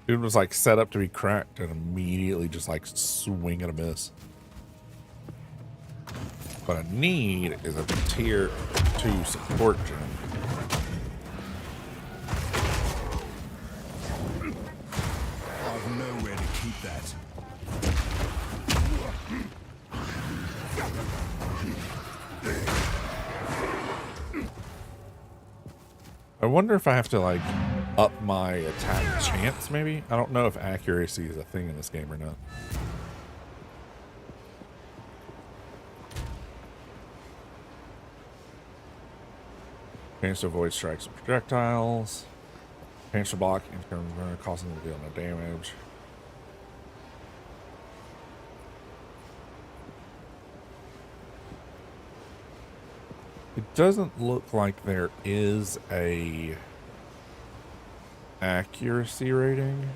Dude was like set up to be cracked and immediately just like swing and a miss. What I need is a tier 2 support gem. I've nowhere to keep that. I wonder if I have to like up my attack chance maybe? I don't know if accuracy is a thing in this game or not. Chance to avoid strikes and projectiles. Chance to block incoming causing them to deal no damage. It doesn't look like there is a accuracy rating.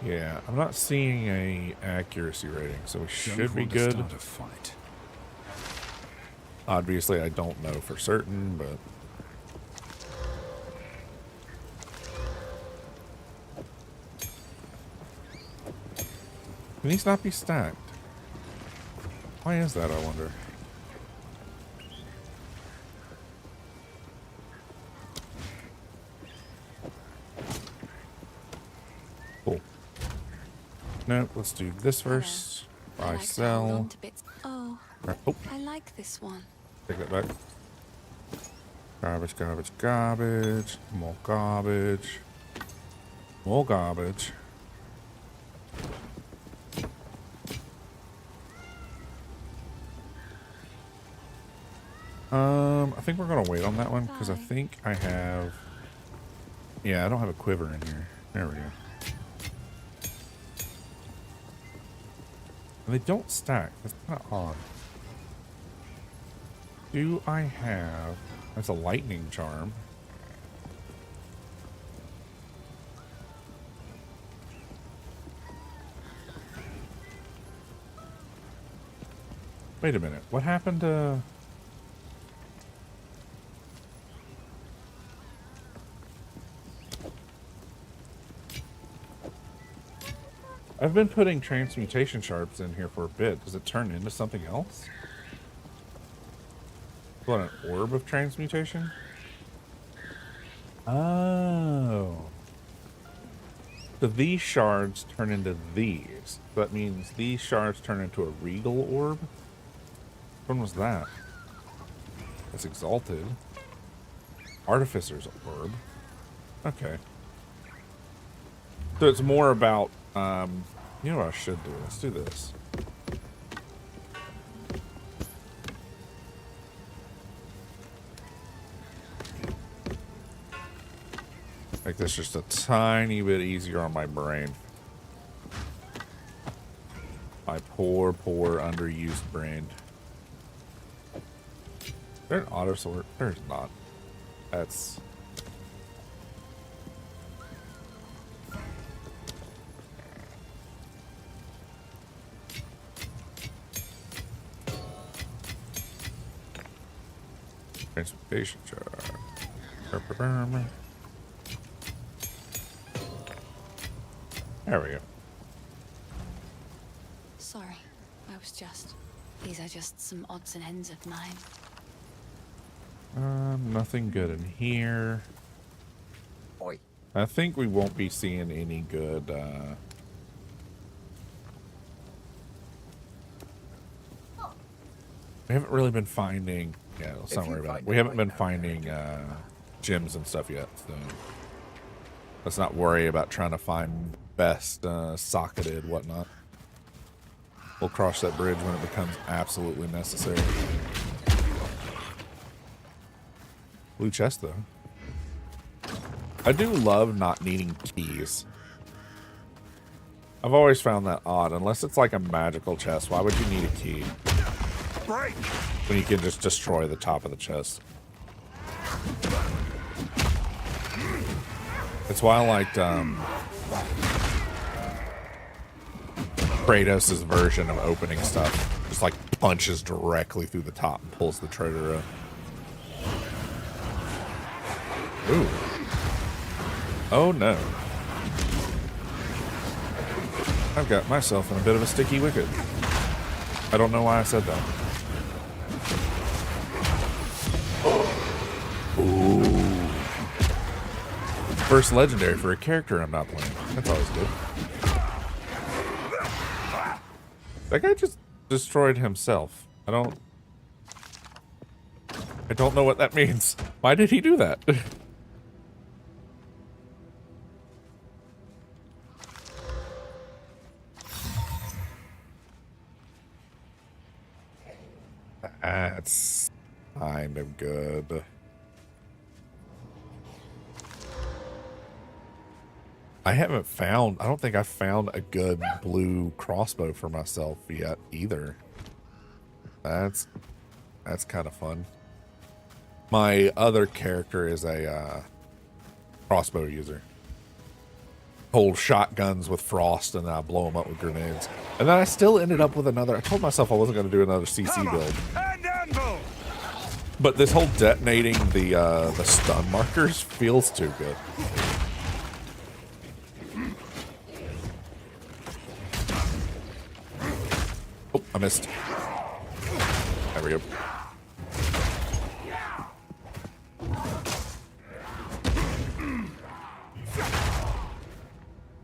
Yeah, I'm not seeing a accuracy rating, so we should be good. Start a fight. Obviously, I don't know for certain, but can these not be stacked? Why is that, I wonder? Cool. No, let's do this first. I Buy, like to hold sell. on to bits. Oh, Oh, I like this one. take that back. Garbage, garbage, garbage. More garbage. More garbage. I think we're gonna wait on that one because I Bye. think I have. Yeah, I don't have a quiver in here. There we go. And they don't stack. That's kind of odd. Do I have? That's a lightning charm. Wait a minute. What happened to? I've been putting transmutation sharps in here for a bit. Does it turn into something else? What, an orb of transmutation? Oh. So these shards turn into these. That means these shards turn into a regal orb? When was that? That's exalted. Artificer's orb. Okay. So it's more about, you know what I should do? Let's do this. Make this just a tiny bit easier on my brain. My poor, poor, underused brain. Is there an auto sort? There's not. That's... Transportation charge. There we go. Sorry, I was just... These are just some odds and ends of mine. Nothing good in here. Oi. I think we won't be seeing any good, we haven't really been finding... Yeah, let's not worry about it. We haven't been finding, gems and stuff yet, so... Let's not worry about trying to find best, socketed whatnot. We'll cross that bridge when it becomes absolutely necessary. Blue chest, though. I do love not needing keys. I've always found that odd. Unless it's like a magical chest, why would you need a key? Break! When you can just destroy the top of the chest. That's why I liked Kratos' version of opening stuff. Just like punches directly through the top and pulls the trigger up. Ooh. Oh no. I've got myself in a bit of a sticky wicket. I don't know why I said that. Ooh. First legendary for a character I'm not playing. That's always good. That guy just destroyed himself. I don't know what that means. Why did he do that? That's kind of good. I don't think I've found a good blue crossbow for myself yet either. That's kind of fun. My other character is a crossbow user. Hold shotguns with frost and then I blow them up with grenades. And then I still ended up with another. I told myself I wasn't going to do another CC build. But this whole detonating the stun markers feels too good. Oh, I missed. There we go.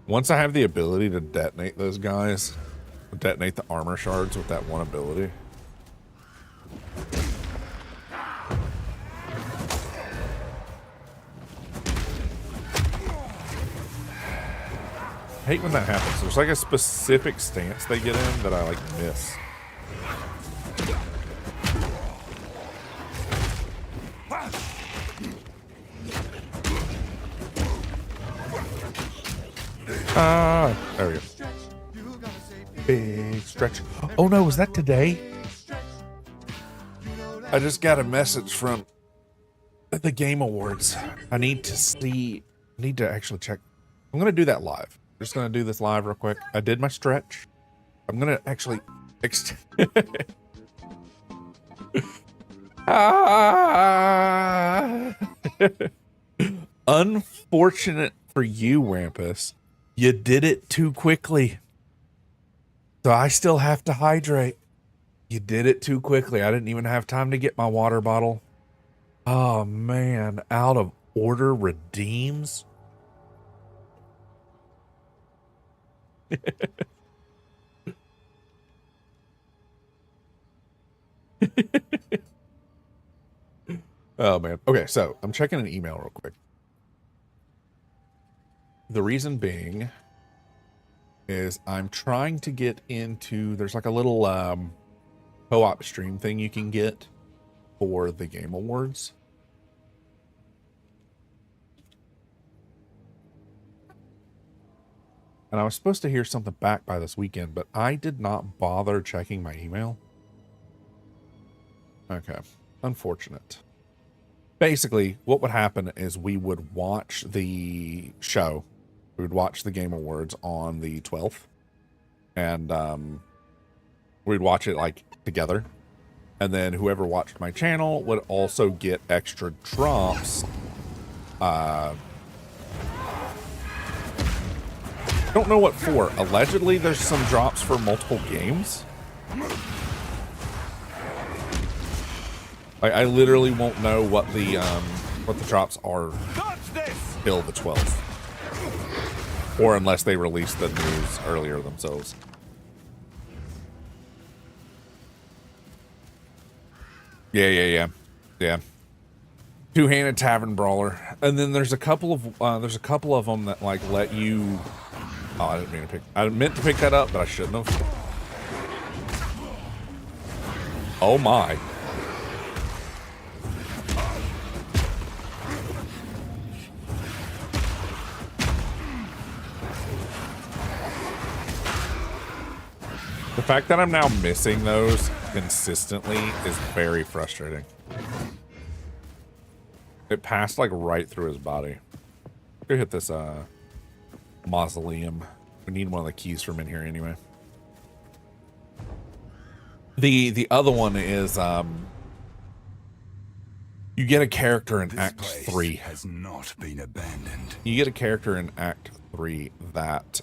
Once I have the ability to detonate those guys, detonate the armor shards with that one ability. I hate when that happens. There's like a specific stance they get in that I like miss. There we go. Big stretch. Oh no, was that today? I just got a message from the Game Awards. I need to actually check. I'm going to do that live. I'm just going to do this live real quick. I did my stretch. I'm going to actually Unfortunate for you, Wampus. You did it too quickly. So I still have to hydrate. You did it too quickly. I didn't even have time to get my water bottle. Oh, man. Out of order redeems. Oh, man. Okay, so I'm checking an email real quick. The reason being is I'm trying to get into, there's like a little co-op stream thing you can get for the Game Awards. And I was supposed to hear something back by this weekend, but I did not bother checking my email. Okay, unfortunate. Basically, what would happen is we would watch the show. We would watch the Game Awards on the 12th. And we'd watch it like together. And then whoever watched my channel would also get extra drops. Don't know what for. Allegedly, there's some drops for multiple games. I literally won't know what the drops are till the 12th. Or unless they release the news earlier themselves. Yeah. Two-handed tavern brawler, and then there's a couple of them that like let you. Oh, I didn't mean to pick. I meant to pick that up, but I shouldn't have. Oh my. The fact that I'm now missing those consistently is very frustrating. It passed like right through his body. Go hit this mausoleum. We need one of the keys from in here anyway. The other one is you get a character in Act 3. Has not been abandoned. You get a character in Act 3 that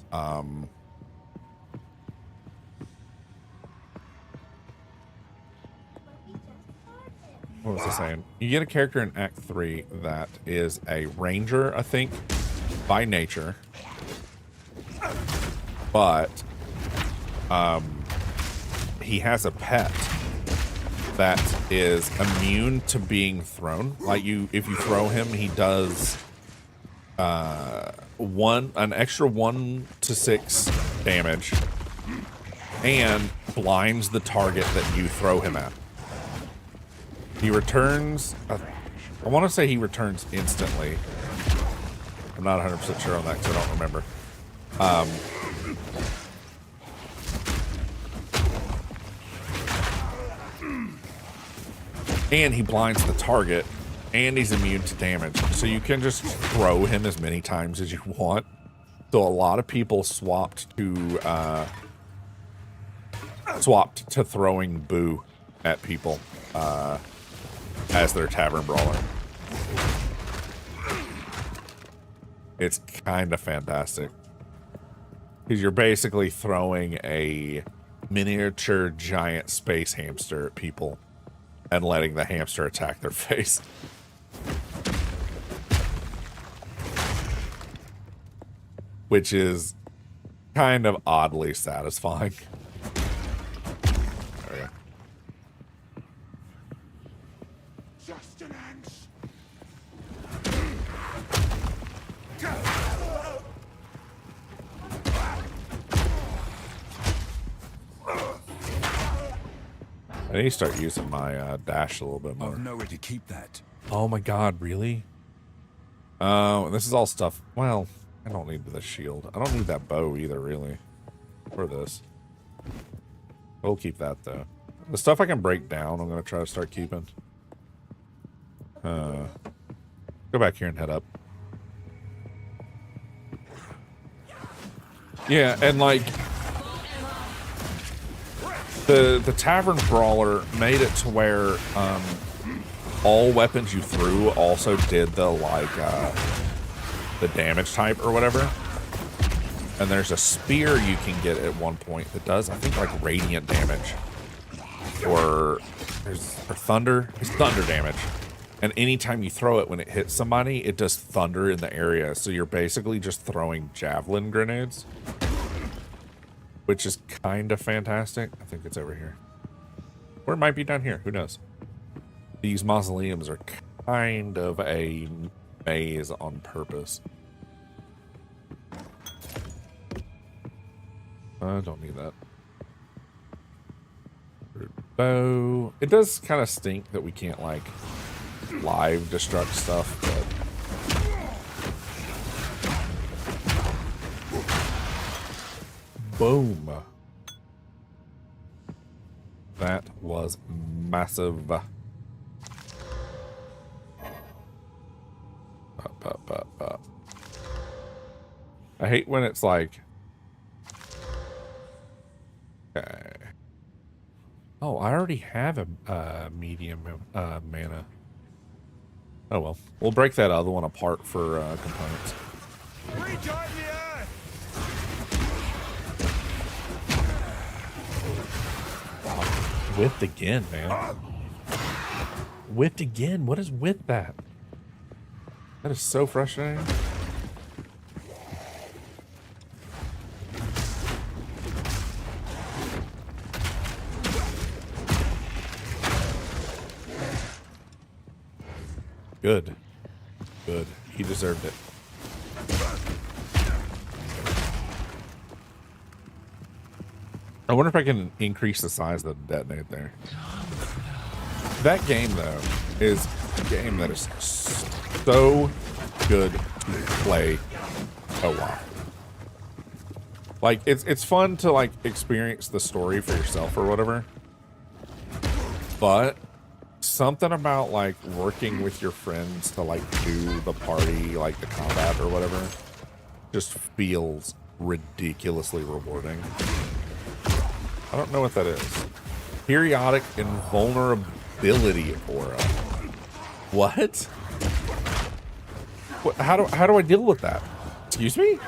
what was I saying? You get a character in Act 3 that is a ranger, I think, by nature. But he has a pet that is immune to being thrown. Like if you throw him, he does an extra 1 to 6 damage and blinds the target that you throw him at. He returns, I want to say he returns instantly. I'm not 100% sure on that because I don't remember. And he blinds the target, and he's immune to damage. So you can just throw him as many times as you want. So a lot of people swapped to throwing Boo at people as their Tavern Brawler. It's kind of fantastic. Because you're basically throwing a miniature giant space hamster at people and letting the hamster attack their face. Which is kind of oddly satisfying. There we go. Sustenance. I need to start using my dash a little bit more. I've nowhere to keep that. Oh my god, really? This is all stuff. Well, I don't need the shield. I don't need that bow either, really. Or this. We'll keep that, though. The stuff I can break down, I'm going to try to start keeping. Go back here and head up. Yeah, and like... The Tavern Brawler made it to where all weapons you threw also did the the damage type or whatever. And there's a spear you can get at one point that does, I think, like radiant damage. Or thunder. It's thunder damage. And anytime you throw it, when it hits somebody, it does thunder in the area. So you're basically just throwing javelin grenades. Which is kind of fantastic. I think it's over here. Or it might be down here. Who knows? These mausoleums are kind of a maze on purpose. I don't need that. Bow. It does kind of stink that we can't, like, live destruct stuff, but... Boom. That was massive. Up. I hate when it's like... Okay. Oh, I already have a medium mana. Oh well. We'll break that other one apart for components. Rejoin the earth! Whipped again, man. Whipped again. What is with that? That is so frustrating. Good. Good. He deserved it. I wonder if I can increase the size of the detonate there. That game, though, is a game that is so good to play co-op. Like, it's fun to, like, experience the story for yourself or whatever. But something about, like, working with your friends to, like, do the party, like, the combat or whatever, just feels ridiculously rewarding. I don't know what that is. Periodic invulnerability aura. What? What? How do I deal with that? Excuse me?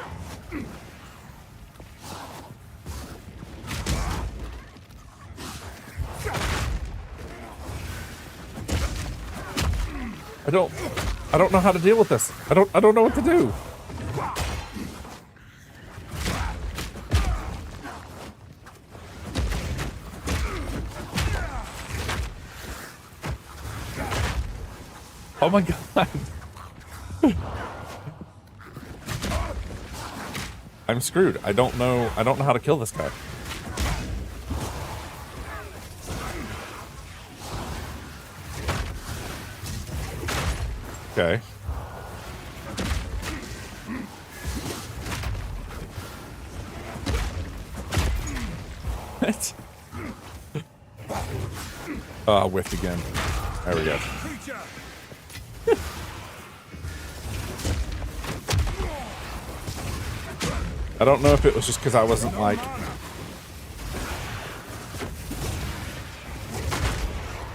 I don't know how to deal with this. I don't know what to do. Oh my god. I'm screwed. I don't know how to kill this guy. Okay. What? Oh, I whiffed again. There we go. I don't know if it was just because I wasn't like...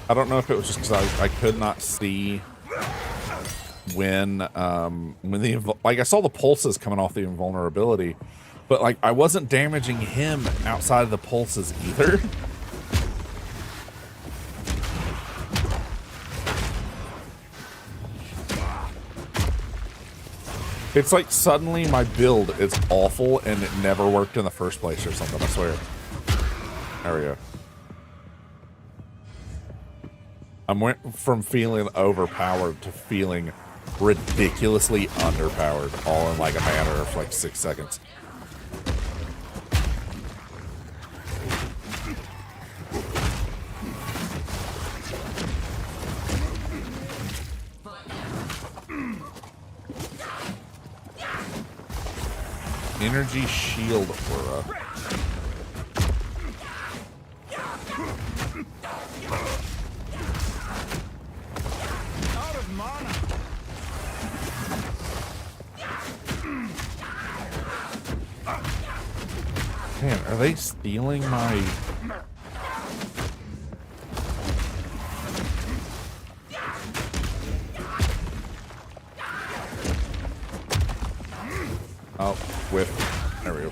I don't know if it was just because I could not see when the... Like, I saw the pulses coming off the invulnerability, but, like, I wasn't damaging him outside of the pulses either. It's like suddenly my build is awful and it never worked in the first place or something, I swear. There we go. I went from feeling overpowered to feeling ridiculously underpowered, all in like a matter of like 6 seconds. Energy shield aura. Out of mana. Man, are they stealing my... Oh, whip. There we go.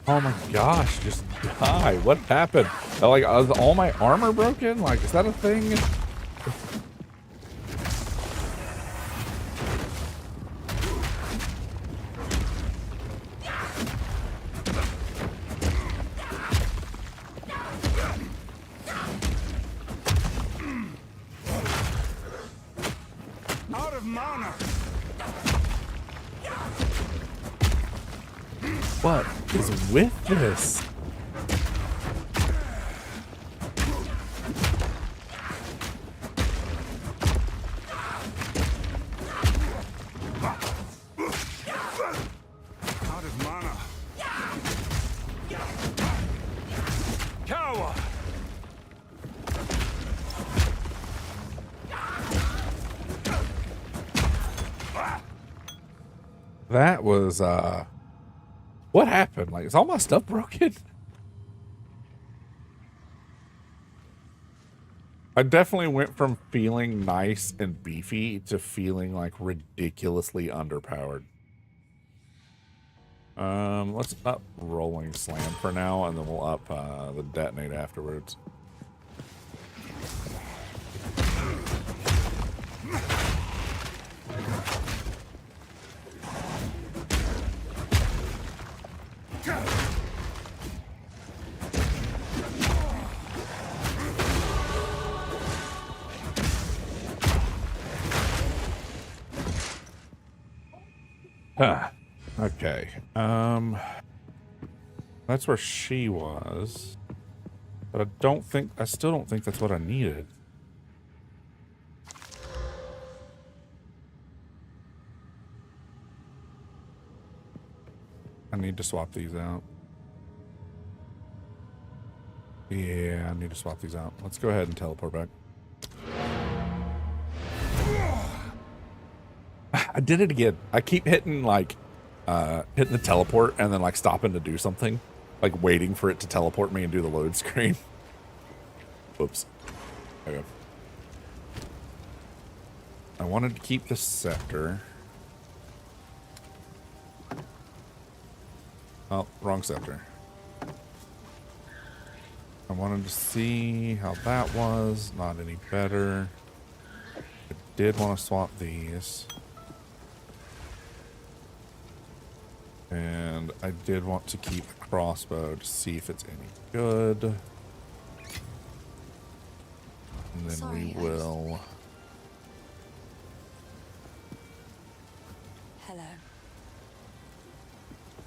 Oh my gosh, just die. What happened? Like, is all my armor broken? Like, is that a thing? Out of mana. What is with this? Out of mana. Cower. That was, what happened? Like, is all my stuff broken? I definitely went from feeling nice and beefy to feeling like ridiculously underpowered. Let's up Rolling Slam for now, and then we'll up the Detonate afterwards. Huh. Okay. That's where she was. But I still don't think that's what I needed. I need to swap these out. Yeah, I need to swap these out. Let's go ahead and teleport back. I did it again. I keep hitting like hitting the teleport and then like stopping to do something, like waiting for it to teleport me and do the load screen. Whoops. There we go. I wanted to keep the scepter. Oh, wrong scepter. I wanted to see how that was. Not any better. did want to swap these. And I did want to keep a crossbow to see if it's any good. And then Sorry, we will... Hello.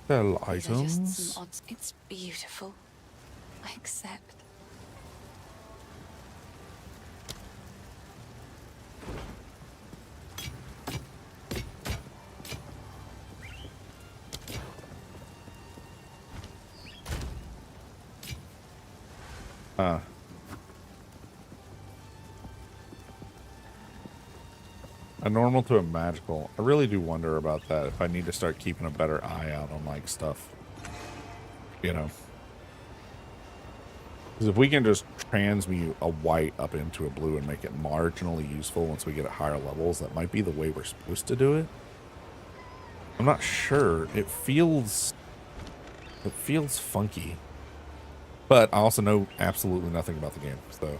Sell These are just items. some odds. It's beautiful. I accept. A normal to a magical. I really do wonder about that. If I need to start keeping a better eye out on like stuff, you know. Because if we can just transmute a white up into a blue and make it marginally useful once we get at higher levels, that might be the way we're supposed to do it. I'm not sure. It feels funky. But I also know absolutely nothing about the game, so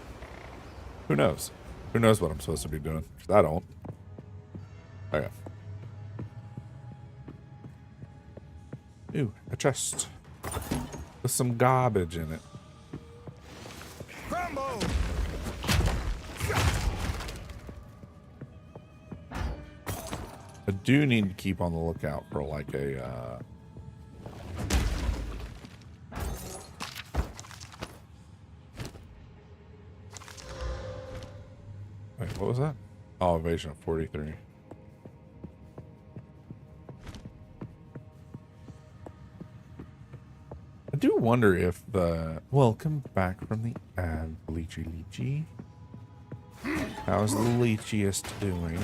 who knows? Who knows what I'm supposed to be doing? 'Cause I don't. Okay. Ooh, a chest with some garbage in it. Rambo! I do need to keep on the lookout for like a wait, what was that? Oh, evasion of 43. I do wonder if the welcome back from the ad, Leechy. How's the leechiest doing?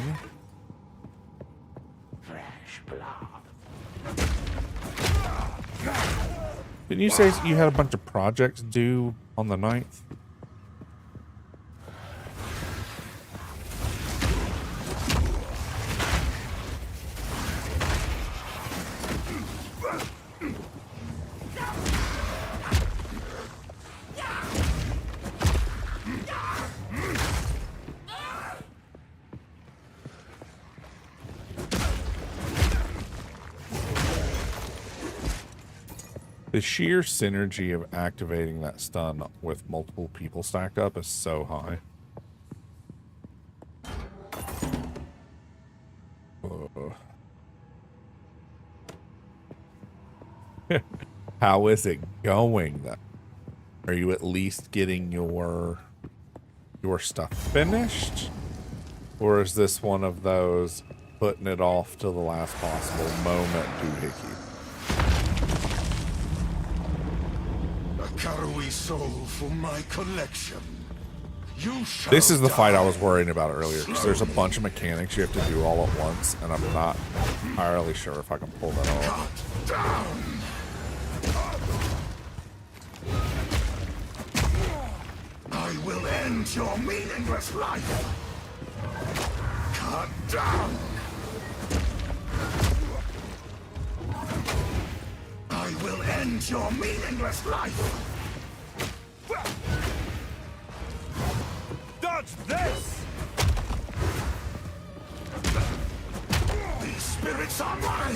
Fresh blood. Didn't you say you had a bunch of projects due on the 9th? The sheer synergy of activating that stun with multiple people stacked up is so high. How is it going then? Are you at least getting your stuff finished? Or is this one of those putting it off to the last possible moment doohickey? Carry soul for my collection. You shall This is the fight I die. was worrying about earlier, because there's a bunch of mechanics you have to do all at once, and I'm not entirely sure if I can pull that off. Cut down. I will end your meaningless life. Cut down. I will end your meaningless life. Dodge this! These spirits are mine.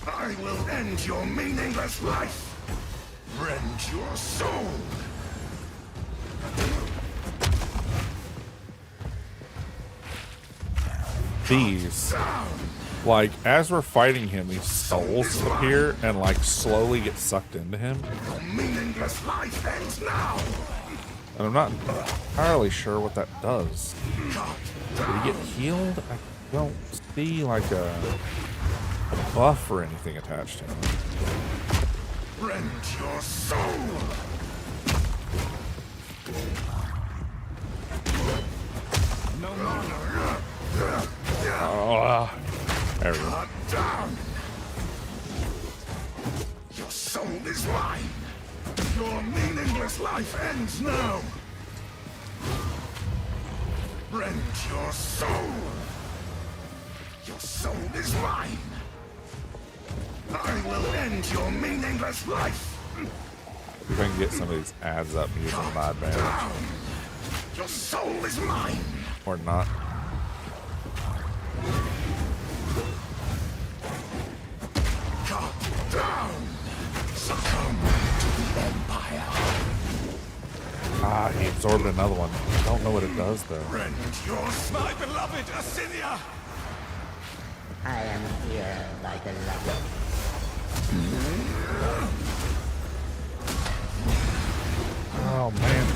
I will end your meaningless life. Rend your soul. These, like, as we're fighting him, these souls appear and, like, slowly get sucked into him. Your meaningless life ends now. And I'm not entirely sure what that does. Did he get healed? I don't see, like, a buff or anything attached to him. Rend your soul. No mana. Oh, there we go. Cut down. Your soul is mine. Your meaningless life ends now. Rend your soul. Your soul is mine. I will end your meaningless life. See if I can get some of these ads up using my advantage. Your soul is mine. Or not. Cut down. Succumb to the Empire. Ah, he absorbed another one. I don't know what it does though. Rend your My beloved Asinia! I am here, my beloved. Oh man.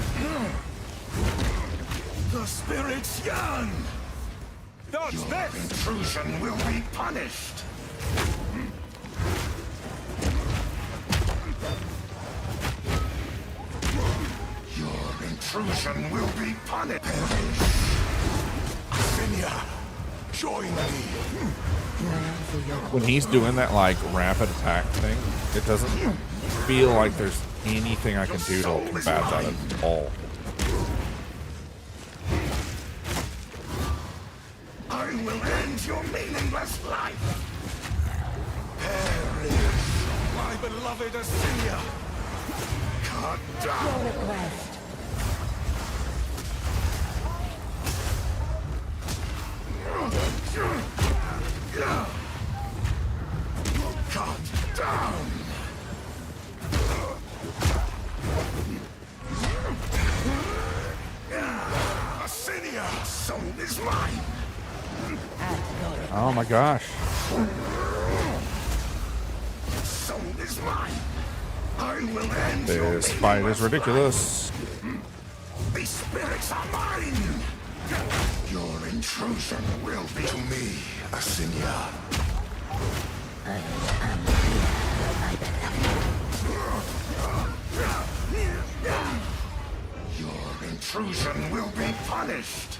The spirits yearn. Your intrusion will be punished. Your intrusion will be punished. Perish. Asinia, join me. When he's doing that like rapid attack thing, it doesn't feel like there's anything I can do to combat that at all. I will end your meaningless life. Perish. My beloved Asinia! Cut down. Request. Cut down. Asinia, soul is mine. Oh my gosh. Soul is mine. I will end This fight is ridiculous. These spirits are mine. Your intrusion will be to me, Asinia. Your intrusion will be punished.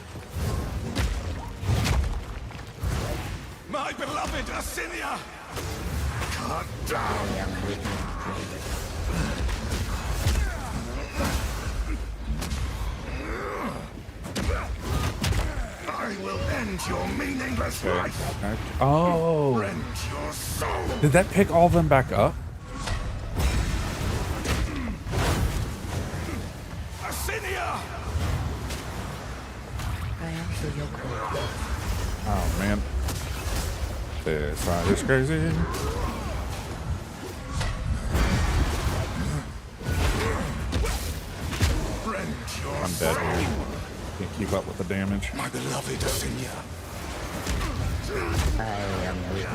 My beloved Asinia! Cut down. I will end your meaningless life. Oh. Rend your soul. Did that pick all of them back up? Asinia! Oh man. This fight is crazy. Rend your I'm dead here. Can't keep up with the damage. My beloved Asinia. I am with you.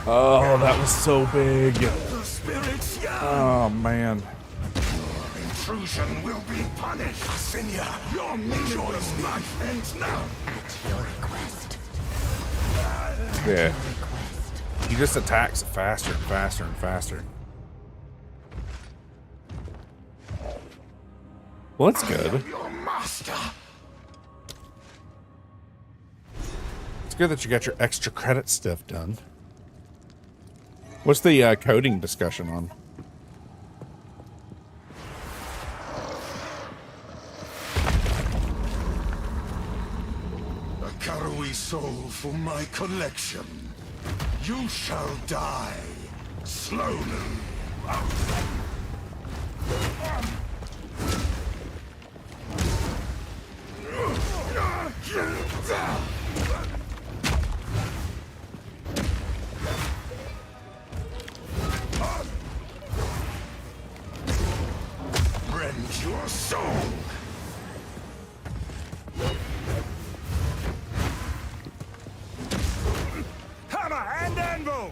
Oh, that was so big. The spirits yearn. Oh man. Your intrusion will be punished. Asinia, your meaningless life ends now. At your request. Yeah. He just attacks faster and faster and faster. Well, that's good. Your master. It's good that you got your extra credit stuff done. What's the coding discussion on? A Karui soul for my collection. You shall die slowly. Rend your soul. Hammer and anvil!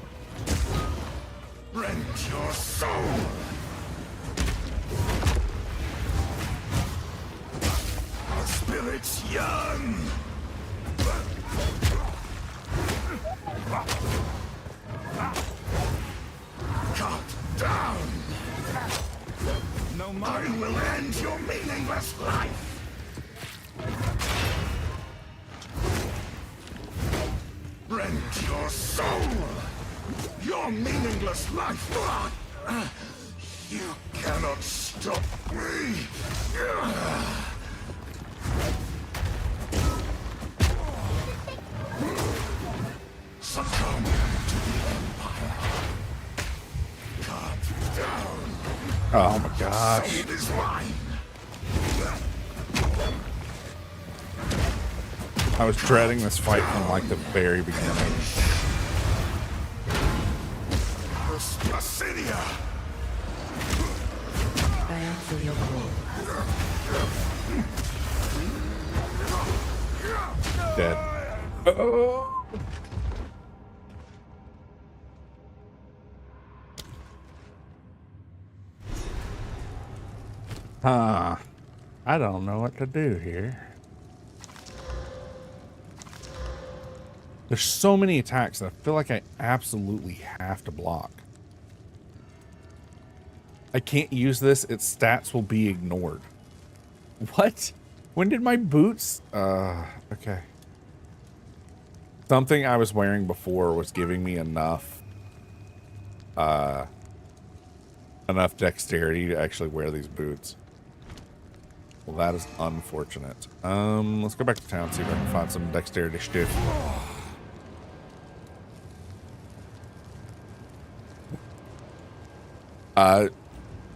Rend your soul. The spirits yearn. Cut down. No more. I will end your meaningless life. Rend your soul. Your meaningless life. You cannot stop me. Succumb to the Empire. Cut down. Oh my gosh. Soul is mine. I was dreading this fight from like the very beginning. Placidia. I answer your call. Dead. Oh. Huh. I don't know what to do here. There's so many attacks that I feel like I absolutely have to block. I can't use this. Its stats will be ignored. What? When did my boots? Okay. Something I was wearing before was giving me enough dexterity to actually wear these boots. Well, that is unfortunate. Let's go back to town, see if I can find some dexterity stuff.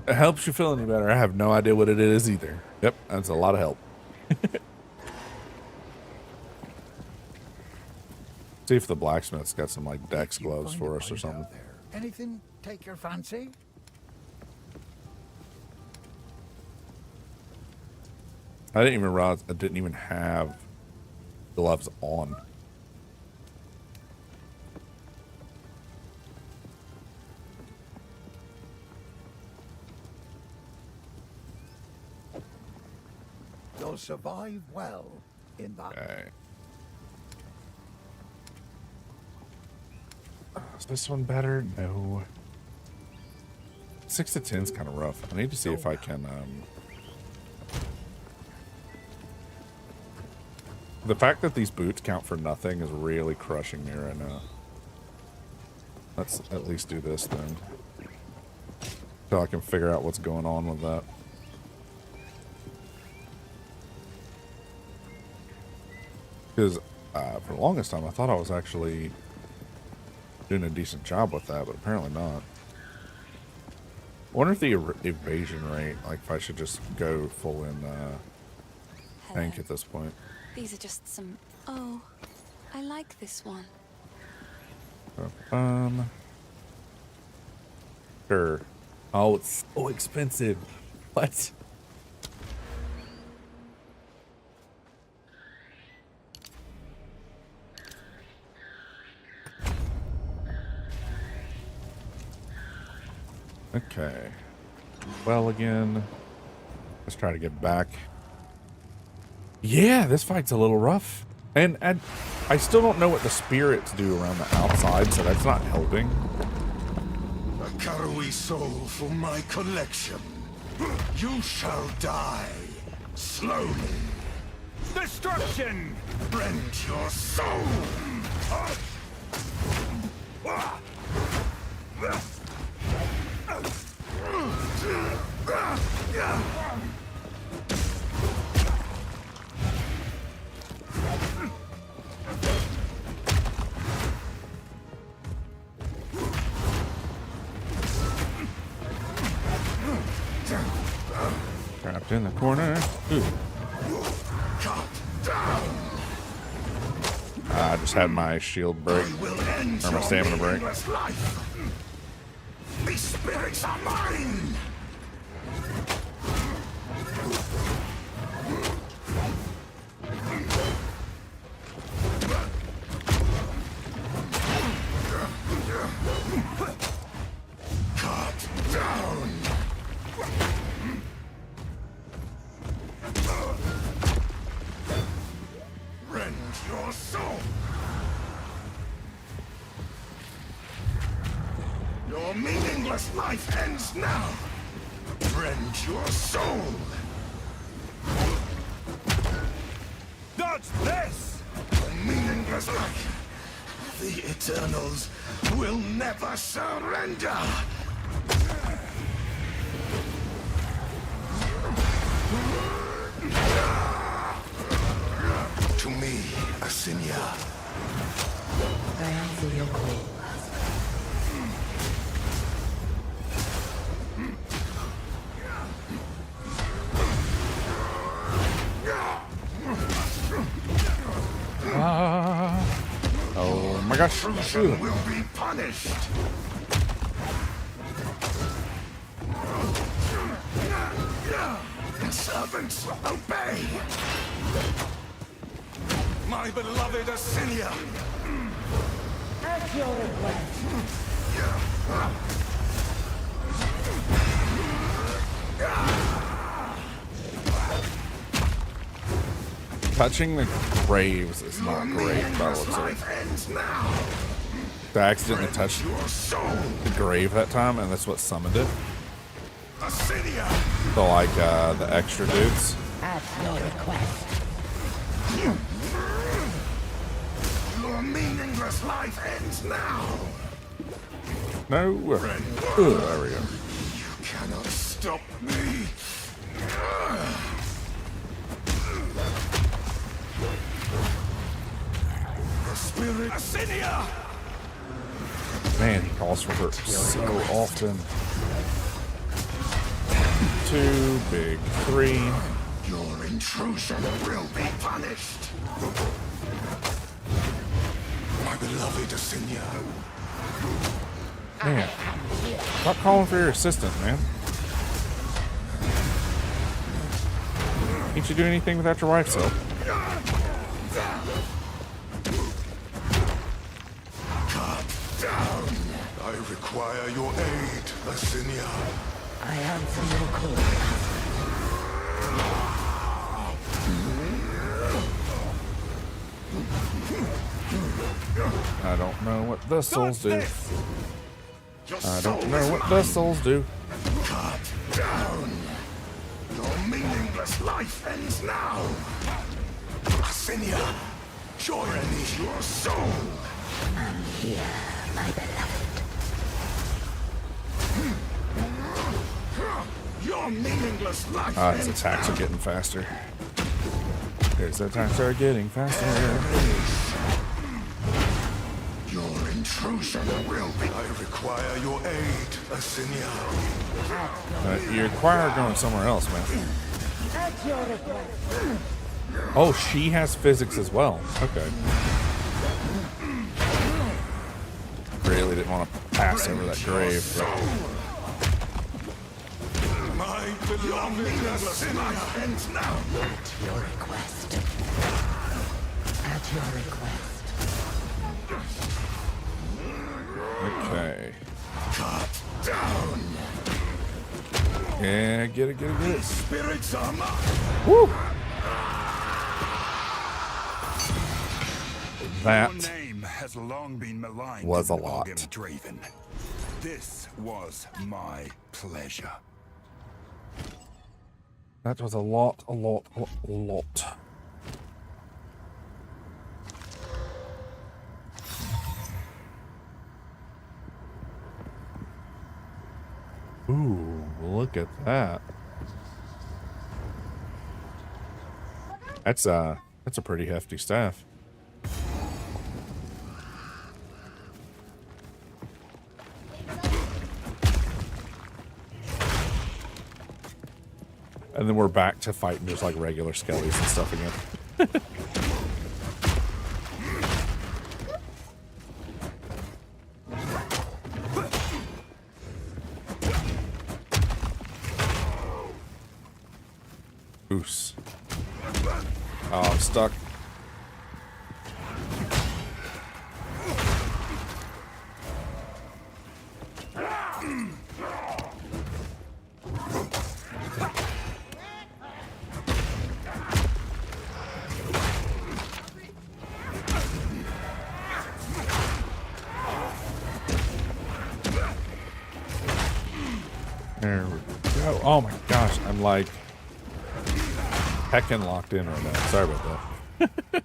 It helps you feel any better. I have no idea what it is either. Yep, that's a lot of help. See if the blacksmith's got some like dex gloves for us or something. Anything take your fancy? I didn't even realize I didn't even have gloves on. You'll survive well in that. Okay. Is this one better? No. 6 to 10 is kind of rough. I need to see if I can, the fact that these boots count for nothing is really crushing me right now. Let's at least do this then. So I can figure out what's going on with that. Because for the longest time, I thought I was actually doing a decent job with that, but apparently not. I wonder if the evasion rate, like if I should just go full in tank at this point. These are just some... Oh, I like this one. Sure. Oh, it's so expensive. What? Okay. Well, again, let's try to get back. Yeah, this fight's a little rough. And I still don't know what the spirits do around the outside, so that's not helping. A Karui soul for my collection. You shall die slowly. Destruction! Rend your soul. Trapped in the corner. Ooh. I just had my shield break. Or my stamina break. These spirits are mine! Cut down! Rend your soul! Your meaningless life ends now! Rend your soul! Dodge this! A meaningless life! The Eternals will never surrender! To me, Asinia. I answer your call. my gosh. Intrusion will be punished. Servants, obey. My beloved Asinia. At your request. Touching the graves is not great by the looks of it. I accidentally touched the grave that time, and that's what summoned it. So like the extra dudes. At your request. Your meaningless life ends now. No. There we go. You cannot stop me. The spirit Asinia! Man, he calls for her so often. 2, big 3. Your intrusion will be punished. My beloved Asinia. Man, stop calling for your assistant, man. Can't you do anything without your wife's help? Cut down. I require your aid, Asinia. I answer your call. I don't know what the souls do. I don't know what the souls do. Cut down. Your meaningless life ends now. Asinia, join me, your soul. I'm here, my beloved. Your meaningless life His attacks are getting faster. His attacks are getting faster. Your intrusion will be. I require your aid, Asinia. You require going somewhere else, man. At your request. Oh, she has physics as well. Okay. Really didn't want to pass over that grave. My beloved life ends now. At your request. At your request. Okay. Cut down. Yeah, get it. Spirits are mine. Woo! Your That name has long been maligned was a in lot. Draven. This was my pleasure. That was a lot. Ooh, look at that. That's a pretty hefty staff. And then we're back to fighting just like regular skellies and stuff again. Oos. Oh, I'm stuck. There we go. Oh my gosh, I'm like heckin' locked in right now. Sorry about that.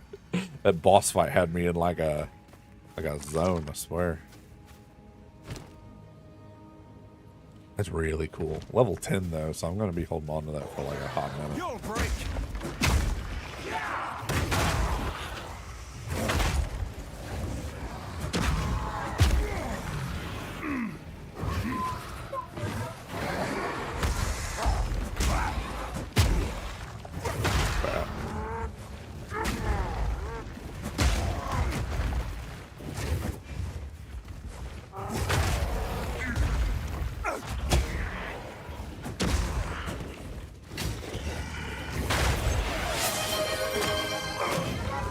That boss fight had me in like a zone, I swear. That's really cool. Level 10 though, so I'm gonna be holding on to that for like a hot minute. You'll break.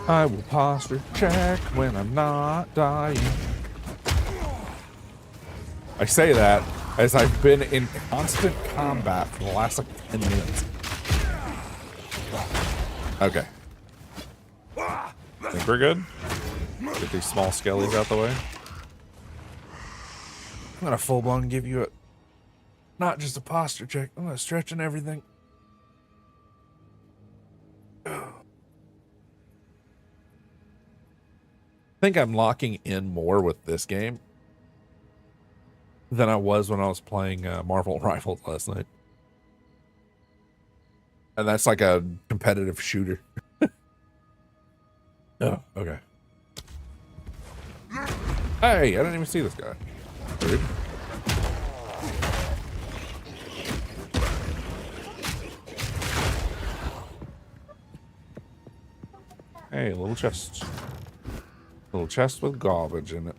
I will posture check when I'm not dying. I say that as I've been in constant combat for the last like 10 minutes. Okay. Think we're good? Get these small skellies out the way. I'm gonna full blown give you a, not just a posture check. I'm gonna stretch and everything. I think I'm locking in more with this game than I was when I was playing Marvel Rivals last night. And that's like a competitive shooter. Oh, okay. Hey, I didn't even see this guy. Rude. Hey, a little chest. Little chest with garbage in it.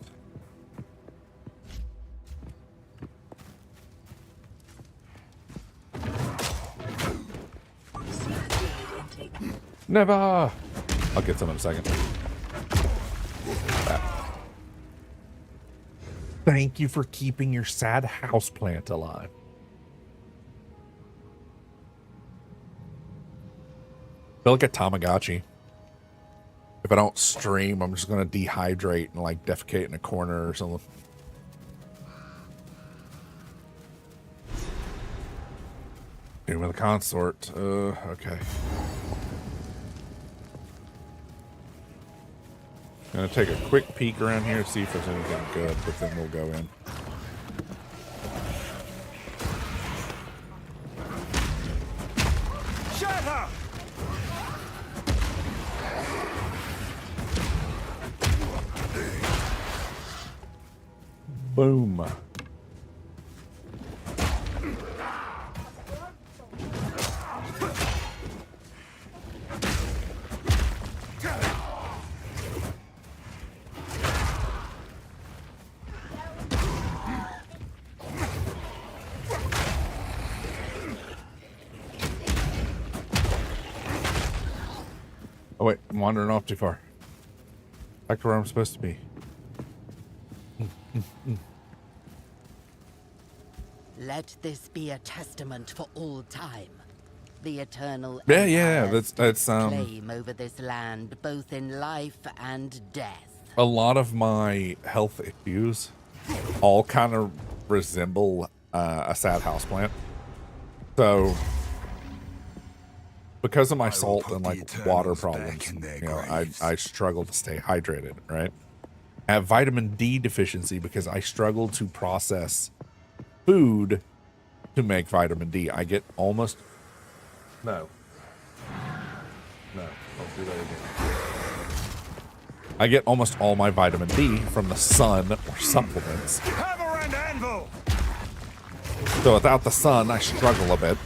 Never! I'll get some in a second. Thank you for keeping your sad houseplant alive. Feel like a Tamagotchi. If I don't stream, I'm just gonna dehydrate and like defecate in a corner or something. Doing with a consort. Okay. Gonna take a quick peek around here, see if there's anything good, but then we'll go in. Shut up! Boom. Oh wait, I'm wandering off too far. Back to where I'm supposed to be. Let this be a testament for all time. The eternal Yeah, that's claim over this land, both in life and death. a lot of my health issues all kind of resemble a sad houseplant. So because of my salt and like water problems, you know, I struggle to stay hydrated, right? I have vitamin D deficiency because I struggle to process food to make vitamin D. I get almost no, don't do that again. I get almost all my vitamin D from the sun or supplements. Hammer and anvil! So without the sun, I struggle a bit.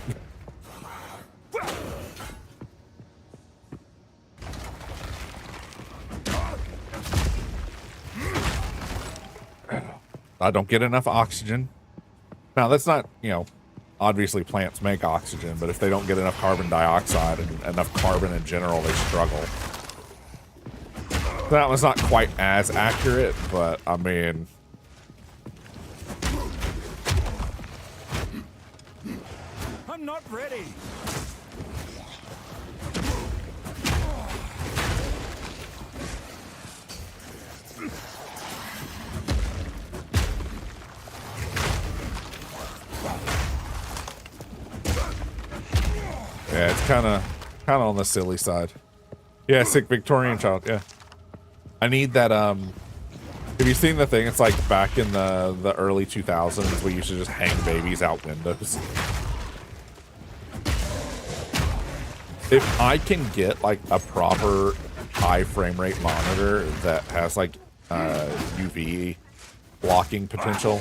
I don't get enough oxygen. Now, that's not, you know, obviously plants make oxygen, but if they don't get enough carbon dioxide and enough carbon in general, they struggle. That was not quite as accurate, but I mean... I'm not ready! Yeah, it's kind of on the silly side. Yeah, sick Victorian child. Yeah, I need that. Have you seen the thing? It's like back in the early 2000s, we used to just hang babies out windows. If I can get like a proper high frame rate monitor that has like UV blocking potential,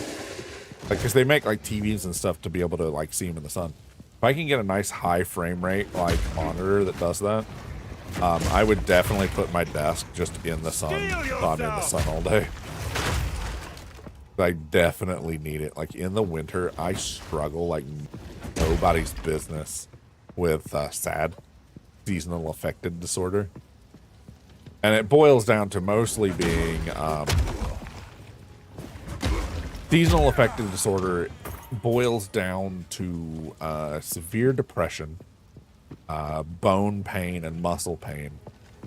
like because they make like TVs and stuff to be able to like see them in the sun. If I can get a nice high frame rate like monitor that does that, I would definitely put my desk just in the sun. So I'm in the sun all day. I definitely need it. Like in the winter, I struggle like nobody's business with SAD, seasonal affective disorder. And it boils down to mostly being seasonal affective disorder. Boils down to severe depression, bone pain, and muscle pain.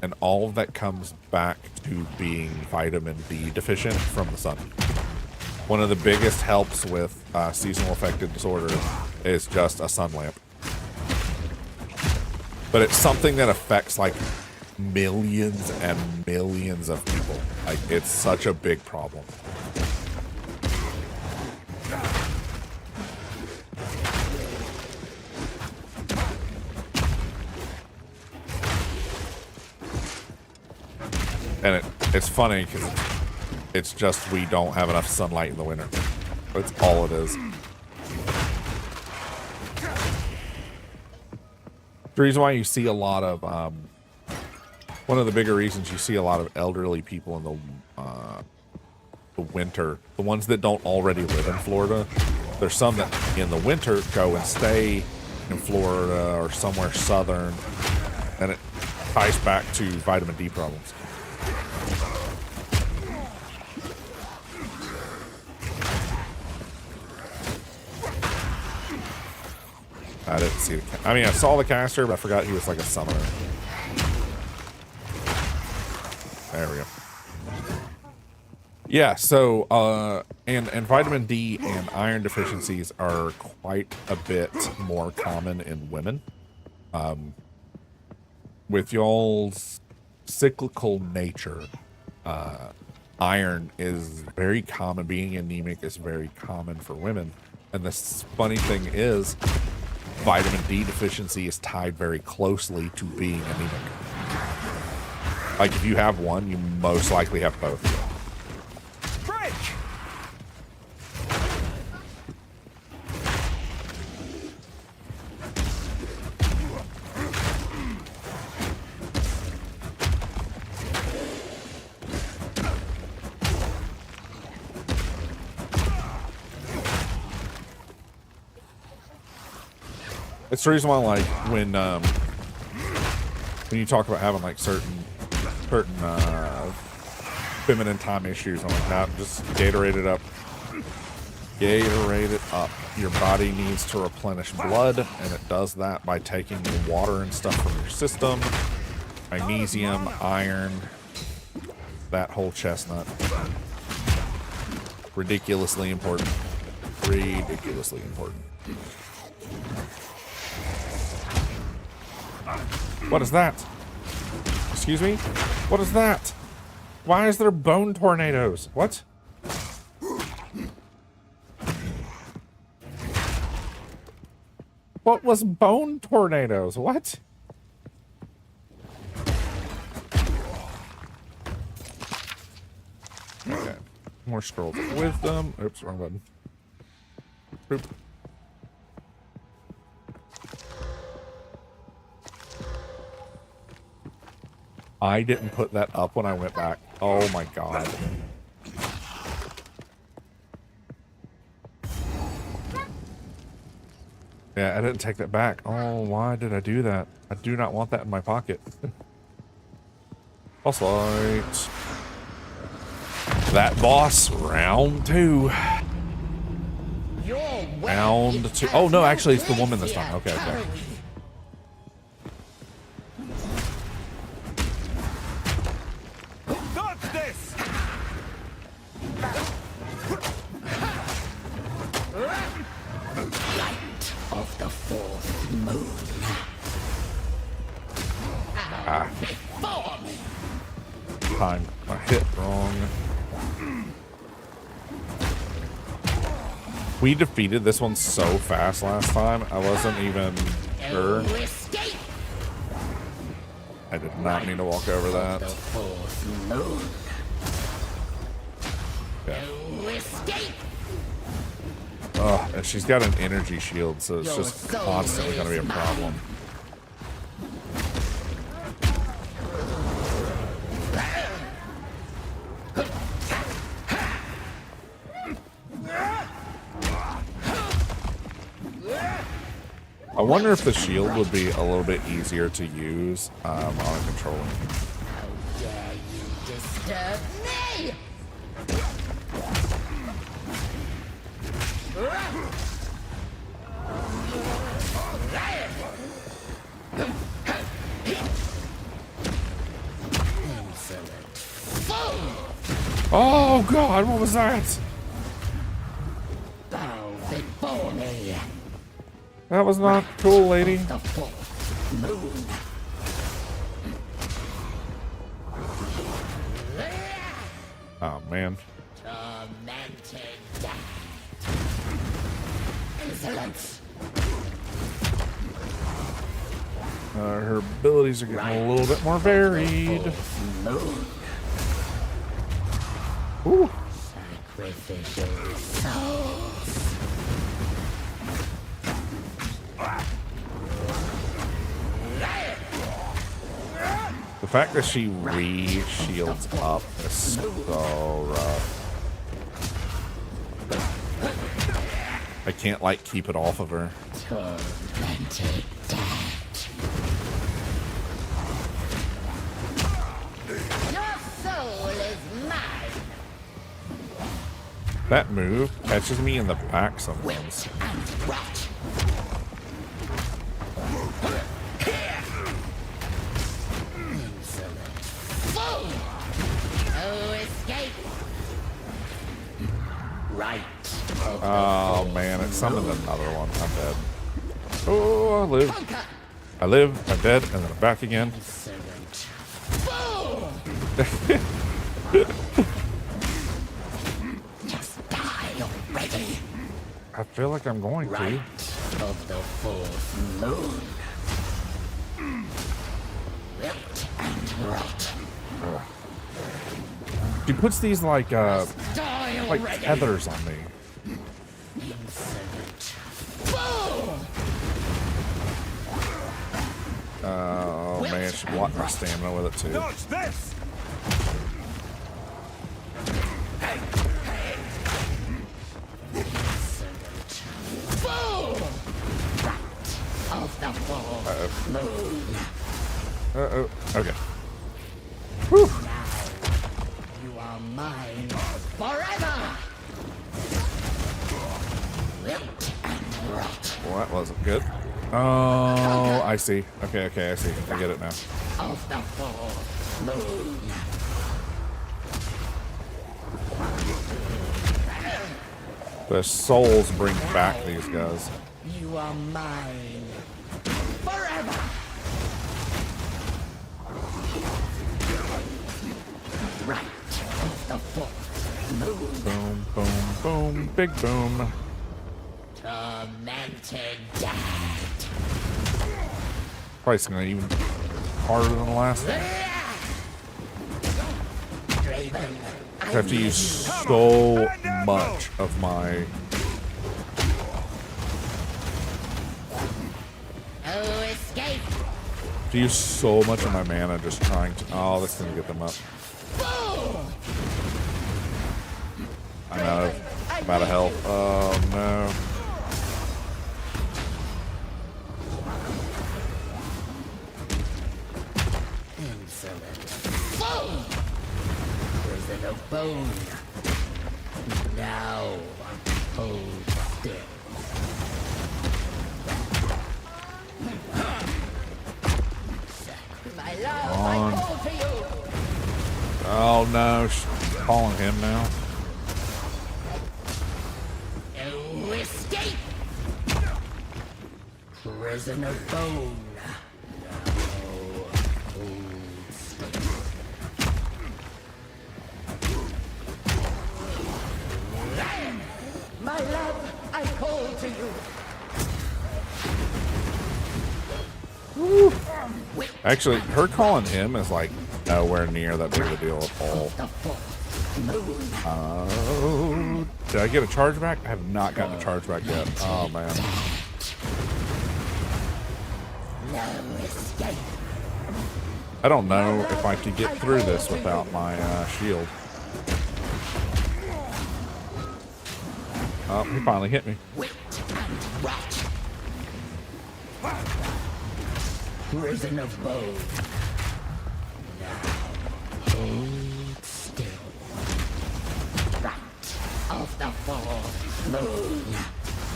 And all of that comes back to being vitamin D deficient from the sun. One of the biggest helps with seasonal affective disorder is just a sun lamp. But it's something that affects like millions and millions of people. Like, it's such a big problem. And it's funny because it's just we don't have enough sunlight in the winter. That's all it is. The reason why you see a lot of one of the bigger reasons you see a lot of elderly people in the winter, the ones that don't already live in Florida, there's some that in the winter go and stay in Florida or somewhere southern, and it ties back to vitamin D problems. I didn't see the I mean, I saw the caster, but I forgot he was like a summoner. There we go. Yeah, so, and vitamin D and iron deficiencies are quite a bit more common in women. With y'all's cyclical nature, iron is very common. Being anemic is very common for women. And the funny thing is, vitamin D deficiency is tied very closely to being anemic. Like, if you have one, you most likely have both. It's the reason why, like, when you talk about having like certain feminine time issues, I'm like, nah, just Gatorade it up. Gatorade it up. Your body needs to replenish blood, and it does that by taking the water and stuff from your system. Magnesium, iron, that whole chestnut. Ridiculously important. Ridiculously important. What is that? Excuse me? What is that? Why is there bone tornadoes? What? What was bone tornadoes? What? Okay. More scrolls of wisdom. Oops, wrong button. Boop. I didn't put that up when I went back. Oh my god. Yeah, I didn't take that back. Oh, why did I do that? I do not want that in my pocket. Boss fight. That boss, round 2. Round 2. Oh no, actually it's the woman this time. Okay, okay. Time. I hit wrong. We defeated this one so fast last time, I wasn't even sure. I did not mean to walk over that. Yeah. Oh, and she's got an energy shield, so it's just constantly going to be a problem. I wonder if the shield would be a little bit easier to use on a controller. disturb me! Insolent fool! Oh God, what was that? Bow before me. That was not cool, lady. The fourth moon. Oh man. Tormented death. Insolence. Her abilities are getting a little bit more varied. Moon. Ooh. Sacrificial souls. The fact that she re-shields up is so rough. I can't like keep it off of her. Tormented death. Your soul is mine. That move catches me in the back sometimes. Wilt and rot. Insolent fool. No escape. Right. Oh man, it summoned another one. I'm dead. Oh, I live. I live, I'm dead, and then I'm back again. Insolent fool. Just die already. I feel like I'm going to. Right of the fourth moon. Wilt and rot. She puts these like Die already. tethers on me. Insolent fool. Oh man, she blocked my stamina with it too. Dodge this! Insolent fool. Right of the fourth moon. Uh-oh. Okay. Whew. You are mine forever. Wilt and rot Well, that wasn't good. Oh, I see. Okay, I see. I get it now. of the fourth moon. The souls bring back these guys. You are mine forever. Right of the fourth moon. Boom, boom, boom. Big boom. Tormented death. Probably gonna even harder than the last one. Draven, I have to use so much of my. no escape. To use so much of my mana just trying to. Oh, that's gonna get them up. I'm out of health. Oh no. Insolent fool. Prison of bone. Now hold still. My love, I call to you. Oh no, she's calling him now. No escape. Prison of bone. My love, I call to you. Actually, her calling him is like nowhere near that big of a deal at all. The fourth moon. Oh, did I get a charge back? I have not gotten a charge back yet. Oh man. No escape. I don't know if I could get through this without my shield. Oh, he finally hit me. Wit and rot. Prison of bone. Now hold of the full moon.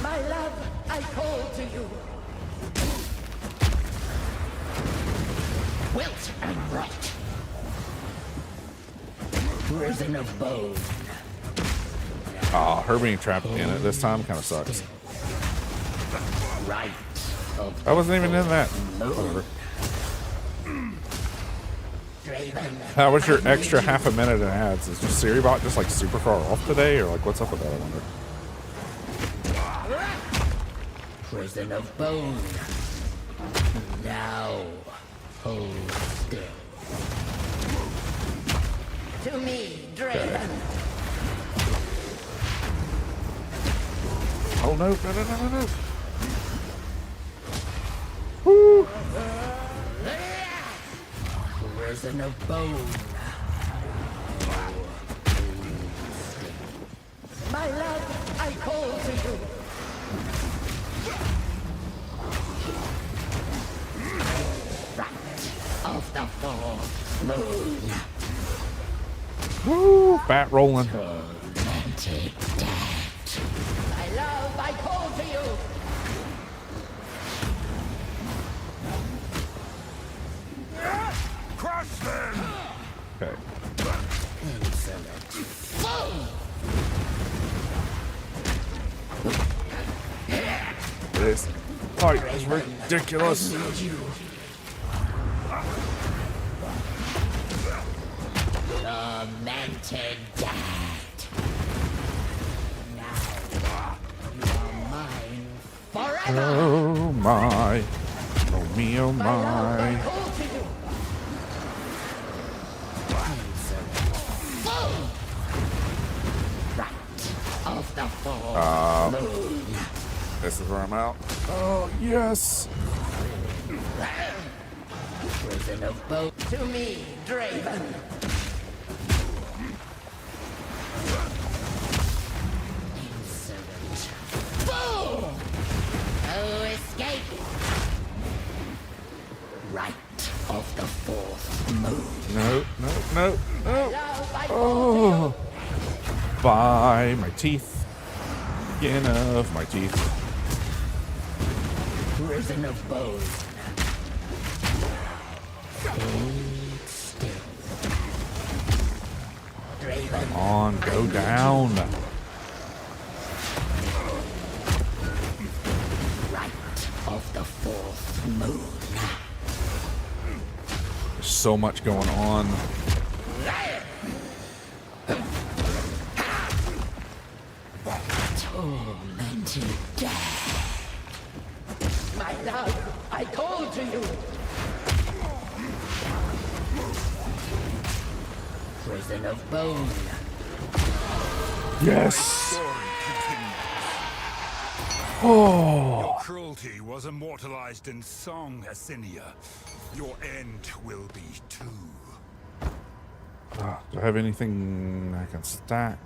My love, I call to you. Wilt and rot. Prison of bone. Oh, her being trapped in it this time kind of sucks. Right of I wasn't even in that. Whatever. Draven. How was your extra half a minute in ads? Is just Siribot just like super far off today, or like what's up with that? I wonder. Prison of bone. Now, hold still. To me, Draven. Oh no! No! No! No! No! Woo! Prison of bone. My love, I call to you. Right of the full moon. Woo! Bat rolling. Tormented dead. My love, I call to you. Crush them! Okay. Insolent fool! This fight is ridiculous. Tormented dead. Now you are mine forever. Oh my. Oh me, oh My love, I my. call to you. Insolent fool! Right of the full moon. This is where I'm out. Oh yes. Prison of boat to me, Draven. Insolent fool! Oh, escape! Right of the fourth moon. No, no, no, no. Love, I call Oh. Bye, my teeth. Skin of my teeth. to you. Prison of bone. Hold still. Draven. Come on, go down. Right of the fourth moon. There's so much going on. Tormented death. My love, I call to you. Prison of bone. Yes. Story continues. Oh. Your cruelty was immortalized in song, Asinia. Your end will be too. Do I have anything I can stack?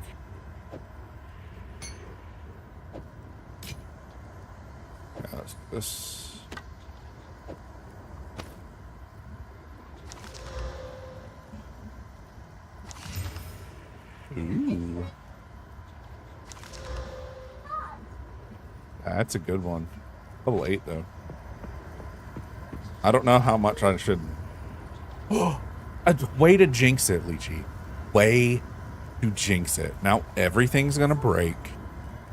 Yeah, this. Ooh. That's a good one. Level 8 though. I don't know how much I should. Way to jinx it, Lychee. Way to jinx it. Now everything's gonna break.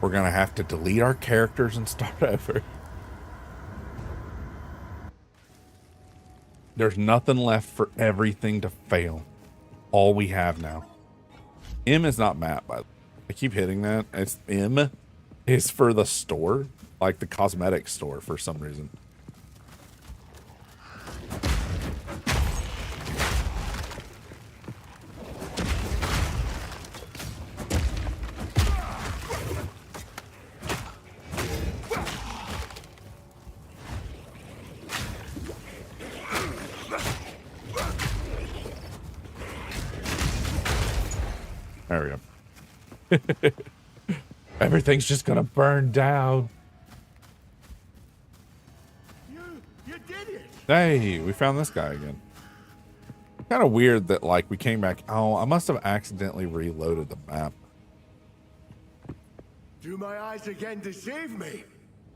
We're gonna have to delete our characters and start over. There's nothing left for everything to fail. All we have now. M is not map, by the way. I keep hitting that. It's M is for the store, like the cosmetic store for some reason. There we go. Everything's just gonna burn down. You did it! Hey, we found this guy again. Kind of weird that like we came back. Oh, I must have accidentally reloaded the map. Do my eyes again deceive me?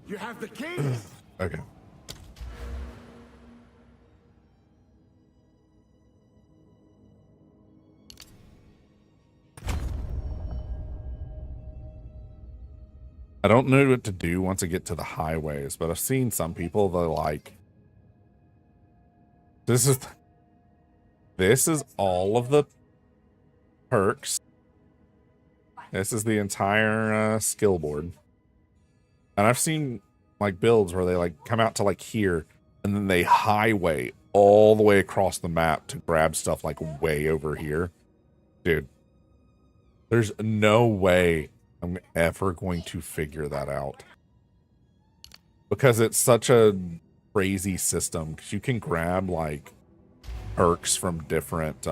You have the keys. Okay. I don't know what to do once I get to the highways, but I've seen some people that like this is all of the perks. This is the entire skill board. And I've seen like builds where they like come out to like here and then they highway all the way across the map to grab stuff like way over here. Dude, there's no way I'm ever going to figure that out. Because it's such a crazy system. Because you can grab like perks from different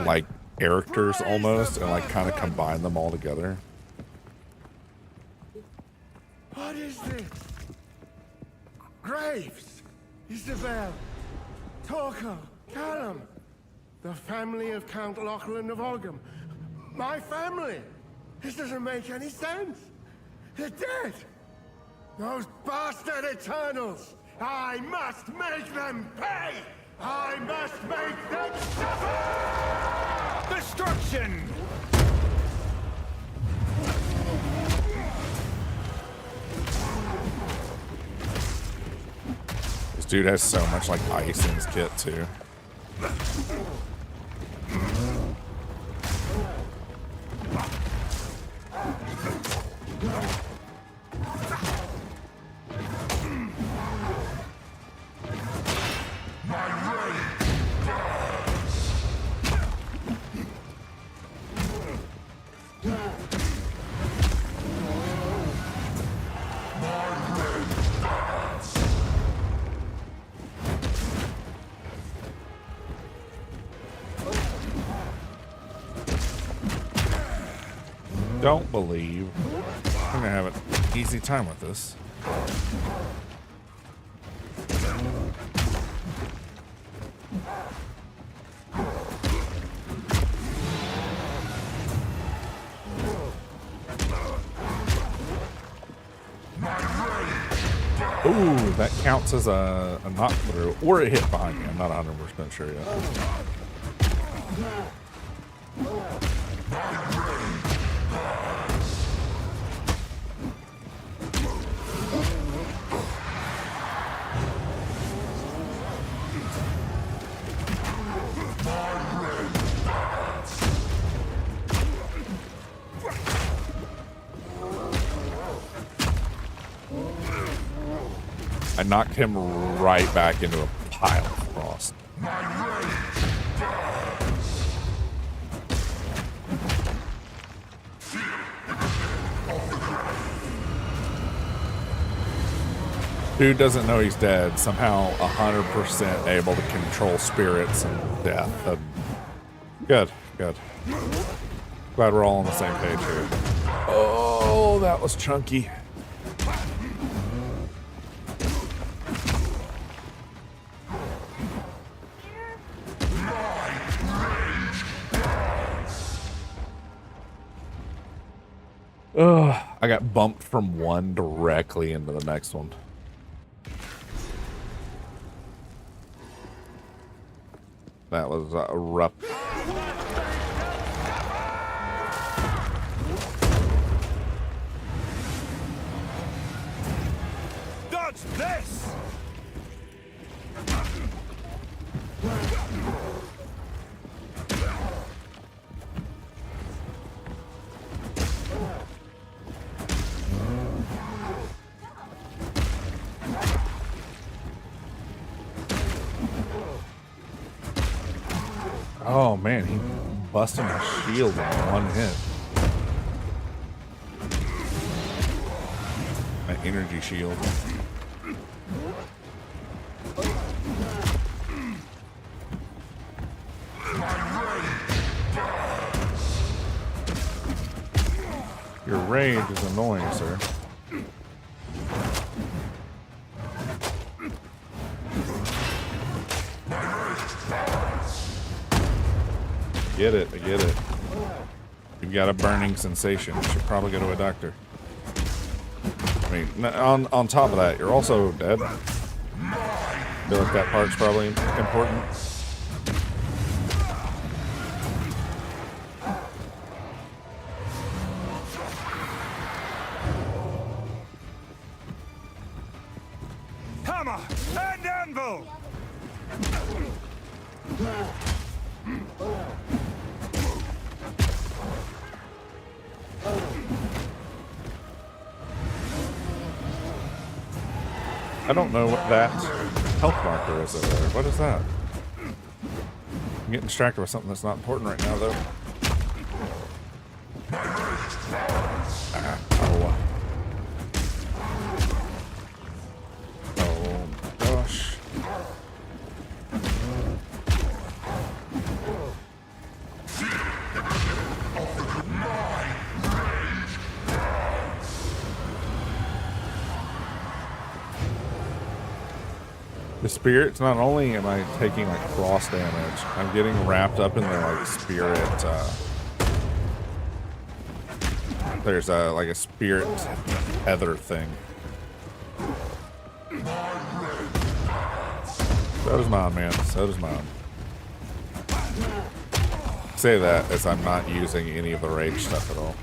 like characters almost and like kind of combine them all together. What is this? Graves, Isabel, Torquil, Callum, the family of Count Lachlan of Ogham. My family! This doesn't make any sense! They're dead! Those bastard Eternals! I must make them pay! I must make them suffer! Destruction! This dude has so much like ice in his kit too. Don't believe I'm gonna have an easy time with this. Ooh, that counts as a knock through, or it hit behind me. I'm not 100% sure yet. I knocked him right back into a pile of frost. Dude doesn't know he's dead. Somehow 100% able to control spirits and death. Good, good. Glad we're all on the same page here. Oh, that was chunky. Ugh, I got bumped from one directly into the next one. That was a rough. Dodge this! Oh man, he busted my shield in one hit. My energy shield. Your rage is annoying, sir. Get it, I get it. You've got a burning sensation. You should probably go to a doctor. I mean, on top of that, you're also dead. I feel like that part's probably important. Hammer and anvil! I don't know what that health marker is over there. What is that? I'm getting distracted with something that's not important right now, though. Oh. Oh, gosh. The spirits, not only am I taking like frost damage, I'm getting wrapped up in the like spirit, there's like a spirit tether thing. So does mine, man. So does mine. Say that as I'm not using any of the rage stuff at all.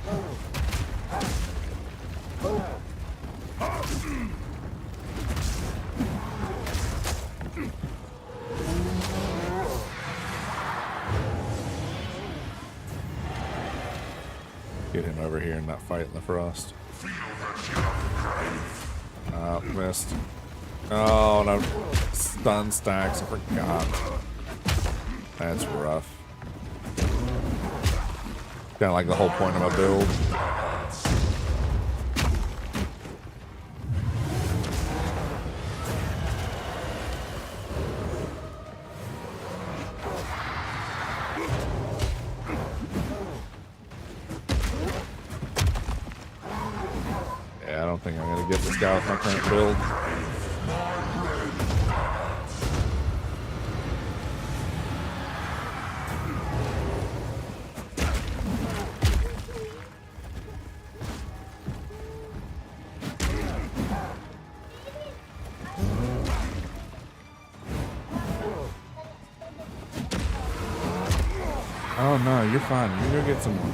Get him over here and not fight in the frost. Missed. Oh no. Stun stacks, I forgot. That's rough. Kinda like the whole point of my build. Yeah, I don't think I'm gonna get this guy with my current build. Oh no, you're fine. You go get some more.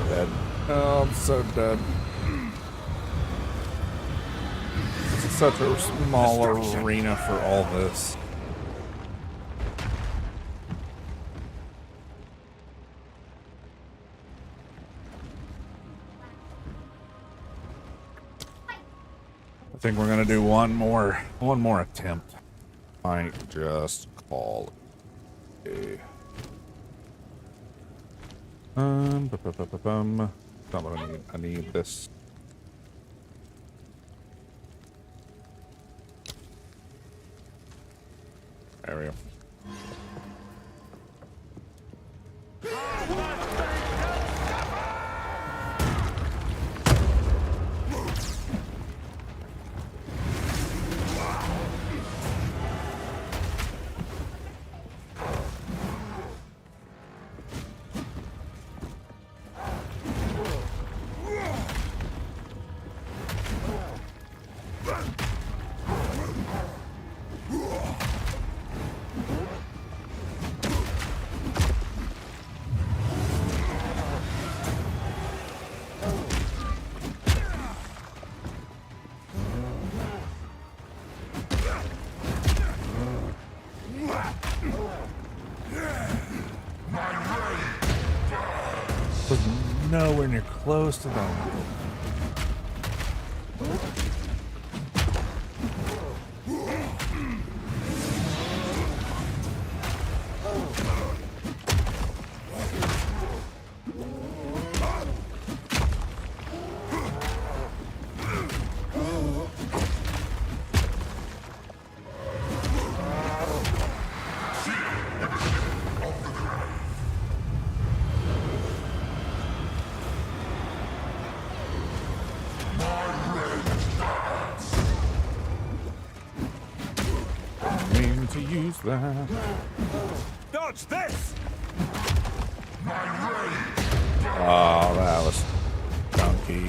Dead. Oh, I'm so dead. It's such a small arena for all this. I think we're gonna do one more attempt. Might just call it. Not what I need. I need this. There we go. Was nowhere near close to that. Mean to use that. Dodge this! Oh, that was funky.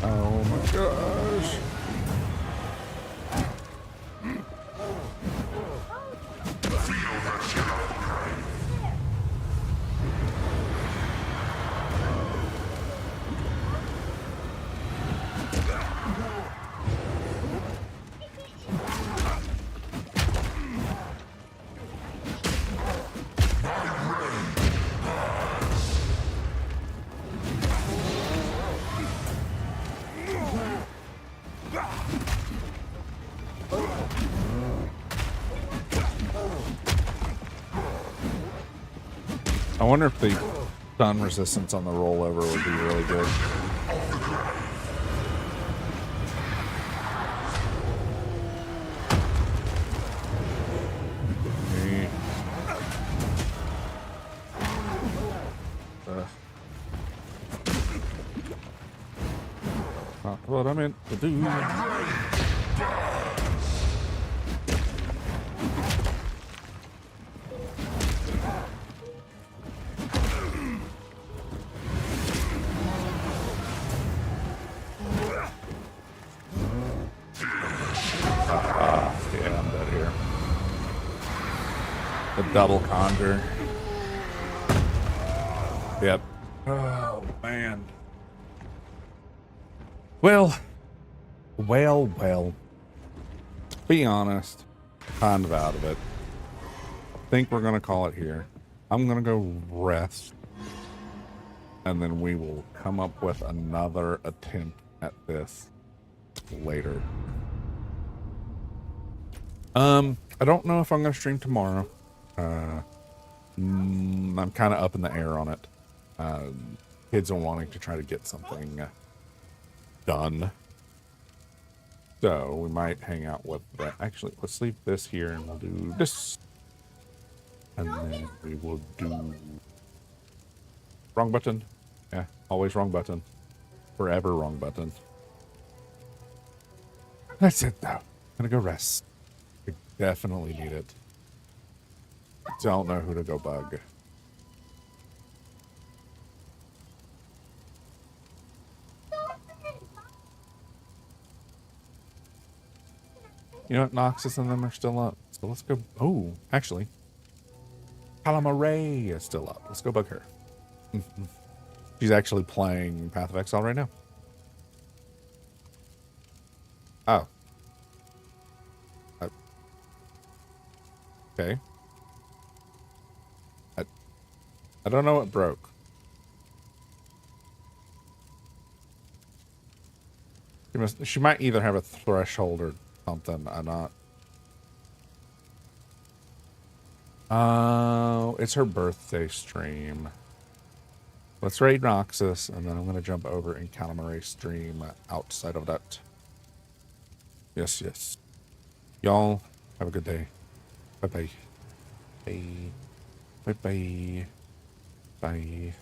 Oh my gosh. I wonder if the stun resistance on the rollover would be really good. Not what I meant to do. Yeah, I'm dead here. The double conjure. Yep. Oh, man. Well. Be honest. Kind of out of it. I think we're going to call it here. I'm going to go rest. And then we will come up with another attempt at this later. I don't know if I'm going to stream tomorrow. I'm kind of up in the air on it. Kids are wanting to try to get something done. So we might hang out with that. Actually, let's leave this here and we'll do this. And then we will do... Wrong button. Yeah, always wrong button. Forever wrong button. That's it, though. I'm gonna go rest. I definitely need it. Don't know who to go bug. You know what? Noxus and them are still up. So let's go. Oh, actually. Calamare is still up. Let's go bug her. She's actually playing Path of Exile right now. Oh. Okay. I don't know what broke. She might either have a threshold or something. I'm not. Oh, it's her birthday stream. Let's raid Noxus, and then I'm going to jump over and Calamari stream outside of that. Yes, yes. Y'all, have a good day. Bye-bye. Bye. Bye-bye. Bye.